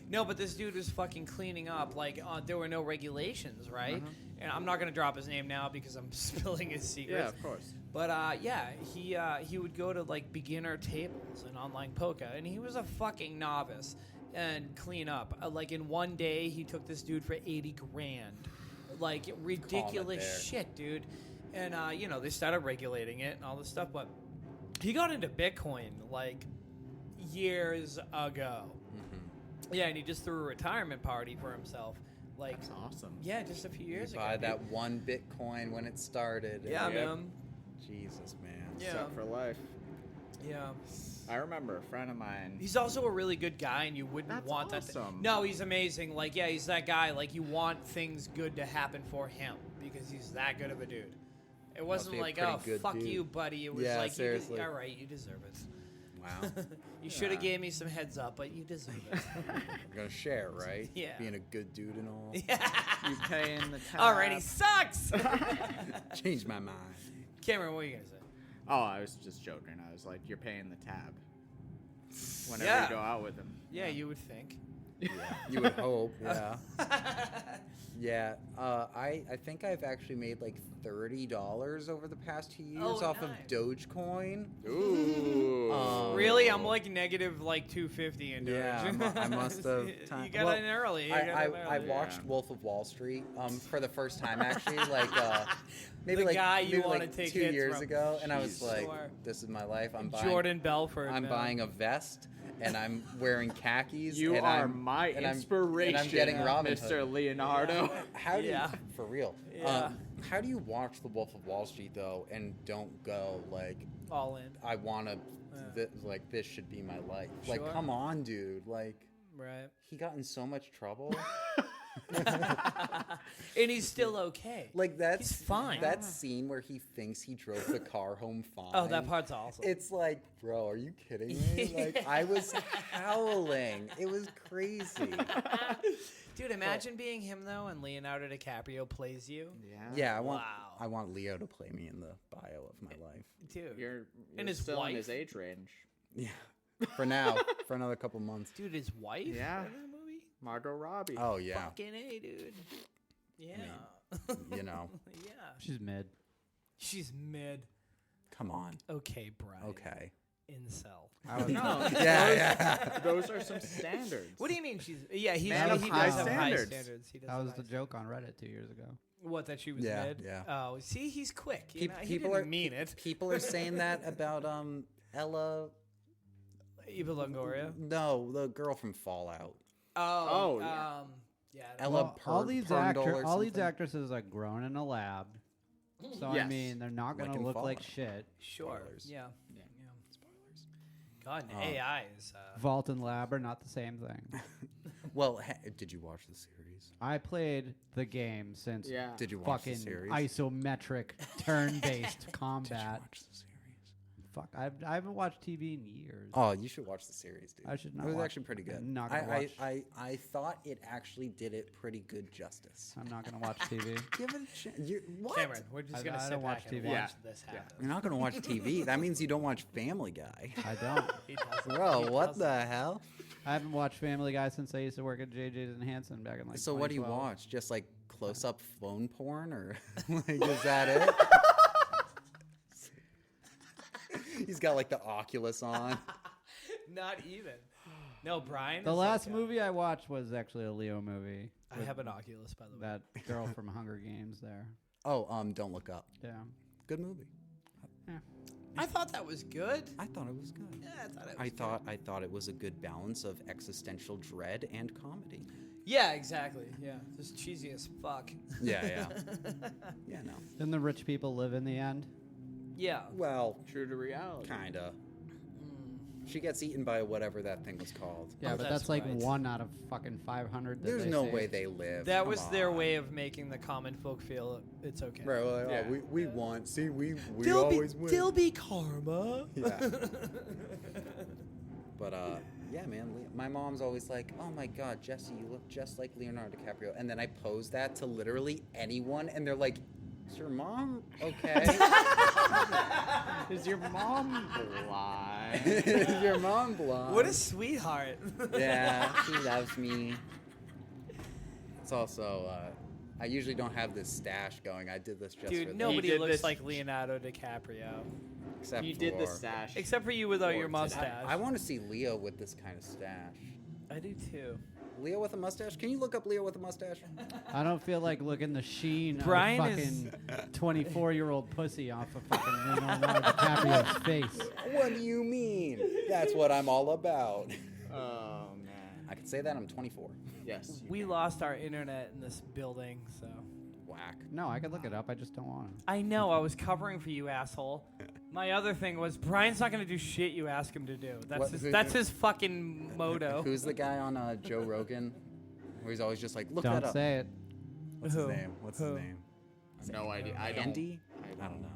B: No, but this dude was fucking cleaning up. Like, there were no regulations, right? And I'm not gonna drop his name now because I'm spilling his secrets.
D: Yeah, of course.
B: But yeah, he would go to like beginner tables in online poker, and he was a fucking novice and clean up. Like in one day, he took this dude for 80 grand, like ridiculous
C: there.
B: shit, dude. And you know, they started regulating it and all this stuff, but he got into Bitcoin like years ago. Yeah, and he just threw a retirement party for himself. Like,
D: That's awesome.
B: yeah, just a few years ago.
C: Buy
B: dude.
C: that one Bitcoin when it started.
B: Yeah,
C: and-
D: Yep.
B: man.
C: Jesus, man.
B: Yeah.
D: Set for life.
B: Yeah.
D: I remember a friend of mine.
B: He's also a really good guy, and you wouldn't
D: That's
B: want that.
D: awesome.
B: No, he's amazing. Like, yeah, he's that guy. Like, you want things good to happen for him because he's that good of a dude. It wasn't
C: be a
B: like,
C: pretty
B: oh,
C: good
B: fuck
C: dude.
B: you, buddy. It was
C: Yeah,
B: like,
C: seriously.
B: all right, you deserve it.
C: Wow.
B: You should have
D: Yeah.
B: gave me some heads up, but you deserve it.
C: We're gonna share, right?
B: Yeah.
C: Being a good dude and all.
D: You paying the tab.
B: Alrighty, sucks.
C: Changed my mind.
B: Cameron, what are you gonna say?
D: Oh, I was just joking. I was like, you're paying the tab. Whenever
B: Yeah.
D: you go out with him.
B: Yeah, you would think.
C: Yeah. You would hope. Yeah. Yeah. I think I've actually made like $30 over the past 2 years
B: Oh,
C: off of
B: nice.
C: Dogecoin.
D: Ooh.
B: Really? I'm like negative like 250 in Doge.
C: Yeah, I must have.
B: You
C: time-
B: got
C: well,
B: in early. You
C: I,
B: got in
C: I
B: early.
C: watched
D: Yeah.
C: Wolf of Wall Street for the first time actually, like maybe
B: The
C: like
B: guy you
C: maybe
B: wanna
C: like
B: take
C: 2
B: hits
C: years
B: from.
C: ago, and I was
B: Sure.
C: like, "This is my life. I'm buying
B: Jordan Belfort.
C: I'm
B: man.
C: buying a vest, and I'm wearing khakis.
D: You
C: and
D: are
C: I'm,
D: my
C: and I'm-
D: inspiration,
C: and I'm getting Robin
D: Mr.
C: Hood.
D: Leonardo.
C: How do
B: Yeah.
C: you, for real?
B: Yeah.
C: How do you watch The Wolf of Wall Street though, and don't go like,
B: all in.
C: I want to,
B: Yeah.
C: like this should be my life? Like,
B: Sure.
C: come on, dude. Like,
B: Right.
C: he got in so much trouble.
B: And he's still okay.
C: Like that's
B: He's fine.
C: That scene where he thinks he drove the car home fine.
B: Oh, that part's awesome.
C: It's like, bro, are you kidding me? Like, I was howling. It was crazy.
B: Dude, imagine being him though, and Leonardo DiCaprio plays you.
C: Yeah,
B: Wow.
C: I want Leo to play me in the bio of my life.
B: Dude.
D: You're
B: And his
D: still in
B: wife.
D: his age range.
C: Yeah, for now, for another couple months.
B: Dude, his wife.
D: Yeah.
B: In that movie.
D: Margot Robbie.
C: Oh yeah,
B: Fucking A, dude. Yeah.
C: you know.
B: Yeah.
A: She's mid.
B: She's mid.
C: Come on.
B: Okay, Brian.
C: Okay.
B: Incel.
D: No,
C: Yeah.
D: those are some standards.
B: What do you mean she's? Yeah, he's
D: Man
B: he
A: of
B: does
A: high
B: have high
D: standards.
B: standards. He does
A: That
B: have
A: was
B: high
A: the joke on Reddit 2 years ago.
B: What, that she was
C: Yeah,
B: mid?
C: yeah.
B: Oh, see, he's quick. You know, he
C: People
B: didn't
C: are
B: mean it.
C: People are saying that about Ella.
B: Eva Longoria.
C: No, the girl from Fallout.
B: Oh,
D: yeah.
B: Yeah.
C: Ella
A: Well, all these
C: Perndle or
A: all these
C: something?
A: actresses are grown in a lab. So I
D: Yes.
A: mean, they're not
C: Like
A: gonna
C: in
A: look like
C: Fallout.
A: shit.
B: Sure.
C: Spoilers.
B: Yeah.
D: Yeah.
B: Yeah. Spoilers. God, and AI is.
A: Vault and lab are not the same thing.
C: Well, did you watch the series?
A: I played the game since
D: Yeah.
C: Did you watch
A: fucking
C: the series?
A: isometric turn-based
C: Did you
A: combat.
C: watch the series?
A: Fuck, I haven't watched TV in years.
C: Oh, you should watch the series, dude.
A: I should not
C: It was
A: watch-
C: actually pretty good.
A: I'm not gonna watch.
C: I thought it actually did it pretty good justice.
A: I'm not gonna watch TV.
C: Give it a chance. What?
B: Cameron, we're just
A: I-
B: gonna
A: I
B: sit
A: don't
B: back
A: watch
B: and
A: TV.
B: watch
D: Yeah.
B: this
D: Yeah.
B: happen.
C: You're not gonna watch TV. That means you don't watch Family Guy.
A: I don't.
B: He doesn't.
C: Bro,
B: He
C: what
B: doesn't.
C: the hell?
A: I haven't watched Family Guy since I used to work at JJ's in Hanson back in like.
C: So what do you
A: 2012.
C: watch? Just like close-up phone porn, or like is that it? He's got like the Oculus on.
B: Not even. No, Brian.
A: The
B: is
A: last
B: like,
A: movie I watched was actually a Leo movie.
B: I have an Oculus, by the way.
A: That girl from Hunger Games there.
C: Oh, Don't Look Up.
A: Yeah.
C: Good movie.
B: I thought that was good.
C: I thought it was good.
B: Yeah, I thought it was.
C: I thought it was a good balance of existential dread and comedy.
B: Yeah, exactly. Yeah, just cheesy as fuck.
C: Yeah, yeah. Yeah, no.
A: Didn't the rich people live in the end?
B: Yeah.
C: Well,
D: True to reality.
C: kinda. She gets eaten by whatever that thing was called.
A: Yeah,
B: Oh,
A: but
B: that's
A: that's like
B: right.
A: 1 out of fucking 500. That
C: There's
A: they
C: no
A: saved.
C: way they live.
B: That
C: Come
B: was their
C: on.
B: way of making the common folk feel it's okay.
C: Right, well,
D: Yeah.
C: we won. See, we
B: There'll
C: always
B: be,
C: win.
B: there'll be karma.
C: Yeah. But Yeah, man. My mom's always like, "Oh my God, Jesse, you look just like Leonardo DiCaprio." And then I pose that to literally anyone, and they're like, "Is your mom okay?
D: Is your mom blind?
C: Is your mom blonde?"
B: What a sweetheart.
C: Yeah, she loves me. It's also, I usually don't have this stash going. I did this just for
B: Dude,
C: this.
B: nobody
D: did
B: looks
D: this-
B: like Leonardo DiCaprio.
C: Except
D: He did the
C: for-
D: stash.
B: Except for you without your
D: Or today.
B: mustache.
C: I want to see Leo with this kind of stash.
B: I do too.
C: Leo with a mustache? Can you look up Leo with a mustache?
A: I don't feel like looking the sheen
B: Brian
A: of
B: is-
A: fucking 24-year-old pussy off of fucking Leonardo DiCaprio's face.
C: What do you mean? That's what I'm all about.
D: Oh man.
C: I can say that I'm 24.
D: Yes. you
B: We
D: can.
B: lost our internet in this building, so.
C: Whack.
A: No, I could look it up. I just don't want to.
B: I know, I was covering for you, asshole. My other thing was, Brian's not going to do shit you ask him to do. That's his fucking motto.
C: Who's the guy on Joe Rogan? Where he's always just like, look
A: Don't
C: that up.
A: say it.
C: What's
B: Who?
C: his name? What's
B: Who?
C: his name?
D: No idea. I don't.
C: Andy?
D: I
C: I don't know.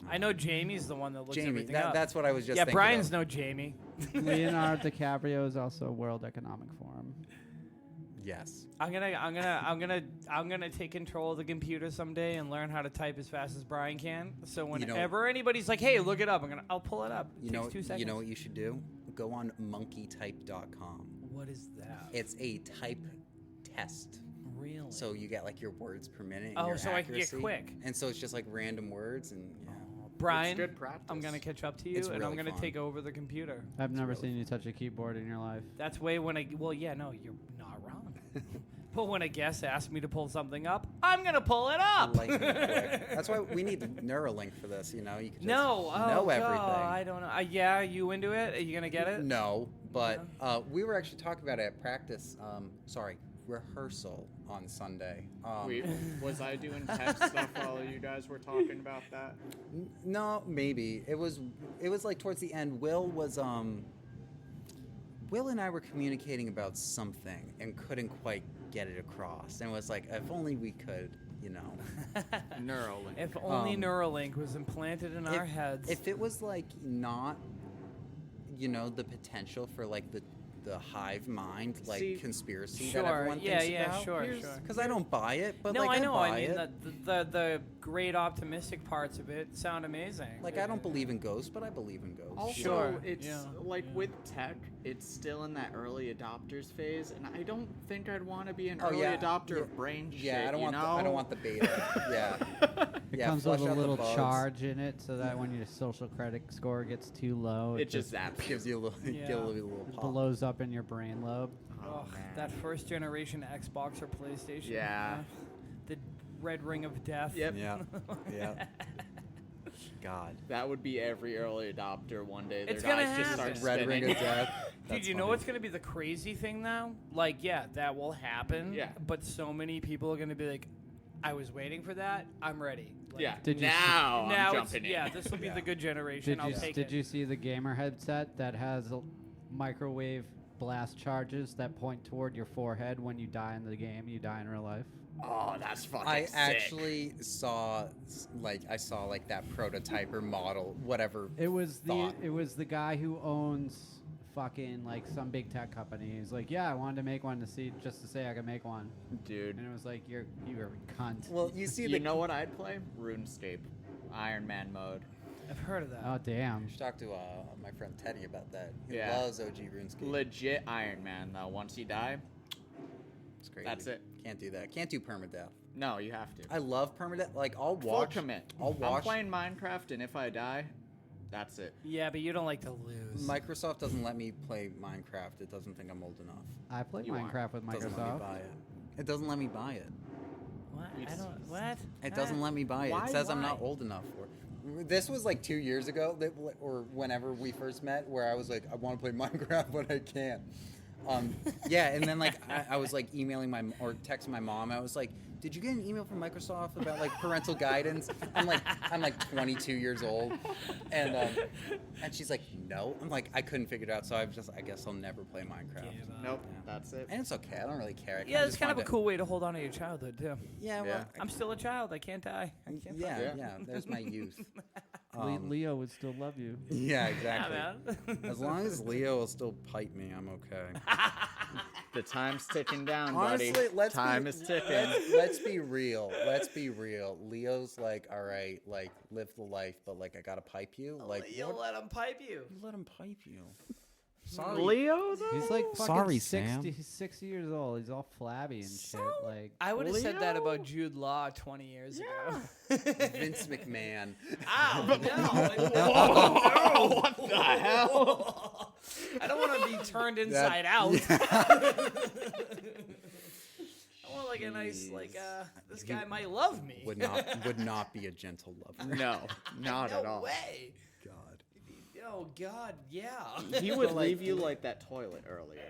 B: I know Jamie's the one that looks
C: Jamie.
B: everything up.
C: That's what I was just
B: yeah,
C: thinking
B: Brian's
C: of.
B: no Jamie.
A: Leonardo DiCaprio is also World Economic Forum.
C: Yes.
B: I'm gonna take control of the computer someday and learn how to type as fast as Brian can. So
C: You know-
B: whenever anybody's like, "Hey, look it up," I'll pull it up. It
C: You
B: takes
C: know,
B: 2 seconds.
C: you know what you should do? Go on monkeytype.com.
B: What is that?
C: It's a type test.
B: Really?
C: So you get like your words per minute. And
B: Oh,
C: your
B: so I can get
C: accuracy.
B: quick.
C: And so it's just like random words and yeah.
B: Brian,
D: It's good practice.
B: I'm gonna catch up to you,
C: It's
B: and I'm
C: really
B: gonna
C: fun.
B: take over the computer.
A: I've never
C: really
A: seen you touch a keyboard in your life.
B: That's way when I. Well, yeah, no, you're not wrong. But when a guest asks me to pull something up, I'm gonna pull it up.
C: Lightning quick. That's why we need Neuralink for this. You know, you can just
B: No, oh,
C: know
B: God,
C: everything.
B: I don't know. Yeah, you into it? Are you gonna get it?
C: No, but we were actually talking about it at practice. Rehearsal on Sunday.
D: Wait, was I doing tech stuff while you guys were talking about that?
C: No, maybe it was like towards the end. Will and I were communicating about something and couldn't quite get it across, and it was like, if only we could, you know.
D: Neuralink.
B: If only
C: Um,
B: Neuralink was implanted in our heads.
C: If it was like not, you know, the potential for like the hive mind, like
D: See,
C: conspiracy
B: Sure,
C: that everyone
B: yeah,
C: thinks
B: yeah,
C: about.
B: sure.
C: Because I don't buy it, but
B: no,
C: like
B: I know.
C: buy
B: I mean,
C: it.
B: the great optimistic parts of it sound amazing.
C: Like I don't believe in ghosts, but I believe in ghosts.
D: Also,
B: Sure,
D: it's
B: yeah.
D: like with tech, it's still in that early adopters phase, and I don't think I'd want to be an
C: Oh,
D: early
C: yeah,
D: adopter
C: yeah.
D: of brain shit.
C: Yeah, I don't
D: you
C: want.
D: know?
C: I don't want the beta. Yeah.
A: It
C: Yeah,
A: comes with
C: flush
A: a
C: out the
A: little
C: bugs.
A: charge in it, so that when your social credit score gets too low,
D: It just zaps.
C: Gives you a little,
B: Yeah.
C: give a little
A: it
C: pop.
A: blows up in your brain lobe.
D: Oh,
B: Ugh,
D: man.
B: that first generation Xbox or PlayStation.
D: Yeah.
B: The red ring of death.
D: Yep.
C: Yeah. Yeah. God.
D: That would be every early adopter one day. Their
B: It's gonna
D: eyes just
B: happen.
D: start
C: Red ring
D: spinning.
C: of death.
B: Dude,
C: That's
B: you know
C: funny.
B: what's going to be the crazy thing now? Like, yeah, that will happen.
D: Yeah.
B: But so many people are going to be like, I was waiting for that. I'm ready. Like,
D: Yeah.
A: Did you
D: now
B: Now
D: I'm
B: it's,
D: jumping in.
B: yeah, this will be
C: Yeah.
B: the good generation. I'll take
A: Did
B: it.
A: you see the gamer headset that has microwave blast charges that point toward your forehead when you die in the game? You die in real life.
D: Oh, that's fucking
C: I
D: sick.
C: actually saw like that prototype or model, whatever.
A: It was
C: thought.
A: the guy who owns fucking like some big tech company. He's like, yeah, I wanted to make one to say I could make one,
D: Dude.
A: and it was like, you're a cunt.
C: Well, you see
D: You
C: the.
D: know what I'd play? RuneScape. Iron Man mode.
B: I've heard of that.
A: Oh damn.
C: You should talk to my friend Teddy about that. He
D: Yeah.
C: loves OG RuneScape.
D: Legit Iron Man, though. Once you die,
C: It's crazy.
D: that's it.
C: Can't do that. Can't do permadeath.
D: No, you have to.
C: I love permadeath. Like I'll
D: Full
C: watch.
D: commit.
C: I'll
D: I'm
C: watch.
D: playing Minecraft, and if I die, that's it.
B: Yeah, but you don't like to lose.
C: Microsoft doesn't let me play Minecraft. It doesn't think I'm old enough.
A: I played
D: You aren't.
A: Minecraft with
C: It doesn't let me
A: Microsoft.
C: buy it. It doesn't let me buy it.
B: What?
D: You
B: I
D: just-
B: don't. What?
C: It doesn't let me buy it.
D: Why?
C: It says I'm
D: Why?
C: not old enough for it. This was like 2 years ago, or whenever we first met, where I was like, I want to play Minecraft, but I can't. Yeah, and then like I was like emailing or texting my mom. I was like, did you get an email from Microsoft about like parental guidance? I'm like 22 years old, and she's like, no. I'm like, I couldn't figure it out, so I guess I'll never play Minecraft.
B: Give up.
D: Nope,
C: Yeah.
D: that's it.
C: And it's okay. I don't really care. I
B: Yeah, it's
C: just
B: kind of a
C: wanted to-
B: cool way to hold on to your childhood too.
C: Yeah, well,
D: Yeah.
B: I'm still a child. I can't die. I can't die.
C: yeah,
D: Yeah.
C: yeah. There's my youth.
A: Leo would still love you.
C: Yeah, exactly.
B: man.
C: As long as Leo will still pipe me, I'm okay.
D: The time's ticking down,
C: Honestly,
D: buddy. Time is ticking.
C: Let's be real. Let's be real. Leo's like, all right, like live the life, but like I gotta pipe you. Like
B: You'll let him pipe you.
C: let him pipe you. Sorry.
D: Leo, though?
A: He's like fucking
C: Sorry,
A: 60,
C: Sam.
A: He's 60 years old. He's all flabby and shit. Like,
B: I would have said that
D: Leo?
B: about Jude Law 20 years ago.
C: Vince McMahon.
B: Ow, no.
D: What the hell?
B: I don't want to be turned inside out. I want like a nice, this guy might love me.
C: Would not be a gentle lover.
D: No, not at
B: No
D: all.
B: way.
C: God.
B: Oh, God, yeah.
D: He would leave you like that toilet earlier.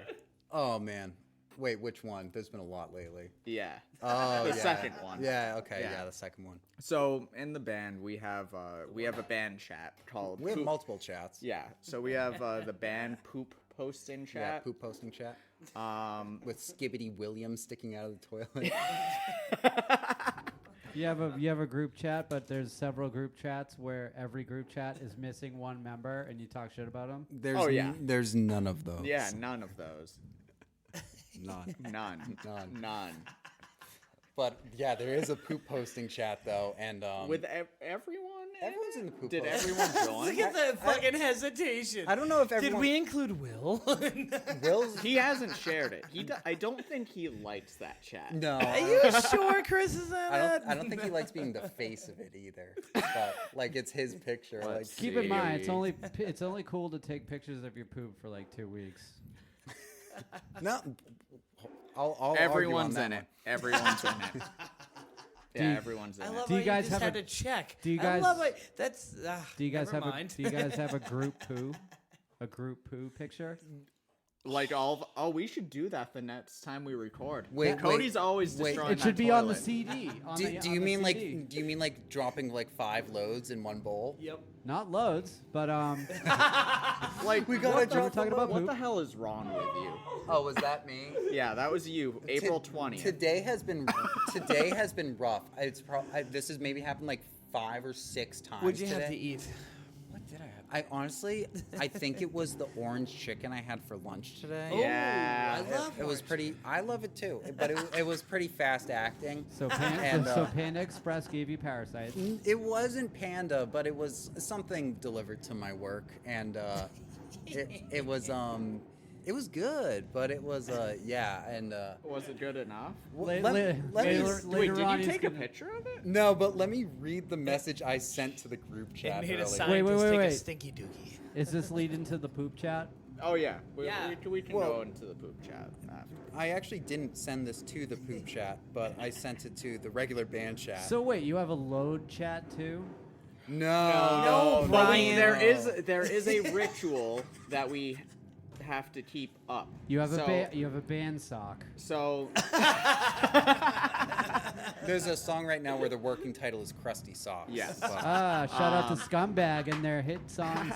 C: Oh man. Wait, which one? There's been a lot lately.
D: Yeah.
C: Oh,
D: The
C: yeah.
D: second one.
C: Yeah. Okay.
D: Yeah.
C: Yeah, the second one.
D: So in the band, we have a band chat called.
C: We have
D: Poop-
C: multiple chats.
D: Yeah. So we have the band poop posting
C: Yeah,
D: chat.
C: poop posting chat
D: With
C: with Skibbity Williams sticking out of the toilet.
A: you have a group chat, but there's several group chats where every group chat is missing one member, and you talk shit about them.
C: There's
D: Oh, yeah.
C: there's none of those.
D: yeah, none of those.
C: None.
D: None.
C: None. But yeah, there is a poop posting chat though, and
D: With everyone.
C: everyone's in the poop.
D: Did
C: posting.
D: everyone join?
B: Look at the fucking hesitation.
C: I don't know if
B: Did
C: everyone.
B: we include Will?
C: Will's
D: He hasn't shared it. I don't think he likes that chat.
C: no.
B: Are you sure Chris is in it?
C: I don't think he likes being the face of it either. But like it's his picture. Like
D: Let's
A: Keep in mind,
D: See.
A: it's only cool to take pictures of your poop for like 2 weeks.
C: no. I'll argue on
D: Everyone's
C: that
D: in
C: one.
D: it. Everyone's in it. Yeah, everyone's in
B: I
D: it.
B: love
A: Do
B: how
A: you guys
B: just
A: have
B: had
A: a-
B: to check.
A: do you
B: I
A: guys-
B: love it. That's
A: Do you guys
B: never
A: have
B: mind.
A: do you guys have a group poo? A group poo picture?
D: Like we should do that the next time we record.
C: Wait,
D: Cody's
C: wait,
D: always
C: wait.
D: destroying
A: It should
D: that
A: be on the
D: toilet.
A: CD.
C: Do you mean like dropping like 5 loads in one bowl?
B: Yep.
A: Not loads, but
D: Like
C: We gotta
D: what the,
C: drop
A: talking
C: a
A: about
C: load.
D: what
A: poop?
D: the hell is wrong with you?
C: Oh, was that me?
D: Yeah, that was you. April 20th.
C: Today has been rough. This has maybe happened like 5 or 6 times.
B: What'd you
C: today.
B: have to eat?
C: What did I have? I honestly, I think it was the orange chicken I had for lunch today.
D: Yeah.
B: I love
C: It was
B: orange.
C: pretty. I love it too, but it was pretty fast acting.
A: so
C: And,
A: Panda Express gave you parasites.
C: It wasn't Panda, but it was something delivered to my work, and it was good, but it was yeah, and
D: Was it good enough?
C: let me-
A: later
D: Wait, did
A: on
D: you
A: he's
D: take a
A: gonna-
D: picture of it?
C: no, but let me read the message I sent to the group
B: It
C: chat
B: made a
C: earlier.
B: scientist take a
A: wait.
B: stinky dookie.
A: Is this lead into the poop chat?
D: Oh yeah.
B: Yeah.
D: We can
C: Well-
D: go into the poop chat after.
C: I actually didn't send this to the poop chat, but I sent it to the regular band chat.
A: So wait, you have a load chat too?
C: no,
D: But
B: Brian.
D: there is a ritual that we have to keep up.
A: You have
D: so,
A: a band sock.
D: So
C: There's a song right now where the working title is Crusty Socks.
D: Yes.
C: but-
A: Shout out to Scumbag and their hit songs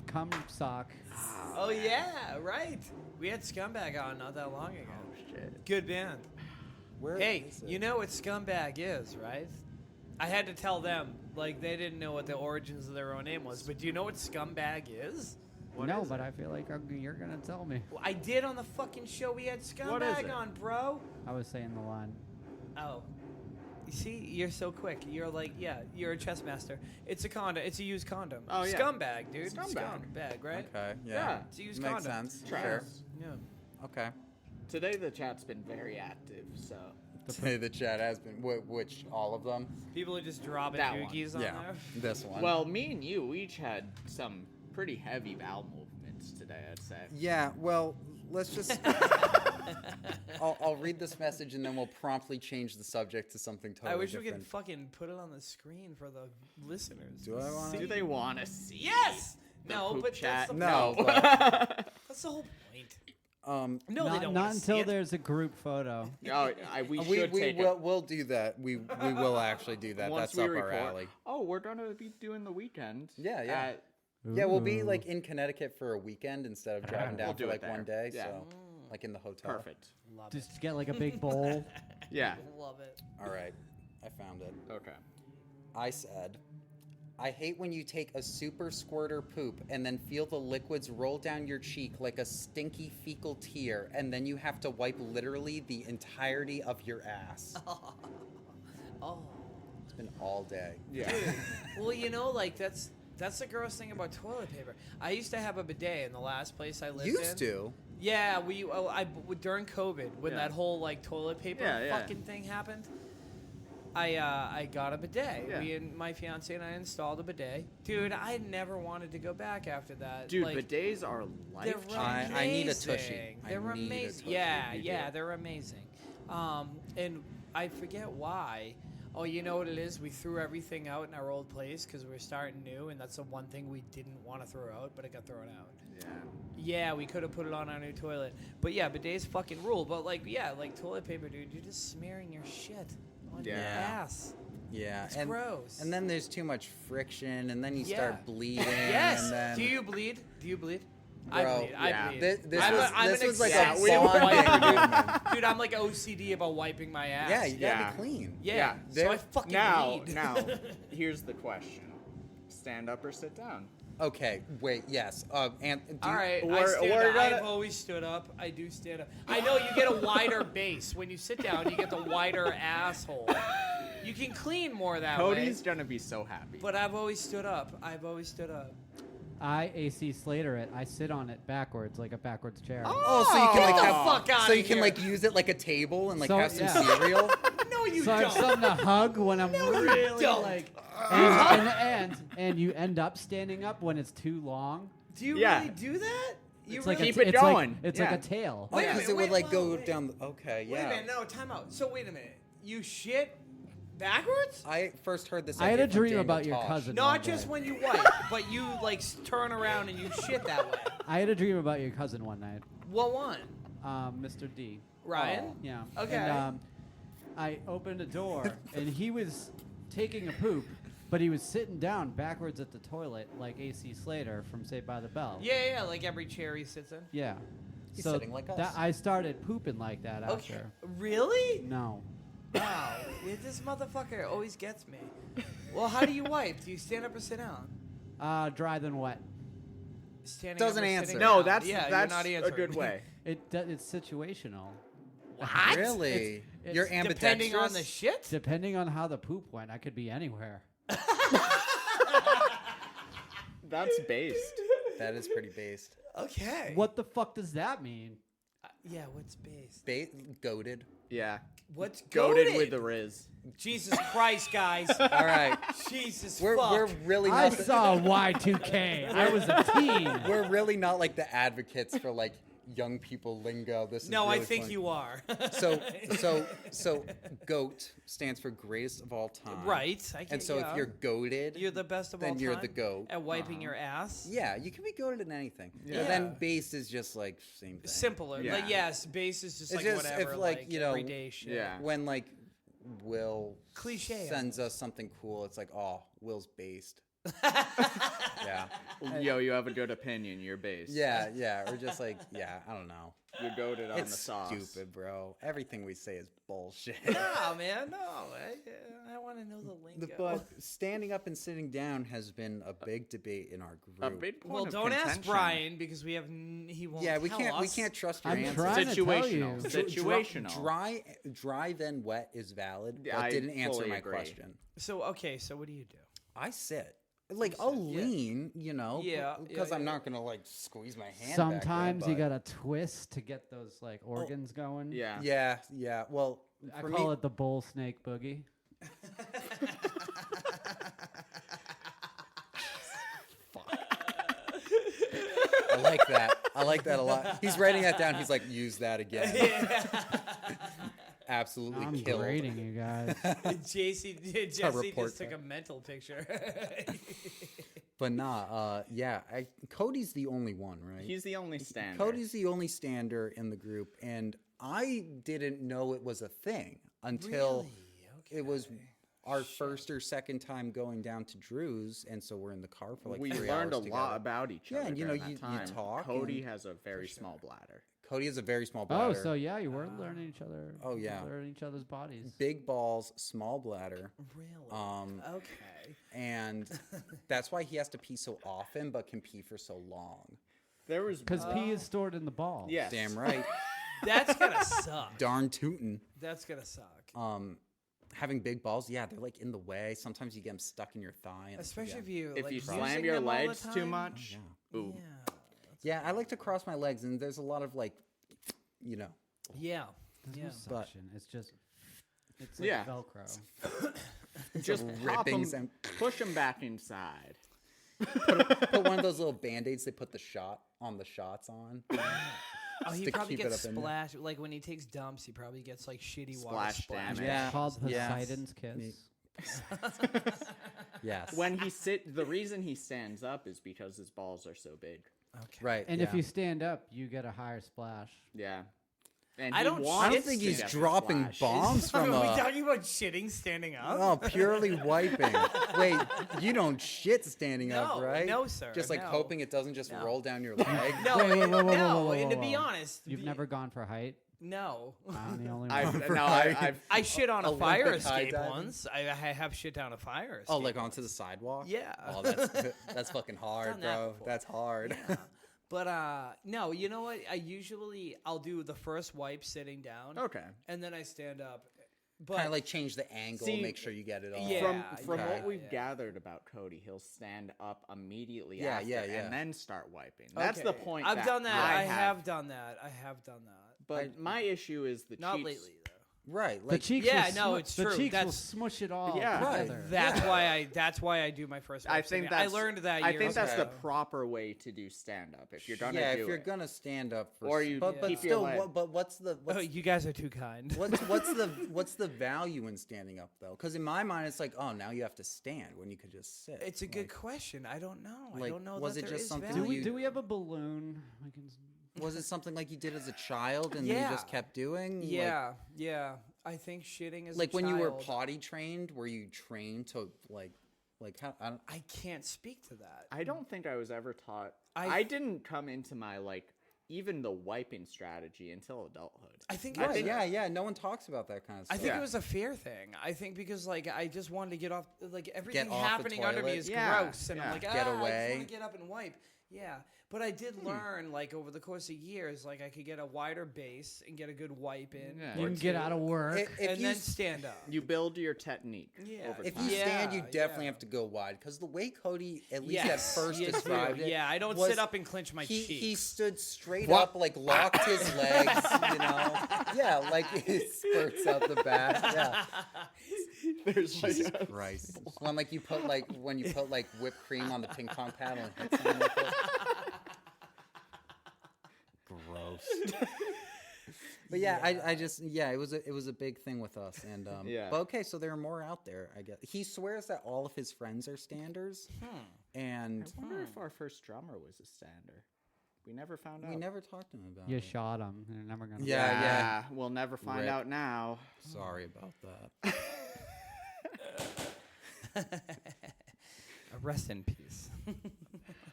A: "Come Sock."
B: Oh yeah, right. We had Scumbag on not that long ago.
D: shit.
B: Good band.
C: Where
B: Hey,
C: is it?
B: you know what Scumbag is, right? I had to tell them, like they didn't know what the origins of their own name was. But do you know what Scumbag is?
A: No, but I feel like you're gonna tell me.
B: Well, I did on the fucking show. We had
D: What is
B: Scumbag
D: it?
B: on, bro.
A: I was saying the line.
B: Oh. You see, you're so quick. You're like, yeah, you're a chess master. It's a condom. It's a used condom.
D: Oh, yeah.
B: Scumbag, dude.
D: Scumbag.
B: Scumbag, right?
C: Okay,
D: Yeah.
C: yeah.
B: It's a used
C: Makes
B: condom.
C: sense.
D: Trash.
C: Sure.
B: Yeah.
C: Okay.
D: Today the chat's been very active, so
C: Today the chat has been, which, all of them?
B: People are just dropping
D: That one.
B: dookies on
C: Yeah,
B: there.
C: this one.
D: well, me and you each had some pretty heavy bowel movements today, I'd say.
C: Yeah, well, let's just... I'll read this message and then we'll promptly change the subject to something totally
B: I wish
C: different.
B: we could fucking put it on the screen for the listeners.
C: Do I wanna-
D: Do they want to see?
B: Yes!
D: the
B: No,
D: poop
B: but
D: chat?
B: that's the
C: No,
B: point.
C: but,
B: That's the whole point.
C: um,
B: No, they
A: not
B: don't
A: not
B: want to see
A: until
B: it.
A: there's a group photo.
D: Oh, we should take
C: will
D: it.
C: we'll do that. We will actually do that.
D: Once
C: That's
D: we
C: up
D: record.
C: our alley.
D: Oh, we're gonna be doing the weekend.
C: Yeah, yeah.
D: at-
C: Yeah, we'll be
A: Ooh.
C: like in Connecticut for a weekend instead of driving down
D: We'll do
C: for
D: it
C: like
D: there.
C: one day.
D: Yeah.
C: So, like in the hotel.
D: Perfect.
B: Love
A: Just get like a big bowl.
D: Yeah.
B: it. Love it.
C: All right, I found it.
D: Okay.
C: I said, I hate when you take a super squirter poop and then feel the liquids roll down your cheek like a stinky fecal tear, and then you have to wipe literally the entirety of your ass.
B: Oh.
C: It's been all day.
D: Yeah.
B: Well, you know, like that's the gross thing about toilet paper. I used to have a bidet in the last place I lived in.
C: Used to?
B: Yeah, during COVID when
D: Yeah.
B: that whole like toilet paper
D: Yeah.
B: fucking thing happened. I got a bidet.
D: Yeah.
B: Me and my fiance and I installed a bidet. Dude, I never wanted to go back after that.
D: Dude,
B: like,
D: bidets are life
B: they're
D: changing.
C: I need a tushy.
B: They're
C: I need a
B: amazing.
C: tushy.
B: Yeah,
D: You
B: yeah,
D: do.
B: they're amazing. And I forget why. Oh, you know what it is? We threw everything out in our old place because we were starting new, and that's the one thing we didn't want to throw out, but it got thrown out.
D: Yeah.
B: Yeah, we could have put it on our new toilet. But yeah, bidets fucking rule. But like, yeah, like toilet paper, dude, you're just smearing your shit on your
D: Yeah.
B: ass.
C: Yeah.
B: It's gross.
C: And then there's too much friction, and then you
B: Yeah.
C: start bleeding.
B: Yes.
C: And then,
B: Do you bleed? Do you bleed?
C: Bro,
B: I bleed.
D: yeah.
B: I bleed.
C: This
B: I'm
C: was,
B: I'm
C: this
B: an
C: was like
B: exact
C: a
D: we were-
C: bonding moment.
B: Dude, I'm like OCD about wiping my ass.
C: Yeah, you gotta
D: Yeah.
C: be clean.
B: Yeah. So
C: There-
B: I fucking
D: Now,
B: bleed.
D: here's the question: stand up or sit down?
C: Okay, wait, yes. And do
B: All
C: you-
B: right, I
D: We're-
B: stand
D: we're
B: up.
D: gonna-
B: I've always stood up. I do stand up. I know you get a wider base when you sit down. You get the wider asshole. You can clean more that
D: Cody's
B: way.
D: gonna be so happy.
B: But I've always stood up. I've always stood up.
A: I AC Slater it. I sit on it backwards, like a backwards chair.
C: Oh, so you can like
B: Get the
C: have,
B: fuck outta
C: so you can
B: here.
C: like use it like a table and like
A: So,
C: have some
A: yeah.
C: cereal.
B: No, you
A: So I have
B: don't.
A: something to hug when I'm really
B: don't.
A: like, and you end up standing up when it's too long.
B: Do you
D: Yeah.
B: really do that? You
A: It's
B: really?
A: like
D: Keep
A: a,
D: it
A: it's like-
D: going.
A: it's
D: Yeah.
A: like a tail.
C: Oh,
B: Wait a
C: because
B: minute,
C: it would
B: wait,
C: like
B: whoa,
C: go
B: wait.
C: down. Okay,
B: Wait
C: yeah.
B: a minute. No, time out. So wait a minute. You shit backwards?
C: I first heard this.
A: I had
C: idea
A: a
C: from
A: dream
C: Daniel
A: about your
C: Tosh.
A: cousin.
B: Not
A: one
B: just
A: day.
B: when you wipe, but you like turn around and you shit that way.
A: I had a dream about your cousin one night,
B: What one?
A: Mr. D.
B: Ryan?
C: Oh.
A: Yeah.
B: Okay.
A: And, I opened a door, and he was taking a poop, but he was sitting down backwards at the toilet, like AC Slater from Saved by the Bell.
B: Yeah, like every chair he sits in.
A: Yeah.
C: He's
A: so
C: sitting like us.
A: that I started pooping like that
B: Okay.
A: after.
B: Really?
A: No.
B: Wow. This motherfucker always gets me. Well, how do you wipe? Do you stand up or sit down?
A: Dry than wet.
B: Standing
C: Doesn't
B: up or
C: answer.
B: sitting
D: no,
B: down?
D: that's
B: yeah,
D: that's
B: you're not
D: a
B: answering.
D: good way.
A: It's situational.
B: What?
C: Really?
A: It's
C: You're ambidextrous.
B: Depending on the shit?
A: Depending on how the poop went, I could be anywhere.
D: That's based.
C: That is pretty based.
B: Okay.
A: What the fuck does that mean?
B: Yeah, what's base?
C: Goated.
D: Yeah.
B: What's
D: Goated
B: goated
D: with the Riz.
B: Jesus Christ, guys.
C: All right.
B: Jesus
C: We're
B: fuck.
C: really
A: I
C: not.
A: saw Y2K. I was a teen.
C: We're really not like the advocates for like young people lingo. This is
B: No,
C: really
B: I think
C: funny.
B: you are.
C: So GOAT stands for greatest of all time.
B: Right. I get,
C: And so
B: yeah.
C: if you're goated,
B: You're the best of all
C: then
B: time.
C: you're the GOAT.
B: At wiping your ass.
C: Yeah, you can be goated in anything.
B: Yeah.
C: But then base is just like same thing.
B: Simpler.
D: Yeah.
B: Like yes, base is just
C: It's
B: like
C: just
B: whatever.
C: if, like, you know,
B: everyday shit.
D: Yeah.
C: When like Will
B: Cliche
C: sends us something cool, it's like, oh, Will's based. Yeah.
D: Yo, you have a good opinion. You're based.
C: Yeah. Or just like, yeah, I don't know.
D: You're goated on
C: It's
D: the sauce.
C: stupid, bro. Everything we say is bullshit.
B: No, man, no. I want to know the lingo.
C: But standing up and sitting down has been a big debate in our group.
D: A big point
B: well,
D: of
B: don't ask
D: contention.
B: Brian because he won't.
C: Yeah, we
B: tell
C: can't. We
B: us.
C: can't trust your
A: I'm
C: answers.
A: trying to tell
D: Situational.
A: you.
D: Situational.
C: Dry then wet is valid,
D: Yeah,
C: but
D: I
C: didn't answer
D: fully
C: my
D: agree.
C: question.
B: So okay, so what do you do?
C: I sit. Like I'll
B: yeah.
C: lean, you know,
B: Yeah,
C: because
B: yeah,
C: I'm
B: yeah.
C: not gonna like squeeze my hand.
A: Sometimes
C: back
A: you
C: there,
A: gotta twist to get those like organs going.
D: Yeah.
C: but- Yeah. Well,
A: I
C: for
A: call
C: me,
A: it the bull snake boogie.
C: I like that. I like that a lot. He's writing that down. He's like, use that again. Absolutely
A: I'm
C: killed.
A: grading you guys.
B: Jesse
C: report
B: just took a
C: card.
B: mental picture.
C: But nah, yeah. Cody's the only one, right?
D: He's the only standard.
C: Cody's the only stander in the group, and I didn't know it was a thing until
B: Really? Okay.
C: it was our first or second time going down to Drew's, and so we're in the car for like
D: we
C: 3
D: learned a
C: hours
D: lot
C: together.
D: about each
C: Yeah,
D: other.
C: and, you know,
D: during
C: you
D: that time.
C: talk
D: Cody
C: and-
D: has a very small bladder.
C: Cody has a very small
A: Oh,
C: bladder.
A: so yeah, you were learning each other.
C: Oh, yeah.
A: learning each other's bodies.
C: Big balls, small bladder.
B: Really?
C: Um,
B: Okay.
C: And that's why he has to pee so often, but can pee for so long.
D: There was
A: Because pee is stored in the balls.
D: yes.
C: Damn right.
B: That's gonna suck.
C: Darn tootin'.
B: That's gonna suck.
C: Having big balls, yeah, they're like in the way. Sometimes you get them stuck in your thigh. And
B: Especially
C: yeah.
B: if you
D: If you slam your legs too much.
C: Yeah.
D: Ooh.
C: Yeah, I like to cross my legs, and there's a lot of like, you know.
B: Yeah.
A: There's
B: Yeah.
A: no
C: But-
A: suction. It's just, it's like
D: Yeah.
A: Velcro.
D: Just pop
C: ripping
D: 'em,
C: sound.
D: push them back inside.
C: Put one of those little band-aids they put the shot on the shots on.
B: Oh, he
C: to
B: probably
C: keep it
B: gets
C: up in there.
B: splashed. Like when he takes dumps, he probably gets like shitty water
D: Splash
B: splash.
D: damage.
C: Yeah.
A: It's called
C: yeah.
A: Poseidon's Kiss.
C: Yes.
D: When the reason he stands up is because his balls are so big.
B: Okay.
C: Right.
A: And
C: yeah.
A: if you stand up, you get a higher splash.
D: Yeah. And
B: I
D: he
B: don't
D: wants
C: I don't
B: shit
C: think
D: to
C: he's
D: get the
C: dropping
D: splash.
C: bombs
B: Are
C: from
B: we
C: a.
B: talking about shitting standing up?
C: Oh, purely wiping. Wait, you don't shit standing up,
B: No,
C: right?
B: no, sir,
C: Just like
B: no.
C: hoping it doesn't just
B: No.
C: roll down your leg.
B: No,
A: Wait, wait, wait, whoa, whoa,
B: no.
A: whoa, whoa,
B: And to
A: whoa,
B: be
A: whoa.
B: honest,
A: You've never gone for height?
B: No.
A: I'm the only one.
D: I've
B: I shit on a
C: Olympic
B: fire
C: high
B: escape
C: diving?
B: once. I have shit down a fire escape.
C: Oh, like onto the sidewalk?
B: Yeah.
C: Oh, that's fucking hard,
B: Done that
C: bro.
B: before.
C: That's hard.
B: But no, you know what? I'll do the first wipe sitting down.
D: Okay.
B: And then I stand up. But
C: Kind of like change the angle,
D: See,
C: make sure you get it all.
B: Yeah.
D: From
C: okay.
D: what we've
B: yeah.
D: gathered about Cody, he'll stand up immediately
C: Yeah,
D: after
C: yeah.
D: and then start wiping. That's the
B: Okay.
D: point.
B: I've done that.
D: I
B: I have done that. I have done that.
D: But my issue is the
B: Not
D: cheeks.
B: lately though.
C: Right.
A: The
C: Like,
A: cheeks
B: Yeah,
A: will
B: no, it's
A: the
B: true.
A: cheeks will
B: That's-
A: smush it all
D: Yeah. Right.
A: together.
B: That's why I do my first.
D: I
B: wipe
D: think
B: sitting.
D: that's.
B: I learned that.
D: I
B: years
D: think that's the
B: ago.
D: proper way to do stand up if you're gonna
C: yeah,
D: do
C: if you're
D: it.
C: gonna stand up for
D: Or you
C: but
D: keep your
C: still
D: leg.
C: but what's the
B: Oh, you guys are too kind.
C: what's the value in standing up though? Because in my mind it's like, oh, now you have to stand when you could just sit.
B: It's a good
C: Like,
B: question. I don't know. I
C: like,
B: don't know.
C: was
B: that
C: it
B: there
C: just
B: is
C: something
B: value.
A: Do we have a balloon? We can.
C: Was it something like you did as a child and you
B: Yeah.
C: just kept doing?
B: Yeah, yeah. I think shitting is
C: Like
B: a
C: when you were
B: child.
C: potty trained, were you trained to like how? I don't,
B: I can't speak to that.
D: I don't think I was ever taught.
B: I-
D: I didn't come into my even the wiping strategy until adulthood.
B: I think.
C: right, yeah. No one talks about that kind of
B: I
C: stuff.
B: think
D: Yeah.
B: it was a fear thing. I think because like I just wanted to get off. Like everything
C: off the
B: happening under me
C: toilet.
B: is
D: Yeah,
B: gross, and I'm
D: yeah.
B: like,
C: Get
B: I just
C: away.
B: want to get up and wipe. Yeah, but I did learn like over the course of years, like I could get a wider base and get a good wipe in.
D: Yeah.
A: You
B: or
A: can get
B: two,
A: out of work.
C: If
B: and
C: you
B: then
C: s-
B: stand up.
D: You build your technique
B: Yeah.
D: over
C: If
D: time.
C: you stand, you
B: Yeah,
C: definitely
B: yeah.
C: have to go wide because the way Cody at least
B: Yes,
C: at first
B: you do.
C: described it,
B: Yeah, I don't
C: was
B: sit up and clench my
C: he
B: cheeks.
C: stood straight
D: What?
C: up, like locked his legs, you know. Yeah, like it spurts out the back. Yeah.
D: There's like
C: Jesus Christ. When like you put like when you put like whipped cream on the ping pong paddle and hit someone with it. Gross. But yeah, I just it was a big thing with us and
D: Yeah.
C: But okay, so there are more out there, I guess. He swears that all of his friends are standers. And
D: I wonder if our first drummer was a stander. We never found out.
C: we never talked to him about
A: You
C: it.
A: shot him. You're never gonna.
C: Yeah.
D: We'll never find
C: Rip.
D: out now.
C: Sorry about that.
B: Rest in peace,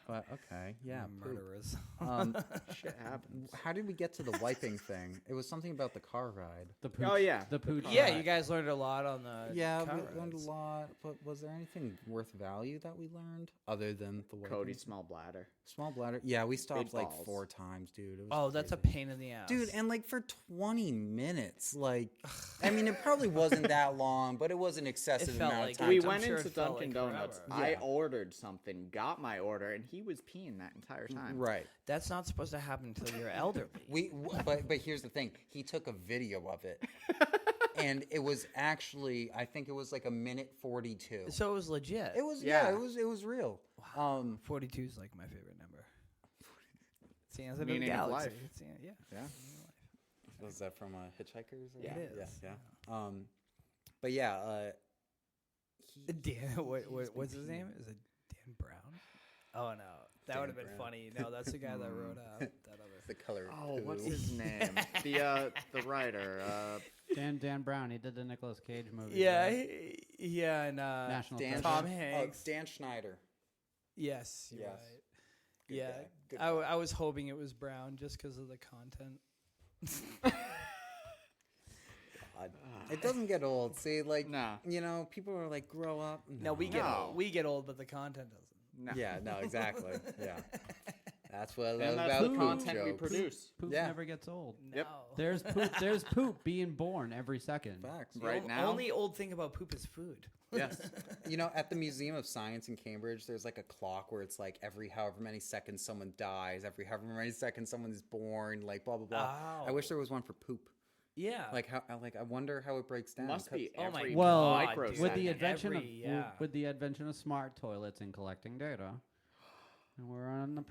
C: But okay, yeah. poop.
B: murderers.
D: Shit happens.
C: How did we get to the wiping thing? It was something about the car ride.
A: The pooch,
D: Oh, yeah.
A: The pooch.
B: Yeah,
A: ride.
B: you guys learned a lot on the
C: Yeah,
B: car
C: we learned a
B: rides.
C: lot. But was there anything worth value that we learned other than the wiping?
D: Cody's small bladder.
C: Small bladder. Yeah, we stopped
D: Big
C: like
D: balls.
C: 4 times, dude. It was
B: Oh, that's a
C: crazy.
B: pain in the ass,
C: Dude, and like for 20 minutes, like, I mean, it probably wasn't that long, but it was an excessive
B: felt
C: amount
B: like
C: of time.
D: We
B: I'm
D: went
B: sure
D: into
B: it felt
D: Dunkin'
B: like
D: Donuts.
B: forever.
D: I
C: Yeah.
D: ordered something, got my order, and he was peeing that entire time.
C: Right.
B: That's not supposed to happen until you're elderly.
C: But here's the thing. He took a video of it. And it was actually, I think it was like a minute 42.
B: So it was legit.
C: It was,
D: Yeah.
C: it was real.
B: 42 is like my favorite number. See, as a
D: Meaning of
B: galaxy.
D: life.
B: It's, yeah.
D: Yeah.
C: Was that from Hitchhikers? Or
B: Yeah. It is.
C: Yeah. But yeah,
B: Dan, what's his name? Is it Dan Brown? Oh no, that would have been
C: Brown.
B: funny. No, that's the guy that wrote that other.
C: the color.
D: Oh, what's
C: poo.
D: his name? the writer.
A: Dan Brown. He did the Nicolas Cage movie.
B: Yeah,
A: right?
B: yeah, and
A: National
C: Dan,
A: Treasure.
B: Tom
C: Oh,
B: Hanks.
C: Dan Schneider.
B: Yes, you're
C: Yes.
B: right.
C: Good
B: Yeah,
C: guy. Good
B: I was hoping it was Brown just because of the content.
C: God. It doesn't get old. See, like,
D: Nah.
C: you know, people are like, grow up.
B: No, we get
D: No.
B: old. We get old, but the content doesn't.
D: No.
C: Yeah, no, exactly. Yeah. That's what I love
D: And that's
C: about
D: the
C: poop
D: content we
C: jokes.
D: produce.
A: Poop
C: Yeah.
A: never gets old.
B: No.
D: Yep.
A: There's poop. There's poop being born every second.
C: Facts.
D: Right now.
B: Only old thing about poop is food.
D: Yes.
C: You know, at the Museum of Science in Cambridge, there's like a clock where it's like every however many seconds someone dies, every however many seconds someone's born, like blah blah blah.
B: Oh.
C: I wish there was one for poop.
B: Yeah.
C: Like how, like I wonder how it breaks down.
D: Must
C: 'cause-
D: be
B: Oh my
D: every
A: Well,
D: micro
B: dude.
A: with the
B: Second.
A: invention
B: Every-
A: of
B: yeah.
A: with the invention of smart toilets and collecting data, and we're on the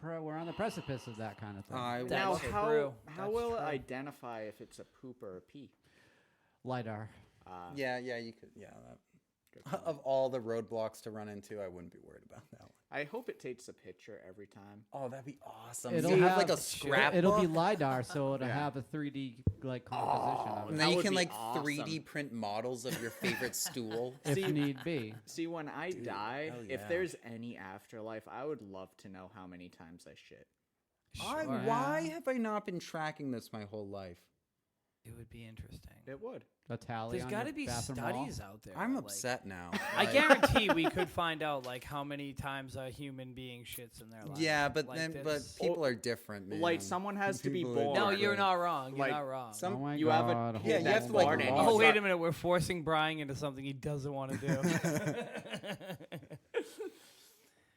A: precipice of that kind of thing.
C: I
D: Now,
B: That's
D: how
B: true.
D: how
B: That's
D: will it
B: true.
D: identify if it's a poop or a pee?
A: LiDAR.
C: yeah, you could. Yeah. Of all the roadblocks to run into, I wouldn't be worried about that one.
D: I hope it takes a picture every time.
C: Oh, that'd be awesome.
A: It'll
C: You have
A: have-
C: like a scrapbook.
A: It'll be LiDAR, so it'll
D: Yeah.
A: have a 3D like composition of
C: and
A: it,
C: then
D: That
C: you
D: would
C: can
D: be
C: like
D: awesome.
C: 3D print models of your favorite stool.
A: if
D: See-
A: need be.
D: See, when I die,
C: hell
D: if
C: yeah.
D: there's any afterlife, I would love to know how many times I shit.
C: Why have I not been tracking this my whole life?
B: It would be interesting.
D: It would.
A: A tally.
B: There's
A: on
B: got
A: your
B: to be
A: bathroom
B: studies
A: wall.
B: out there.
C: I'm
B: like-
C: upset now.
B: I
C: Like-
B: guarantee we could find out like how many times a human being shits in their life.
C: Yeah, but
B: Like,
C: then but
B: that's-
C: people are different, man.
D: Like, someone has to be
C: People are
D: born.
B: No,
C: different.
B: you're not wrong. You're
D: Like,
B: not wrong.
C: some-
A: Oh my
D: You have a-
A: God,
C: Yeah,
A: hold
C: you have
A: on.
C: to, like,
D: Born in.
B: Oh,
C: log-
B: wait a minute. We're forcing Brian into something he doesn't want to do.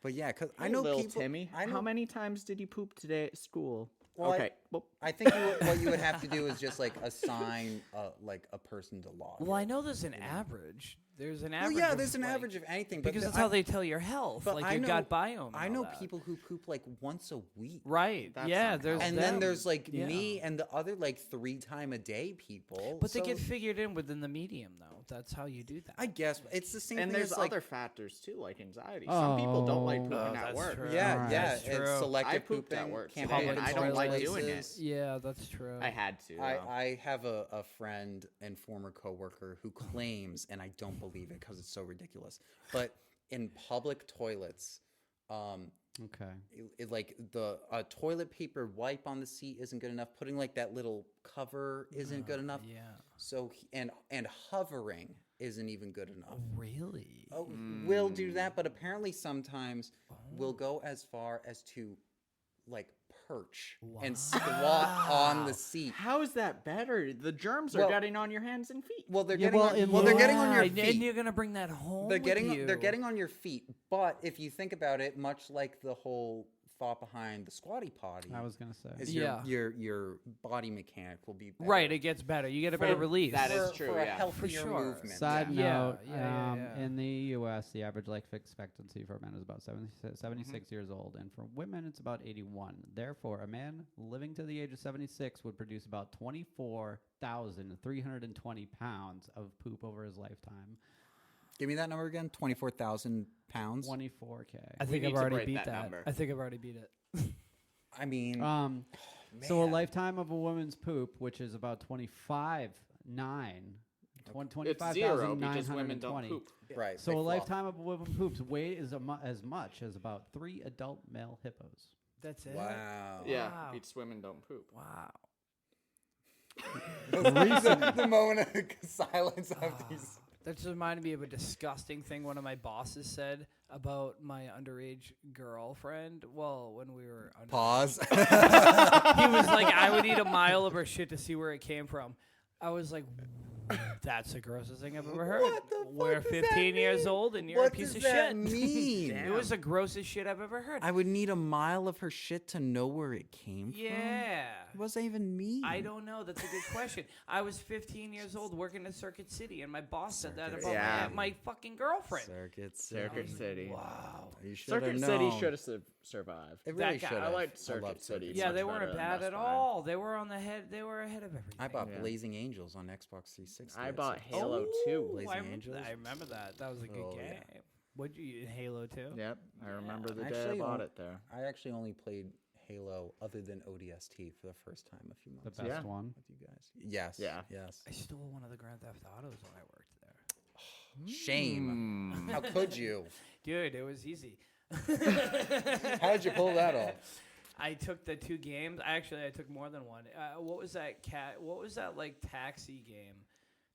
C: But yeah, because I
D: Hey,
C: know
D: little
C: people.
D: Timmy,
C: I know.
D: how many times did you poop today at school?
C: Well,
D: okay. Well,
C: I think what you would have to do is just like assign like a person to log.
B: well,
C: it.
B: I know there's an average. There's an
C: Well,
B: average.
C: yeah,
B: of,
C: there's an
B: like-
C: average of anything. But
B: because that's
C: I-
B: how they tell your health,
C: but
B: like
C: I
B: your
C: know-
B: gut biome. and
C: I
B: all
C: know
B: that.
C: people who poop like once a week.
B: Right.
D: That's
B: yeah.
D: not
B: There's
C: And
B: them.
C: then there's like
B: Yeah.
C: me and the other like 3 time a day people.
B: But they
C: so
B: get figured in within the medium, though. That's how you do that.
C: I guess it's the same
D: and
C: thing
D: there's
C: as, like,
D: other factors too, like anxiety. Some people don't like
A: Oh.
D: pooping
B: Oh,
D: at
B: that's
D: work.
B: true.
C: Yeah,
A: Alright.
C: yeah.
B: That's
C: It's
B: true.
C: selective
D: I pooped
C: pooping.
D: at work
C: Can't
D: today,
C: be
D: and
C: in
D: I don't like
C: places.
D: doing it.
B: Yeah, that's true.
D: I had to. though.
C: I have a friend and former coworker who claims, and I don't believe it because it's so ridiculous, but in public toilets,
A: Okay.
C: like the toilet paper wipe on the seat isn't good enough. Putting like that little cover isn't good enough.
B: Yeah.
C: So and hovering isn't even good enough.
B: Really?
C: Oh, we'll do that, but apparently sometimes we'll go as far as to like perch and squat on the seat.
D: How is that better? The germs are
C: Well-
D: getting on your hands and feet.
C: Well, they're
A: Yeah,
C: getting
A: well,
C: on,
A: in
C: well, they're getting on
B: Yeah,
C: your
B: and
C: feet.
B: you're gonna bring that home.
C: They're
B: with
C: getting
B: you.
C: they're getting on your feet. But if you think about it, much like the whole thought behind the squatty potty,
A: I was gonna say.
C: is
B: Yeah.
C: your body mechanic will be better.
B: Right. It gets better. You get a better
C: For-
B: release.
D: that is
C: for,
D: true,
C: for a
D: yeah.
C: healthier
B: For sure.
C: movement.
A: Side
B: Yeah.
A: note,
B: Yeah.
A: in the U.S., the average life expectancy for men is about 76 years old, and for women, it's about 81. Therefore, a man living to the age of 76 would produce about 24,320 pounds of poop over his lifetime.
C: Give me that number again. 24,000 pounds.
A: 24K.
B: I think
D: need
B: I've
D: to
B: already
D: break
B: beat
D: that
B: that.
D: number.
B: I think I've already beat it.
C: I mean,
A: So a
C: man.
A: lifetime of a woman's poop, which is about 25,900.
D: It's zero because women don't
A: 25,920.
D: poop.
C: right.
A: So
C: they
A: a
C: flop.
A: lifetime of a woman poops weight is as much as about 3 adult male hippos.
B: That's it.
C: Wow.
D: Yeah,
B: Wow.
D: beats women don't poop.
B: Wow.
C: the moment of silence of these.
B: That just reminded me of a disgusting thing one of my bosses said about my underage girlfriend. Well, when we were under-
C: Pause.
B: he was like, I would eat a mile of her shit to see where it came from. I was like, that's the grossest thing I've ever heard.
C: What the fuck
B: We're
C: does that
B: 15 years
C: mean?
B: old and you're
C: What
B: a piece
C: does
B: of
C: that
B: shit.
C: mean?
B: It was the grossest shit I've ever heard.
C: I would need a mile of her shit to know where it came from.
B: Yeah.
C: What does that even mean?
B: I don't know. That's a good question. I was 15 years old working in Circuit City, and my boss said that
C: Circuit
B: about
D: Yeah.
B: my fucking girlfriend.
C: Circuit
D: Circuit City.
B: Wow.
C: You should have
D: Circuit
C: known.
D: City should have survived.
C: It
B: That
C: really
B: guy-
C: should
B: I
C: have.
D: liked Circuit
C: loved
D: City.
C: Circuit
B: Yeah,
C: City.
B: they
D: much better
B: weren't
D: than
B: bad
D: Best
B: at
D: Buy.
B: all. They were on the head. They were ahead of everything.
C: I bought
D: Yeah.
C: Blazing Angels on Xbox 360.
D: I
C: at
D: bought
C: Circuit
D: Halo 2.
C: Blazing
B: I remember,
C: Angels?
B: I remember that. That was a good
C: Oh,
B: game.
C: yeah.
B: What'd you eat in Halo 2?
D: Yep, I remember the day I
C: Actually,
D: bought
C: on-
D: it there.
C: I actually only played Halo other than ODST for the first time a few
A: The
C: months
A: best
C: ago
D: Yeah.
A: one.
C: with you guys. Yes.
D: Yeah.
C: Yes.
B: I stole one of the Grand Theft Autos when I worked there.
C: Shame. How could you?
B: Dude, it was easy.
C: How did you pull that off?
B: I took the 2 games. I took more than one. What was that like taxi game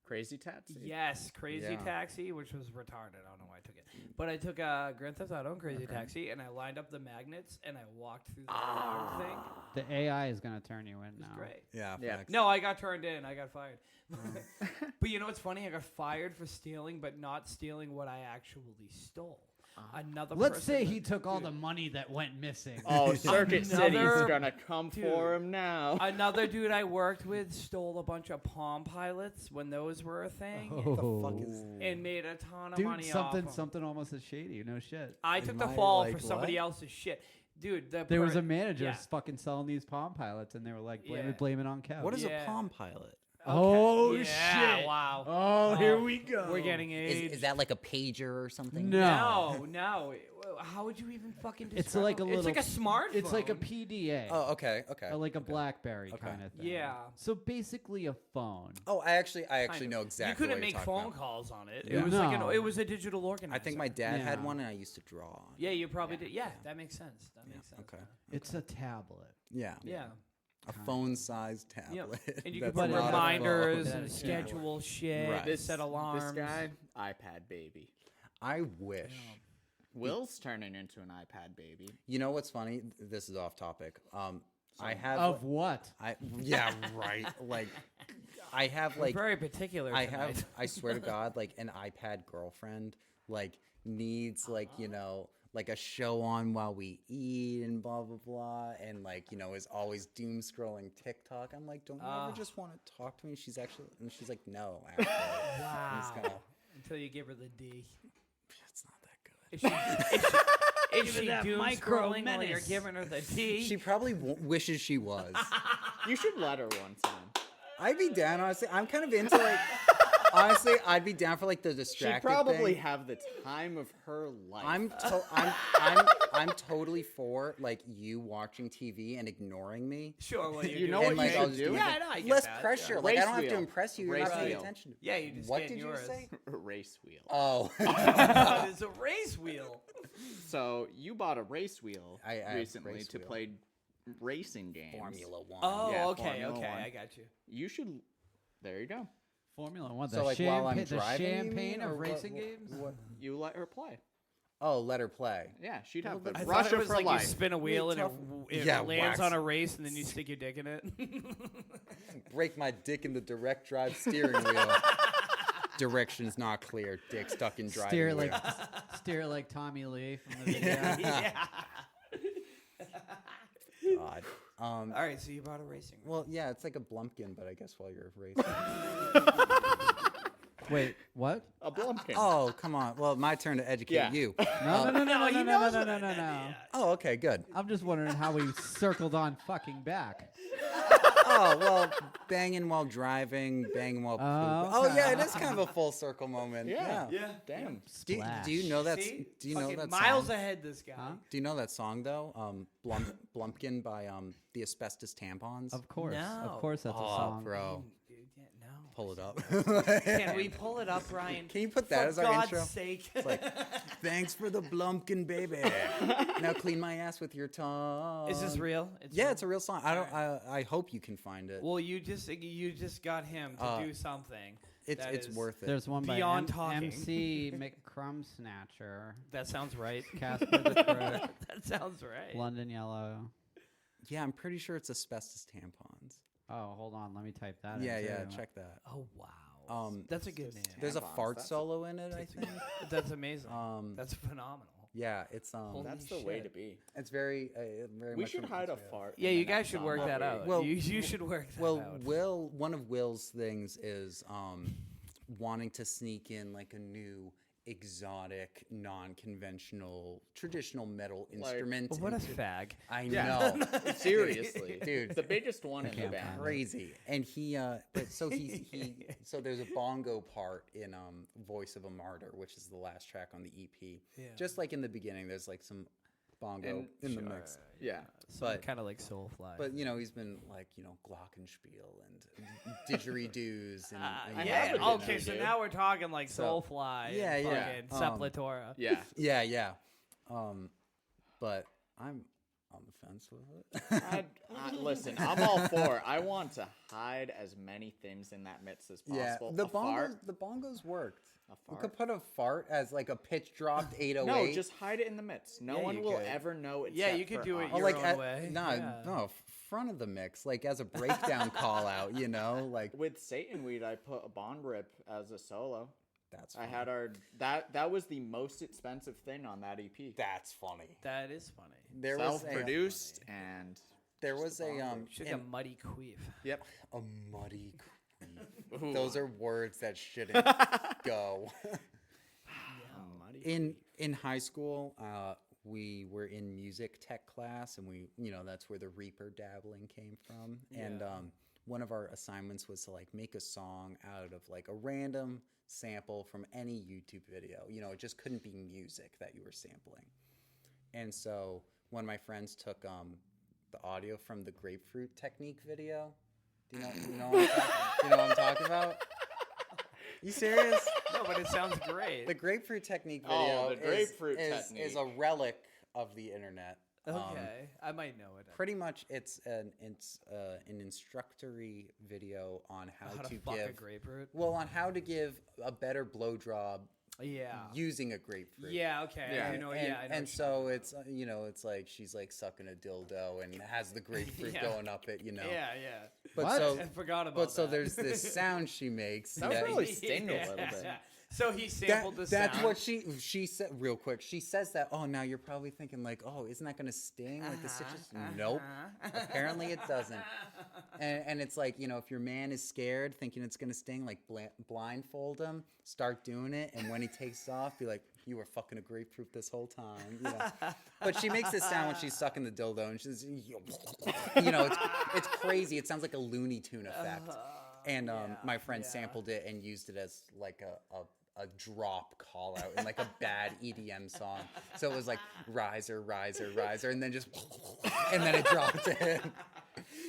D: Crazy Taxi.
B: Yes, Crazy
C: Yeah.
B: Taxi, which was retarded. I don't know why I took it. But I took Grand Theft Auto and Crazy Taxi, and I lined up the magnets, and I walked through the alarm thing.
A: The AI is gonna turn you in
B: It was
A: now.
B: great.
C: Yeah.
D: Yeah.
C: facts.
B: No, I got turned in. I got fired. But you know what's funny? I got fired for stealing, but not stealing what I actually stole. Another
A: Let's
B: person
A: say
B: that-
A: he took all
B: dude,
A: the money that went missing.
D: Oh, Circuit City's
B: Another-
D: gonna come
B: dude.
D: for him now.
B: Another dude I worked with stole a bunch of Palm Pilots when those were a thing,
C: What the fuck is?
B: and made a ton of
A: Dude,
B: money off 'em.
A: something almost as shady. No shit.
B: I took the
C: Am I,
B: fall
C: like,
B: for somebody
C: what?
B: else's shit, dude.
A: There was a manager
B: yeah.
A: fucking selling these Palm Pilots, and they were like, blame
B: Yeah.
A: it on Kev.
C: What is
B: Yeah.
C: a Palm Pilot?
A: Oh,
B: yeah,
A: shit.
B: Wow.
A: Oh, here we go.
B: We're getting aged.
G: Is that like a pager or something?
A: No.
B: No. How would you even fucking describe
A: It's like a
B: it? It's like a
A: little-
B: smartphone.
A: It's like a PDA.
C: Oh, okay, okay.
A: Or like a
C: okay.
A: BlackBerry
C: Okay.
A: kind of thing.
B: Yeah.
A: So basically a phone.
C: Oh, I actually
B: Kind of.
C: know exactly.
B: You couldn't
C: what
B: make
C: you're
B: phone
C: talking about.
B: calls on it.
C: Yeah.
B: It was like
A: No.
B: it was a digital organizer.
C: I think my dad had
A: Yeah.
C: one, and I used to draw on.
B: Yeah, you probably did. Yeah, that makes sense. That makes sense.
C: Okay.
A: It's a tablet.
C: Yeah.
B: Yeah.
C: A phone-sized
B: Yeah.
C: tablet.
B: And you
C: That's
B: can put
C: not a
B: reminders
C: phone.
B: and schedule shit,
C: Right.
B: set alarms.
D: This guy, iPad baby.
C: I wish.
D: Will's turning into an iPad baby.
C: You know what's funny? This is off topic. I have.
A: Of what?
C: Yeah, right. Like, I have
B: We're
C: like.
B: very particular.
C: I
B: tonight.
C: have. I swear to God, like an iPad girlfriend, like needs like like a show on while we eat and blah blah blah, and like is always doom scrolling TikTok. I'm like, don't you ever just want to talk to me? She's like, no, actually. I'm just
B: Wow.
C: gonna-
B: Until you give her the D.
C: It's not that good.
B: Is she
A: that
B: doom
A: micro
B: scrolling while you're
A: menace.
B: giving her the D?
C: She probably wishes she was.
D: You should let her one time.
C: I'd be down, honestly. I'm kind of into like. Honestly, I'd be down for like the
D: She'd
C: distracted
D: probably
C: thing.
D: have the time of her life.
C: I'm totally for like you watching TV and ignoring me.
B: Sure, what
D: You know
C: And,
D: what
C: like,
D: you
C: I'll
D: should
C: just
D: do?
C: do
B: Yeah, I know, I get
C: Less
B: that,
C: pressure.
B: yeah.
C: Like I
D: Race
C: don't have to
D: wheel.
C: impress you. You're
D: Race
C: not paying
D: wheel.
C: attention.
B: Yeah, you just
C: What
B: getting
C: did
B: yours.
C: you say?
D: Race wheel.
C: Oh.
B: It's a race wheel.
D: So you bought a race wheel
C: I have
D: recently
C: race
D: to
C: wheel.
D: play racing games.
C: Formula One.
B: Oh,
D: Yeah,
B: okay,
D: Formula
B: okay,
D: One.
B: I got you.
D: You should. There you go.
A: Formula One.
C: So like while I'm driving, you
A: champagne
C: mean,
A: of
C: or what-
A: racing
C: what-
A: games.
C: what-
D: You let her play.
C: Oh, let her play.
D: Yeah, she'd have the
B: I
D: rush
B: thought it
D: of
B: was
D: her
B: like
D: life.
B: you spin a wheel and
C: tough.
B: it
C: Yeah,
B: lands
C: wax
B: on a
C: it.
B: race and then you stick your dick in it.
C: Break my dick in the direct drive steering wheel. Directions not clear. Dick stuck in driving
A: Steer
C: wheel.
A: steer like Tommy Lee from the video.
B: yeah.
C: God.
B: All right, so you bought a racing wheel.
C: Well, yeah, it's like a Blumpkin, but I guess while you're racing.
A: Wait, what?
D: A Blumpkin.
C: Oh, come on. Well, my turn to educate
D: Yeah.
C: you.
A: No,
B: he knows what I meant,
A: no.
C: Oh, okay, good.
A: I'm just wondering how we circled on fucking back.
C: Oh, well, banging while driving, banging while pooping. Oh,
A: okay.
C: yeah, it is kind of a full circle moment.
D: Yeah.
C: Yeah.
D: Damn.
C: Do you know that?
B: See?
C: Do you know
B: Fucking
C: that
B: miles
C: song?
B: ahead, this guy.
A: Huh?
C: Do you know that song though? Blumpkin by the Asbestos Tampons.
A: Of course,
B: No.
A: of course, that's a
C: Oh,
A: song.
C: bro,
B: Dude, yeah, no.
C: pull it up.
B: Can we pull it up, Ryan?
C: Can you put that
B: For
C: as our
B: God's
C: intro?
B: sake.
C: Like, thanks for the Blumpkin, baby. Now clean my ass with your tongue.
B: Is this real?
C: Yeah,
B: real?
C: it's a real song. I hope you can find it.
B: Well, you just got him to do something. that
C: It's
B: is-
C: worth it.
A: There's one by
B: Beyond talking.
A: MC McCrum Snatcher,
B: That sounds right.
A: Casper the Crook,
B: That sounds right.
A: London Yellow.
C: Yeah, I'm pretty sure it's Asbestos Tampons.
A: Oh, hold on, let me type that.
C: Yeah,
A: in
C: yeah,
A: too.
C: check that.
B: Oh wow.
C: That's
B: a good name.
C: There's a
D: Tampons,
C: fart
D: that's
C: solo in it, I think.
B: That's amazing.
C: Um,
B: That's phenomenal.
C: Yeah, it's
B: Holy
D: That's the way
B: shit.
D: to be.
C: it's very very
D: We
C: much
D: should hide a fart.
B: Yeah,
D: in the
B: you guys
D: next
B: should
D: song,
B: work that
D: okay?
B: out.
C: Well-
B: you should work that
C: Well,
B: out.
C: one of Will's things is wanting to sneak in like a new exotic, non-conventional, traditional metal instrument.
B: What a
C: into-
B: fag.
C: I
D: Yeah.
C: know.
D: Seriously,
C: Dude.
D: the biggest one in the
A: can't
D: band.
A: find
C: Crazy. And so there's a bongo part in Voice of a Martyr, which is the last track on the EP.
B: Yeah.
C: Just like in the beginning, there's like some bongo
D: And-
C: in the mix.
D: Yeah.
C: But
B: Kind of like Soulfly.
C: but he's been like glockenspiel and didgeridoos and
D: I
B: yeah.
D: have a
B: Okay,
D: didgeridoo.
B: so now we're talking like
C: So-
B: Soulfly.
C: Yeah,
B: and
C: yeah.
B: fucking Sepultura.
D: Yeah.
C: yeah. But on the fence with it.
D: Listen, I'm all for it. I want to hide as many things in that midst as possible.
C: The
D: A fart?
C: bongos worked.
D: A
C: We
D: fart?
C: could put a fart as like a pitch dropped 808.
D: No, just hide it in the midst. No
B: Yeah,
D: one
B: you
D: will
B: could.
D: ever know it.
B: Yeah, you could do it
C: Oh,
B: your
C: like
B: own way.
C: No, front of the mix, like as a breakdown call out, like
D: With Satan Weed, I put a Bond Rip as a solo.
C: that's
D: I
C: funny.
D: had our that was the most expensive thing on that EP.
C: That's funny.
B: That is funny.
C: There was
D: Self-produced and
C: there was a
B: She's like a muddy queef.
D: yep.
C: a muddy queef.
D: Ooh.
C: Those are words that shouldn't go.
D: Muddy.
C: In high school, we were in music tech class, and that's where the Reaper dabbling came from. And one of our assignments was to like make a song out of like a random sample from any YouTube video. It just couldn't be music that you were sampling. And so one of my friends took the audio from the grapefruit technique video. Do you know what I'm talking about? You serious?
B: No, but it sounds great.
C: The grapefruit technique video
D: Oh, the grapefruit
C: is
D: technique.
C: a relic of the internet.
B: Okay, I might know it.
C: Pretty much, it's an instructory video on how
B: How to
C: to
B: fuck a
C: give
B: grapefruit?
C: on how to give a better blow job
B: Yeah.
C: using a grapefruit.
B: Yeah. Okay.
D: Yeah.
B: I know.
C: And,
B: Yeah. I know
C: and
B: what
C: so it's it's like she's like sucking a dildo and has the grapefruit
B: Yeah.
C: going up it.
B: Yeah. Yeah.
C: But
A: What?
C: so
B: I forgot about
C: but so
B: that.
C: there's this sound she makes.
D: That was really sting a little bit.
B: So he sampled the
C: That's
B: sound.
C: what she said real quick. She says that, oh, now you're probably thinking like, oh, isn't that going to sting? Like the stitches? Nope. Apparently it doesn't. And it's like, if your man is scared thinking it's going to sting, like blindfold him, start doing it. And when he takes off, be like, you were fucking a grapefruit this whole time. But she makes this sound when she's sucking the dildo and she's, it's crazy. It sounds like a Looney Tune effect. And my friend sampled it and used it as like a drop call out in like a bad EDM song. So it was like riser, riser, riser, and then just and then it dropped in.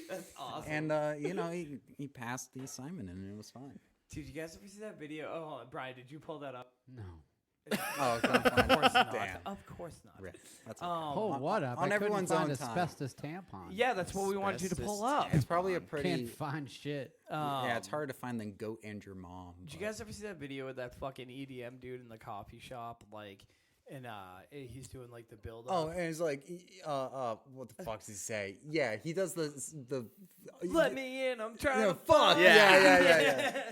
B: That's awesome.
C: And he passed the assignment and it was fine.
B: Dude, you guys ever see that video? Oh, hold on. Brian, did you pull that up?
A: No.
C: Oh, of
B: course not.
C: Damn.
B: Of course not.
C: That's okay.
A: Pull what up?
C: on
A: I couldn't
C: everyone's
A: find
C: own time.
A: asbestos tampon.
B: Yeah, that's what we wanted you to pull up.
C: It's probably a pretty.
A: Can't find shit.
C: Yeah, it's hard to find than goat and your mom.
B: Did you
C: but-
B: guys ever see that video with that fucking EDM dude in the coffee shop? Like, and he's doing like the build up.
C: Oh, and it's like, what the fuck does he say? Yeah, he does the.
B: Let me in, I'm trying
C: Yeah,
B: to
C: fuck.
B: fuck.
C: Yeah.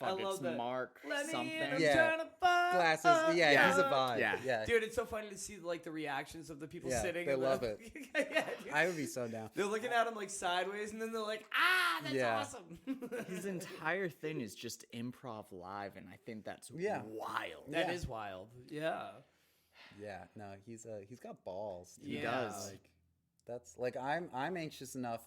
B: I
D: Fuck,
B: love
D: it's
B: that.
D: Mark
B: Let me
D: something.
B: in, I'm
C: Yeah.
B: trying to fuck.
C: Glasses. Yeah, he's a vibe.
D: Yeah.
B: Dude, it's so funny to see like the reactions of the people
C: Yeah,
B: sitting.
C: they
B: in the-
C: love it.
B: Yeah, dude.
C: I would be so down.
B: They're looking at him like sideways, and then they're like, "Ah, that's
C: Yeah.
B: awesome."
D: His entire thing is just improv live, and I think that's wild.
B: That is
C: Yeah.
B: wild. Yeah.
C: Yeah, no, he's got balls.
B: He
D: does.
C: Like, that's like I'm anxious enough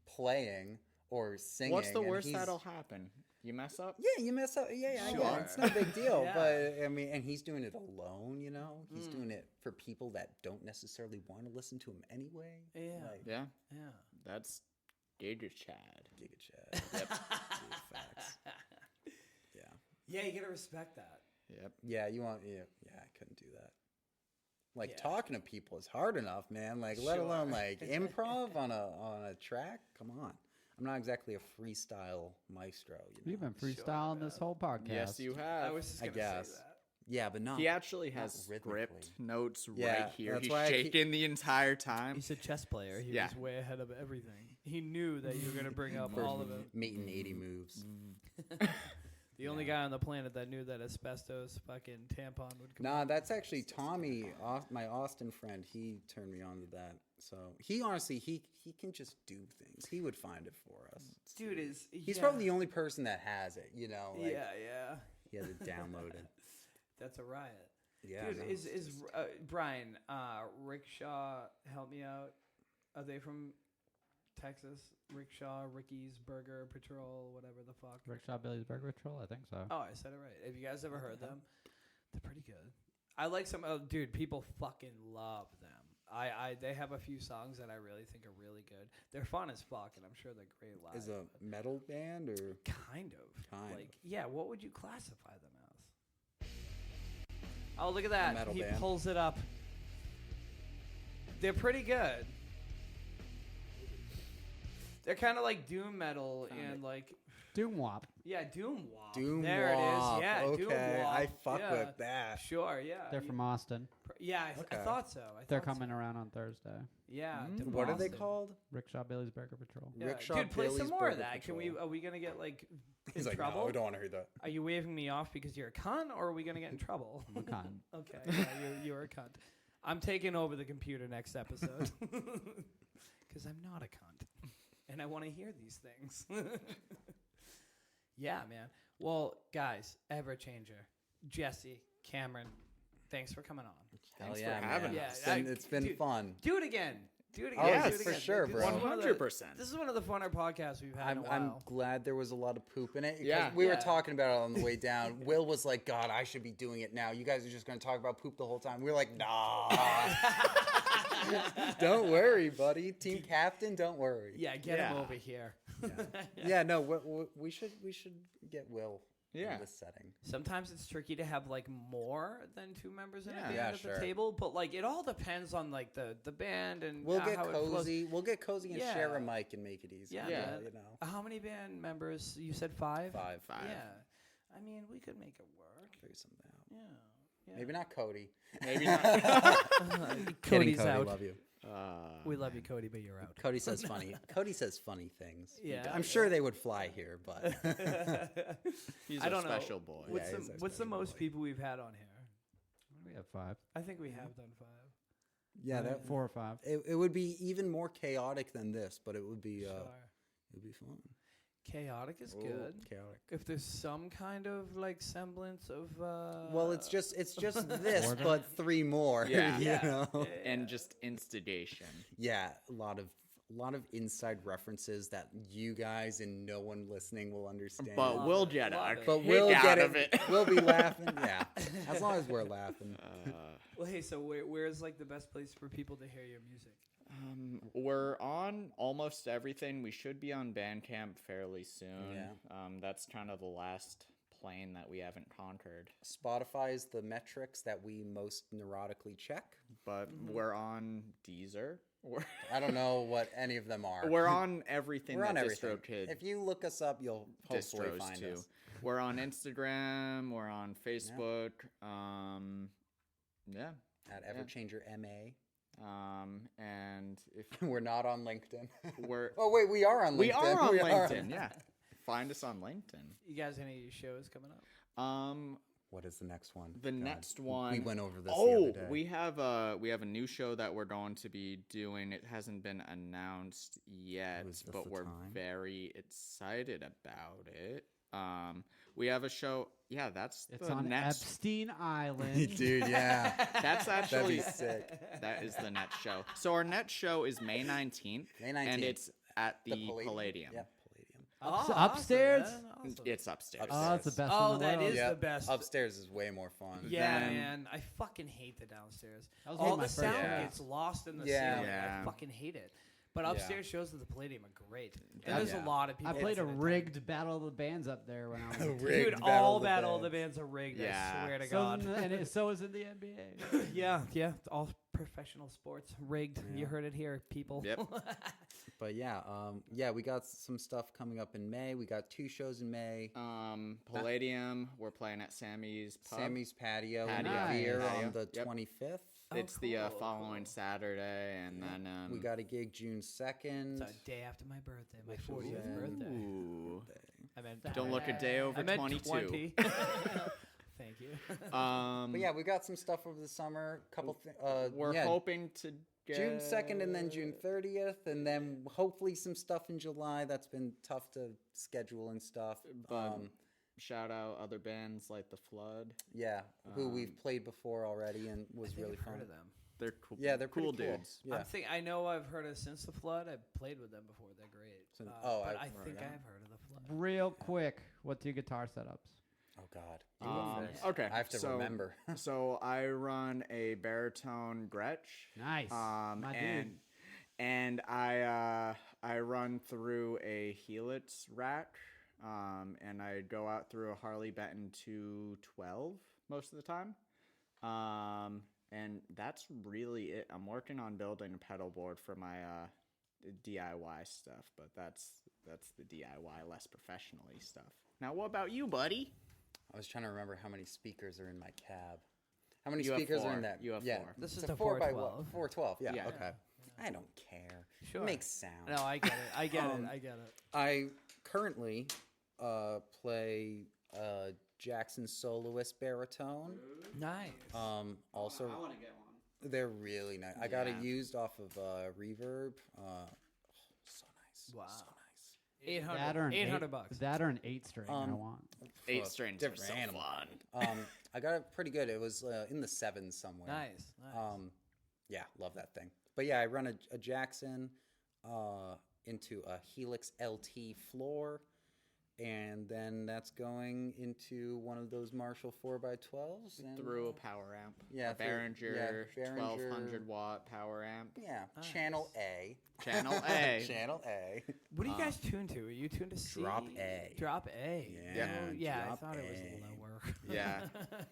C: playing or singing.
D: What's the
C: and
D: worst
C: he's-
D: that'll happen? You mess up?
C: Yeah, you mess up. Yeah, I
B: Sure.
C: get it. It's no big deal.
B: Yeah.
C: But I mean, and he's doing it alone. He's doing it for people that don't necessarily want to listen to him anyway.
B: Yeah.
C: Like,
D: Yeah.
B: Yeah.
D: That's Giga Chad.
C: Giga Chad.
D: Yep.
C: Dude, facts. Yeah.
B: Yeah, you gotta respect that.
D: Yep.
C: Yeah, you want. Yeah, I couldn't do that. Like
B: Yeah.
C: talking to people is hard enough, man. Like let alone
B: Sure.
C: like improv on a track. Come on, I'm not exactly a freestyle maestro.
A: You've been freestyling this whole podcast.
D: Yes, you have.
B: I was just
C: I
B: gonna
C: guess.
B: say that.
C: Yeah, but not.
D: He actually
C: not
D: has
C: rhythmically.
D: script notes
C: Yeah,
D: right here.
C: that's
D: He's
C: why I keep-
D: shaking the entire time.
B: He's a chess player. He
D: Yeah.
B: was way ahead of everything. He knew that you were gonna bring up all of it.
C: Meeting 80 moves.
B: The only guy on the planet that knew that asbestos fucking tampon would come.
C: Nah, that's actually Tommy, my Austin friend. He turned me on to that. So he honestly, he can just do things. He would find it for us.
B: Dude is.
C: He's probably the only person that has it. Like,
B: yeah.
C: he has it downloaded.
B: That's a riot.
C: Yeah.
B: Dude,
C: no,
B: is Brian Rickshaw? Help me out. Are they from Texas? Rickshaw, Ricky's Burger Patrol, whatever the fuck.
A: Rickshaw Billy's Burger Patrol, I think so.
B: Oh, I said it right. Have you guys ever heard them? They're pretty good. I like some. Oh, dude, people fucking love them. They have a few songs that I really think are really good. They're fun as fuck, and I'm sure they're great live.
C: is a metal band or
B: kind of.
C: Kind
B: Like, yeah. What would you classify them as? Oh, look at that.
C: metal
B: He
C: band.
B: pulls it up. They're pretty good. They're kind of like doom metal and like
A: Doom Wop.
B: doom wop.
C: Doom
B: there
C: Wop.
B: it is. Yeah,
C: Okay,
B: doom wop.
C: I fuck
B: Yeah.
C: with that.
B: Sure, yeah.
A: They're from Austin.
B: Yeah, I
C: Okay.
B: thought so.
A: They're coming around on Thursday.
B: Yeah. to
C: What are they
B: Boston.
C: called?
A: Rickshaw Billy's Burger Patrol.
B: Yeah.
C: Rickshaw
B: Dude, play some
C: Billy's
B: more of
C: Burger
B: that. Can we?
C: Patrol.
B: Are we gonna get like
C: He's
B: in
C: like,
B: trouble?
C: no, we don't want to hear that.
B: Are you waving me off because you're a cunt, or are we gonna get in trouble?
A: I'm a con.
B: Okay, yeah, you're a cunt. I'm taking over the computer next episode because I'm not a cunt, and I want to hear these things. Yeah, man. Well, guys, Everchanger, Jesse, Cameron, thanks for coming on.
C: Hell
D: Thanks
C: yeah,
D: for having
C: man.
B: us.
C: It's been
B: Dude,
C: fun.
B: Do it again. Do it again.
C: Oh,
B: Do
C: yes,
B: it
C: for
B: again.
C: sure,
B: This
C: bro.
B: is one of the-
D: 100%.
B: This is one of the funner podcasts we've had in a
C: I'm
B: while.
C: glad there was a lot of poop in it. 'Cause
D: Yeah.
C: we were
B: Yeah.
C: talking about it on the way down. Will was like, God, I should be doing it now. You guys are just going to talk about poop the whole time. We were like, nah. Don't worry, buddy. Team captain, don't worry.
B: Yeah, get him
D: Yeah.
B: over here.
C: Yeah, no, we should get Will
D: Yeah.
C: in this setting.
B: Sometimes it's tricky to have like more than two members in a
D: Yeah.
B: band
C: Yeah,
B: at
C: sure.
B: the table, but like it all depends on like the band and
C: We'll get
B: how it flows.
C: cozy. We'll get cozy and share
B: Yeah.
C: a mic and make it easy.
B: Yeah,
D: Yeah.
B: man.
C: You know.
B: How many band members? You said five.
C: Five.
B: Yeah, I mean we could make it work.
C: Figure something out.
B: Yeah.
C: Maybe not Cody.
D: Maybe not.
B: Cody's
C: Cody,
B: out.
C: love you.
B: We love you, Cody, but you're out.
C: Cody says funny. Cody says funny things.
B: Yeah.
C: I'm sure they would fly here, but
D: He's
B: I don't
D: a
B: know.
D: special boy.
B: What's
C: Yeah, he's
B: the
C: a
B: What's the
C: special
B: most
C: boy.
B: people we've had on here?
A: We have 5.
B: I think we have done 5.
C: yeah, that
A: 4 or 5.
C: it would be even more chaotic than this, but it would be
B: Sure.
C: it would be fun.
B: Chaotic is
C: Ooh,
B: good.
C: Chaotic.
B: If there's some kind of like semblance of
C: Well, it's just this,
A: Order?
C: but 3 more.
D: Yeah.
C: you
B: Yeah.
C: know?
D: And just instigation.
C: Yeah, a lot of inside references that you guys and no one listening will understand.
D: But
B: Love
D: we'll
B: it,
D: get
B: love
D: a
B: it.
C: But
D: kick
C: we'll
D: out
C: get
D: of
C: it.
D: it.
C: We'll be laughing. Yeah, as long as we're laughing.
B: Well, hey, so where's like the best place for people to hear your music?
D: We're on almost everything. We should be on Bandcamp fairly soon.
C: Yeah.
D: That's kind of the last plane that we haven't conquered.
C: Spotify is the metrics that we most neurotically check.
D: But we're on Deezer.
C: I don't know what any of them are.
D: We're on everything
C: We're
D: that
C: on everything.
D: DistroKid
C: If you look us up, you'll hopefully
D: distros
C: find
D: to.
C: us.
D: We're on Instagram. We're on Facebook. Yeah.
C: At Everchanger MA.
D: And if
C: We're not on LinkedIn.
D: we're
C: Oh wait, we are on LinkedIn.
D: we are on LinkedIn, yeah. Find us on LinkedIn.
B: You guys any shows coming up?
C: What is the next one?
D: The
C: God,
D: next one.
C: We went over this the
D: Oh,
C: other day.
D: we have a new show that we're going to be doing. It hasn't been announced yet,
C: Is this
D: but
C: the
D: we're
C: time?
D: very excited about it. We have a show. Yeah, that's
A: It's
D: the
A: on
D: next.
A: Epstein Island.
C: Dude, yeah.
D: That's
C: That'd
D: actually
C: be sick.
D: That is the next show. So our next show is May 19th,
C: May 19th.
D: and it's at the Palladium.
C: Yep, Palladium.
A: upstairs?
B: Awesome, man, awesome.
D: It's upstairs.
A: Oh, it's the best
B: Oh,
A: in the
B: that
A: world.
B: is
C: Yep.
B: the best.
C: Upstairs is way more fun.
B: Yeah,
D: Then-
B: man. I fucking hate the downstairs.
A: That was
B: All
A: my
B: the
A: first
B: sound
D: show.
B: gets lost in the
C: Yeah.
B: ceiling. I
D: Yeah.
B: fucking hate it. But upstairs shows at the Palladium are great. And
D: Yeah.
B: there's a lot of people.
A: I played a
B: that attend.
A: rigged Battle of the Bands up there when I was a kid.
C: Rigged
B: Dude,
C: Battle
B: all
C: of the
B: Battle of the
C: Bands.
B: Bands are rigged.
D: Yeah.
B: I swear to
A: So,
B: God.
A: so is in the NBA.
B: Yeah, yeah. All professional sports rigged. You heard it here, people.
D: Yep.
C: But yeah, we got some stuff coming up in May. We got 2 shows in May.
D: Palladium. We're playing at Sammy's Pub.
C: Sammy's Patio in
D: Patio.
C: Beer
D: Patio.
C: on the
D: Yep.
C: 25th.
D: It's the
B: cool,
D: following Saturday, and then
C: We got a gig June 2nd.
B: It's a day after my birthday, my
C: Which is
B: 40th
C: in-
B: birthday.
D: Ooh.
B: I meant
D: Don't look a day over
B: I meant
D: 22.
B: 20. Thank you.
C: But yeah, we got some stuff over the summer. Couple
D: We're
C: yeah,
D: hoping to get
C: June 2nd and then June 30th, and then hopefully some stuff in July. That's been tough to schedule and stuff.
D: But shout out other bands like The Flood.
C: Yeah, who we've played before already and was really
B: I've
C: fun.
B: heard of them.
D: They're cool.
C: Yeah, they're
D: cool
C: pretty
D: dudes.
C: Yeah.
B: I know I've heard of Since the Flood. I've played with them before. They're great.
C: So-
B: But
C: I've
B: I
C: heard
B: think
C: of them.
B: I've heard of the Flood.
A: Real quick, what's your guitar setups?
C: Oh God. You go first.
D: Okay,
C: I have to
D: so-
C: remember.
D: So I run a baritone Gretsch.
A: Nice. My dude.
D: And I run through a Helix rack, and I go out through a Harley Benton 212 most of the time. And that's really it. I'm working on building a pedal board for my DIY stuff, but that's the DIY less professionally stuff. Now, what about you, buddy?
C: I was trying to remember how many speakers are in my cab. How many
D: You have
C: speakers are
D: 4.
C: in that?
D: You have
C: yeah.
D: 4.
B: This is
C: It's
B: the
C: a 4 by
B: 412.
C: 412. Yeah.
D: Yeah.
C: Okay. I don't care.
B: Sure.
C: It makes sound.
B: No, I get it. I get it. I get it.
C: I currently play Jackson soloist baritone.
B: Nice.
C: Also,
A: I want to get one.
C: they're really nice. I got it
D: Yeah.
C: used off of Reverb. So nice.
B: Wow.
C: So nice.
B: 800.
A: That or an
B: 800 bucks.
A: That or an 8-string. I want.
D: 8 strings are
C: different
D: so
C: animal.
D: fun.
C: I got it pretty good. It was in the 7s somewhere.
B: Nice.
C: Yeah, love that thing. But yeah, I run a Jackson into a Helix LT floor, and then that's going into one of those Marshall 4x12s. And,
D: Through a power amp.
C: Yeah,
D: A
C: through-
D: Behringer,
C: yeah, Behringer.
D: 1200 watt power amp.
C: Yeah,
B: Nice.
C: Channel A.
D: Channel A.
C: Channel A.
B: What are you guys tuned to? Are you tuned to C?
C: Drop A.
B: Drop A.
C: Yeah,
B: Oh, yeah. I
C: drop
B: thought it was
C: A.
B: lower.
D: Yeah.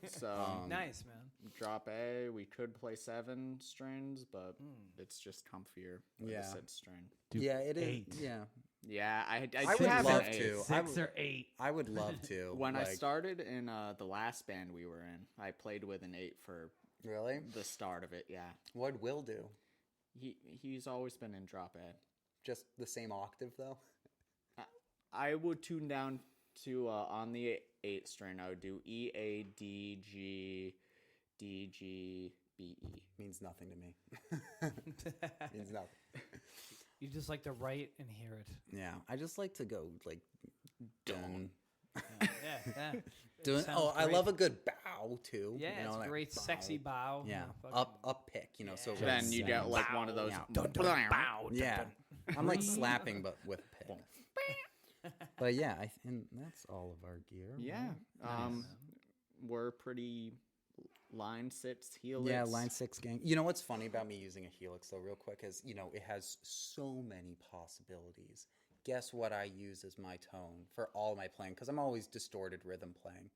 D: So
B: Nice, man.
D: drop A, we could play 7 strings, but it's just comfier with
C: Yeah.
D: a 6 string.
A: Do
C: Yeah, it is.
A: 8.
C: Yeah,
D: Yeah, I
C: I
D: do
C: would
D: have
C: love
D: an
C: to.
D: 8.
A: 6 or 8.
C: I would love to.
D: When I
C: like-
D: started in the last band we were in, I played with an 8 for
C: Really?
D: the start of it. Yeah,
C: What'd Will do?
D: he's always been in drop A.
C: Just the same octave, though?
D: I would tune down to on the 8 string. I would do E, A, D, G, D, G, B, E.
C: Means nothing to me. Means nothing.
B: You just like to write and hear it.
C: Yeah, I just like to go, like, done.
B: Yeah.
C: Doing,
B: sounds
C: I
B: great.
C: love a good bow, too.
B: Yeah,
C: you know,
B: it's a
C: like,
B: great,
C: bow.
B: sexy bow.
C: Yeah,
B: Fucking-
C: up pick, you know, so it
D: Then you get
C: resounds.
D: like one of those.
C: Yeah.
B: Bow.
C: Yeah, I'm like slapping, but with pick. But yeah, and that's all of our gear.
D: Yeah. We're pretty line 6 helix.
C: Yeah, line 6 gang. You know what's funny about me using a Helix, though, real quick, is, you know, it has so many possibilities. Guess what I use as my tone for all my playing? Because I'm always distorted rhythm playing.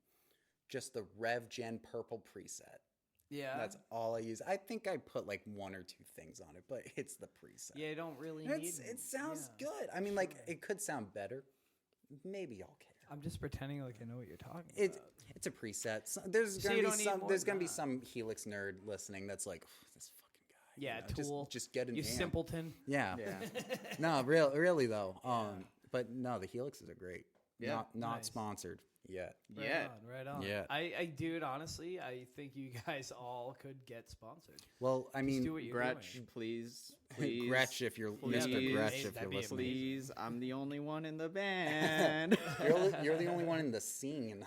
C: Just the Rev Gen purple preset.
B: Yeah.
C: That's all I use. I think I put like 1 or 2 things on it, but it's the preset.
B: Yeah, you don't really need
C: It sounds
B: yeah.
C: good. I mean, like, it could sound better. Maybe I'll care.
B: I'm just pretending like I know what you're talking about.
C: It's a preset. So, there's
B: So
C: gonna
B: you
C: be
B: don't need
C: some.
B: more
C: There's
B: than
C: gonna be
B: that.
C: some Helix nerd listening that's like, this fucking guy.
B: Yeah,
C: you know,
B: Tool.
C: Just get an
B: You
C: amp.
B: simpleton.
C: Yeah.
D: Yeah.
C: No, really though. But no, the Helixes are great.
D: Yeah.
C: Not
B: Nice.
C: sponsored yet.
D: Yeah.
B: Right on.
C: Yeah.
B: I dude, honestly, I think you guys all could get sponsored.
C: Well, I
B: Just
C: mean,
B: do what you're
D: Gretch,
B: doing.
D: please.
C: Gretch, if you're
D: Please.
C: Mr. Gretch, if
B: That'd
C: you're
B: be
C: listening.
D: Please, I'm the only one in the band.
C: You're the only one in the scene.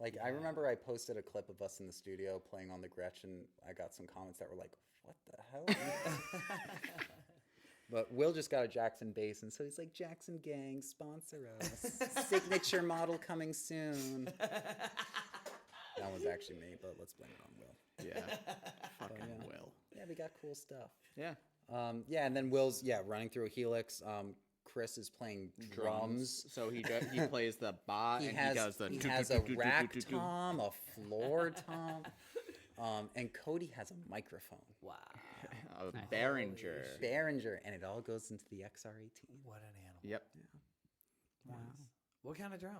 C: Like, I remember I posted a clip of us in the studio playing on the Gretsch, and I got some comments that were like, what the hell? But Will just got a Jackson bass, and so he's like, Jackson Gang, sponsor us. Signature model coming soon. That was actually me, but let's blame it on Will.
D: Yeah. Fucking
C: yeah.
D: Will.
C: Yeah, we got cool stuff.
D: Yeah.
C: Yeah, and then Will's, running through a Helix. Chris is playing drums.
D: So he plays the bot
C: He
D: and
C: has,
D: he does the.
C: he has a rack tom, a floor tom, and Cody has a microphone.
B: Wow.
D: A Behringer.
C: Behringer, and it all goes into the XR18.
B: What an animal.
D: Yep.
B: Wow. What kind of drum?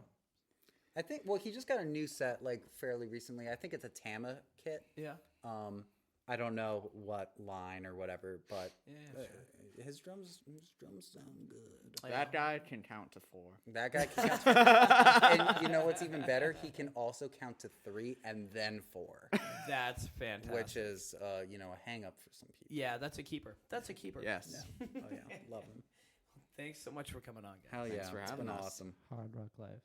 C: I think, well, he just got a new set, like, fairly recently. I think it's a Tama kit.
B: Yeah.
C: I don't know what line or whatever, but
B: Yeah,
C: his drums sound good.
D: That guy can count to 4.
C: That guy can count to, and you know what's even better? He can also count to 3 and then 4,
B: That's fantastic.
C: which is, a hang up for some people.
B: Yeah, that's a keeper. That's a keeper.
D: Yes.
C: Oh yeah, love him.
B: Thanks so much for coming on, guys.
C: Hell yeah,
D: Thanks for
C: it's
D: having
C: been
D: us.
C: awesome.
A: Hard Rock Life.